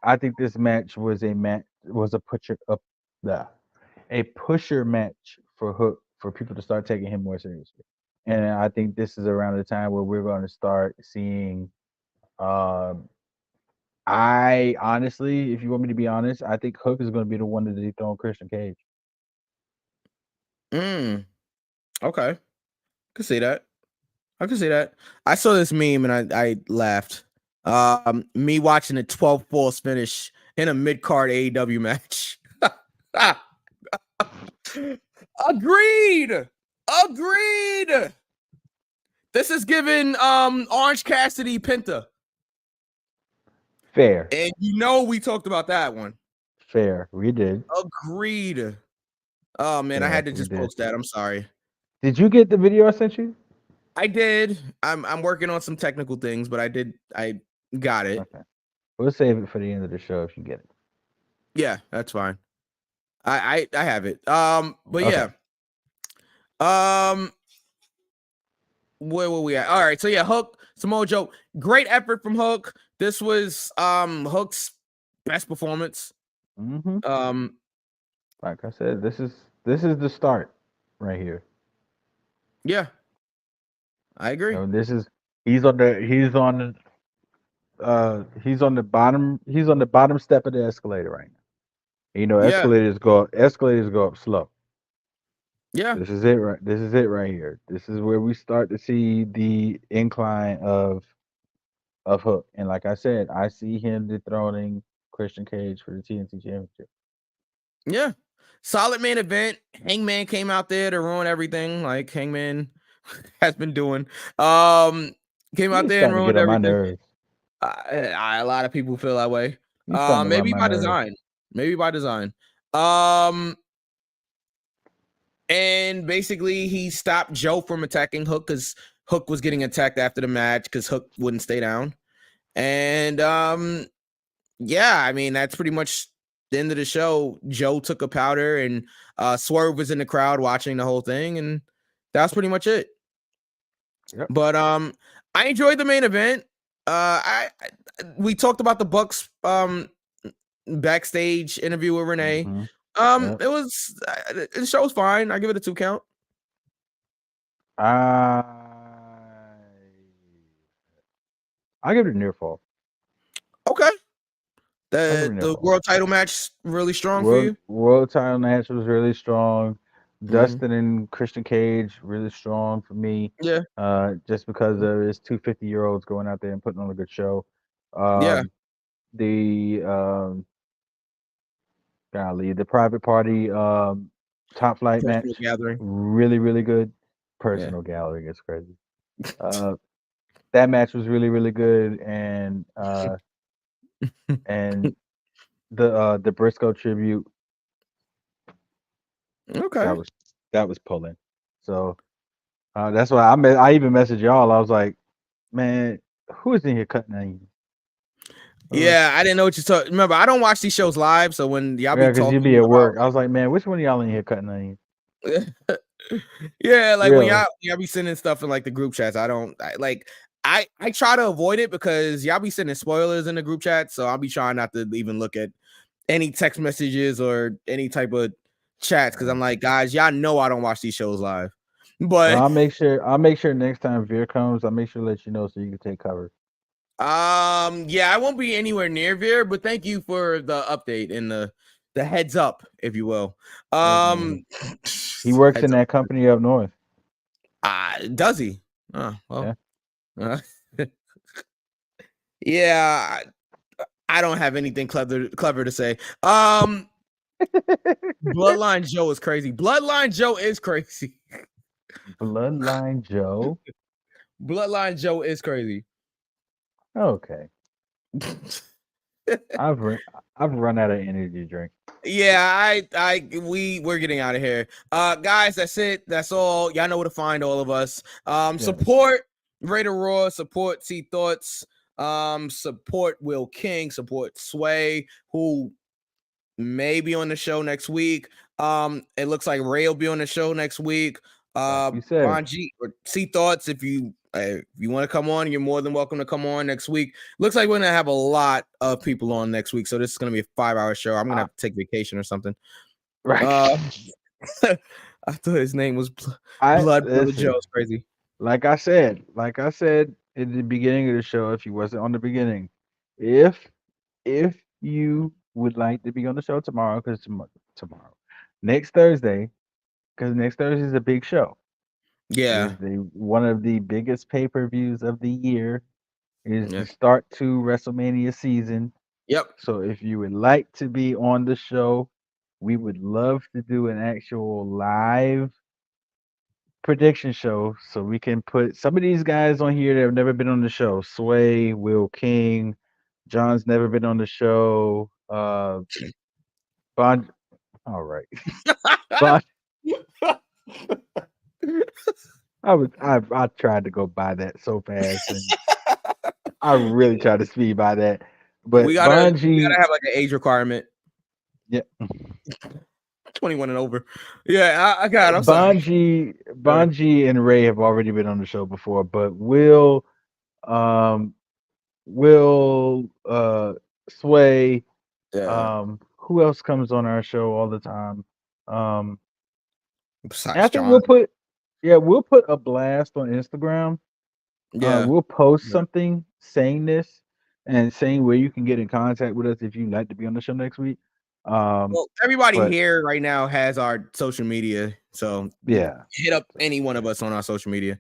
match was a pusher match for Hook for people to start taking him more seriously. And I think this is around the time where we're going to start seeing. I honestly, if you want me to be honest, I think Hook is going to be the one to dethrone Christian Cage. Okay. Could see that. I can see that. I saw this meme and I laughed. Me watching a 12 falls finish in a mid card AEW match. Agreed. Agreed. This is giving Orange Cassidy Penta. Fair. And you know we talked about that one. Fair. We did. Agreed. Oh man, I had to just post that. I'm sorry. Did you get the video I sent you? I did. I'm working on some technical things, but I got it. Okay. We'll save it for the end of the show if you get it. Yeah, that's fine. I have it. But Okay. yeah. Where were we at? All right, so yeah, Hook, Samoa Joe, great effort from Hook. This was Hook's best performance. Mm-hmm. Like I said, this is the start right here. Yeah, I agree. You know, he's on the bottom step of the escalator right now. You know, Yeah, escalators go up slow. yeah, This is it right here. This is where we start to see the incline of Hook. And like I said, I see him dethroning Christian Cage for the TNT Championship. yeah. Solid main event. Hangman came out there to ruin everything, like Hangman has been doing. Came out He's there and starting to ruined get on my everything. nerves. A lot of people feel that way. He's starting to run Maybe my by nerves. design. Maybe by design. And basically he stopped Joe from attacking Hook because Hook was getting attacked after the match because Hook wouldn't stay down. And yeah, I mean that's pretty much the end of the show. Joe took a powder and Swerve was in the crowd watching the whole thing, and that's pretty much it. Yep. But I enjoyed the main event. We talked about the Bucks backstage interview with Renee. Mhm. Yep. It was the show was fine. I give it a 2 count. I give it a near fall. Okay. I'll give it a near The fall. world title match really strong for you. World title match was really strong. Dustin and Christian Cage really strong for me. Yeah. Just because of his 250-year-olds going out there and putting on a good show. Yeah. The the private party top flight match, Personal gathering. really, really good. Personal gathering is crazy. That match was really, really good, and and the Briscoe tribute, Okay. that was pulling. So That's why I even messaged y'all. I was like, man, who is in here cutting onions? Yeah, I didn't know what you talking. Remember, I don't watch these shows live, so when y'all be Yeah, because you'd talking be at about work. I was like, man, which one of y'all in here cutting onions? yeah, like when Really? y'all be sending stuff in like the group chats, I try to avoid it because y'all be sending spoilers in the group chat, so I'll be trying not to even look at any text messages or any type of chats because I'm like, guys, y'all know I don't watch these shows live. Well, But I'll make sure next time Veer comes, I'll make sure to let you know so you can take cover. yeah, I won't be anywhere near Veer, but thank you for the update and the heads up, if you will. He works in heads up. that company up north. Does he? Oh, well. Yeah. Yeah, I don't have anything clever to say. Bloodline Joe is crazy. Bloodline Joe is crazy. Bloodline Joe. Bloodline Joe is crazy. Okay. I've run out of energy drink. Yeah, we're getting out of here. Guys, that's it. That's all. Y'all know where to find all of us. Support Raider Raw, support T Thoughts, support Will King, support Sway, who may be on the show next week. It looks like Ray will be on the show next week. Like you said. Bonji or C Thoughts, if you want to come on, you're more than welcome to come on next week. Looks like we're gonna have a lot of people on next week, so this is gonna be a 5-hour show. I'm gonna have to take vacation or something. Right. I thought his name was Blood Brother Joe. It's crazy. Like I said in the beginning of the show, if you wasn't on the beginning, if you would like to be on the show tomorrow, because tomorrow, next Thursday, because next Thursday is a big show. Yeah, Is one of the biggest pay-per-views of the year. Is the start to WrestleMania season. Yep. So if you would like to be on the show, we would love to do an actual live prediction show so we can put some of these guys on here that have never been on the show. Sway, Will King, John's never been on the show. Bond. All right. Bond. I tried to go buy that so fast, and I really tried to speed by that. But we gotta have like an age requirement. Yeah. 21 and over. Yeah, I got. I'm sorry. Bonji and Ray have already been on the show before, but Will, Sway, who else comes on our show all the time? I think we'll put a blast on Instagram. Yeah, we'll post something saying this and saying where you can get in contact with us if you'd like to be on the show next week. Well, everybody here right now has our social media, so hit up any one of us on our social media.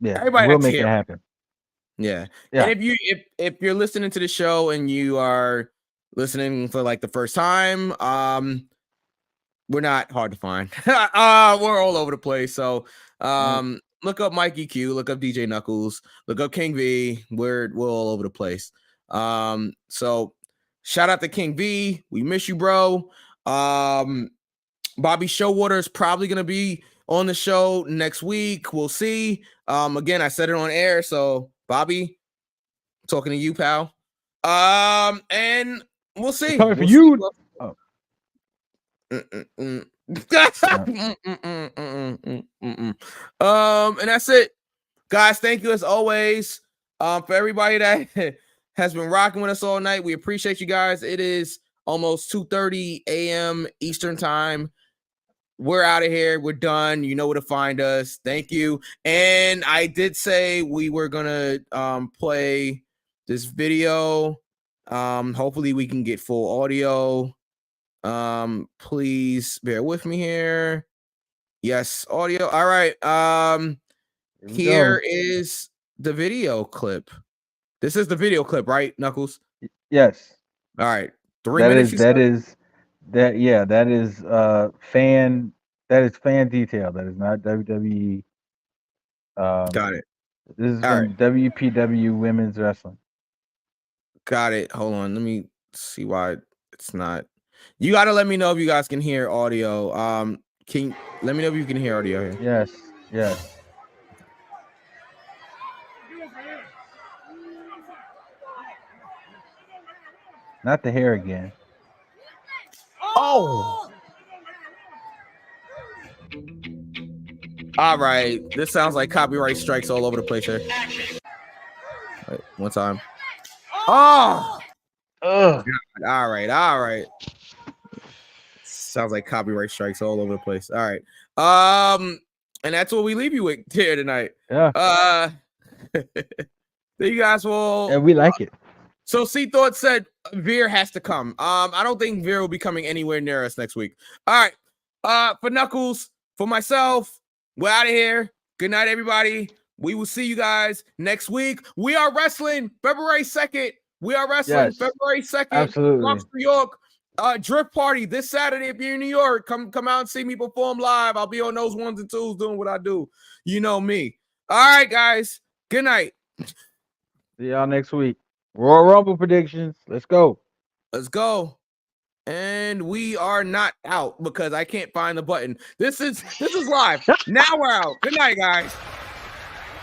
Yeah, everybody we'll make it happen. Yeah. And if you're listening to the show and you are listening for like the first time, we're not hard to find. We're all over the place. So look up Mikey Q, look up DJ Knuckles, look up King V. We're all over the place. So shout out to King V. We miss you, bro. Bobby Showwater is probably gonna be on the show next week. We'll see. Again, I said it on air. So Bobby, talking to you, pal. And we'll see. Coming for you. And that's it, guys. Thank you as always. For everybody that has been rocking with us all night, we appreciate you guys. It is almost 2:30 a.m. Eastern time. We're out of here. We're done. You know where to find us. Thank you. And I did say we were gonna play this video. Hopefully we can get full audio. Please bear with me here. Yes, audio. All right. Here is the video clip. This is the video clip, right, Knuckles? Yes. All right. 3 minutes. That is fan detail. That is not WWE. Got it. This is from WPW Women's Wrestling. Got it. Hold on. Let me see why it's not. You got to let me know if you guys can hear audio. Let me know if you can hear audio here. Yes. Not the hair again. Oh. All right. This sounds like copyright strikes all over the place here. Wait, one time. Oh. Ugh. All right. Sounds like copyright strikes all over the place. All right. And that's what we leave you with here tonight. Yeah. You guys will. And we like it. So C Thought said Veer has to come. I don't think Veer will be coming anywhere near us next week. All right. For Knuckles, for myself, we're out of here. Good night, everybody. We will see you guys next week. We are wrestling February 2nd. We are wrestling February 2nd. Absolutely. Bronx, New York. Drift party this Saturday. If you're in New York, come out and see me perform live. I'll be on those 1s and 2s doing what I do. You know me. All right, guys. Good night. See y'all next week. Royal Rumble predictions. Let's go. Let's go. And we are not out because I can't find the button. This is live. Now we're out. Good night, guys.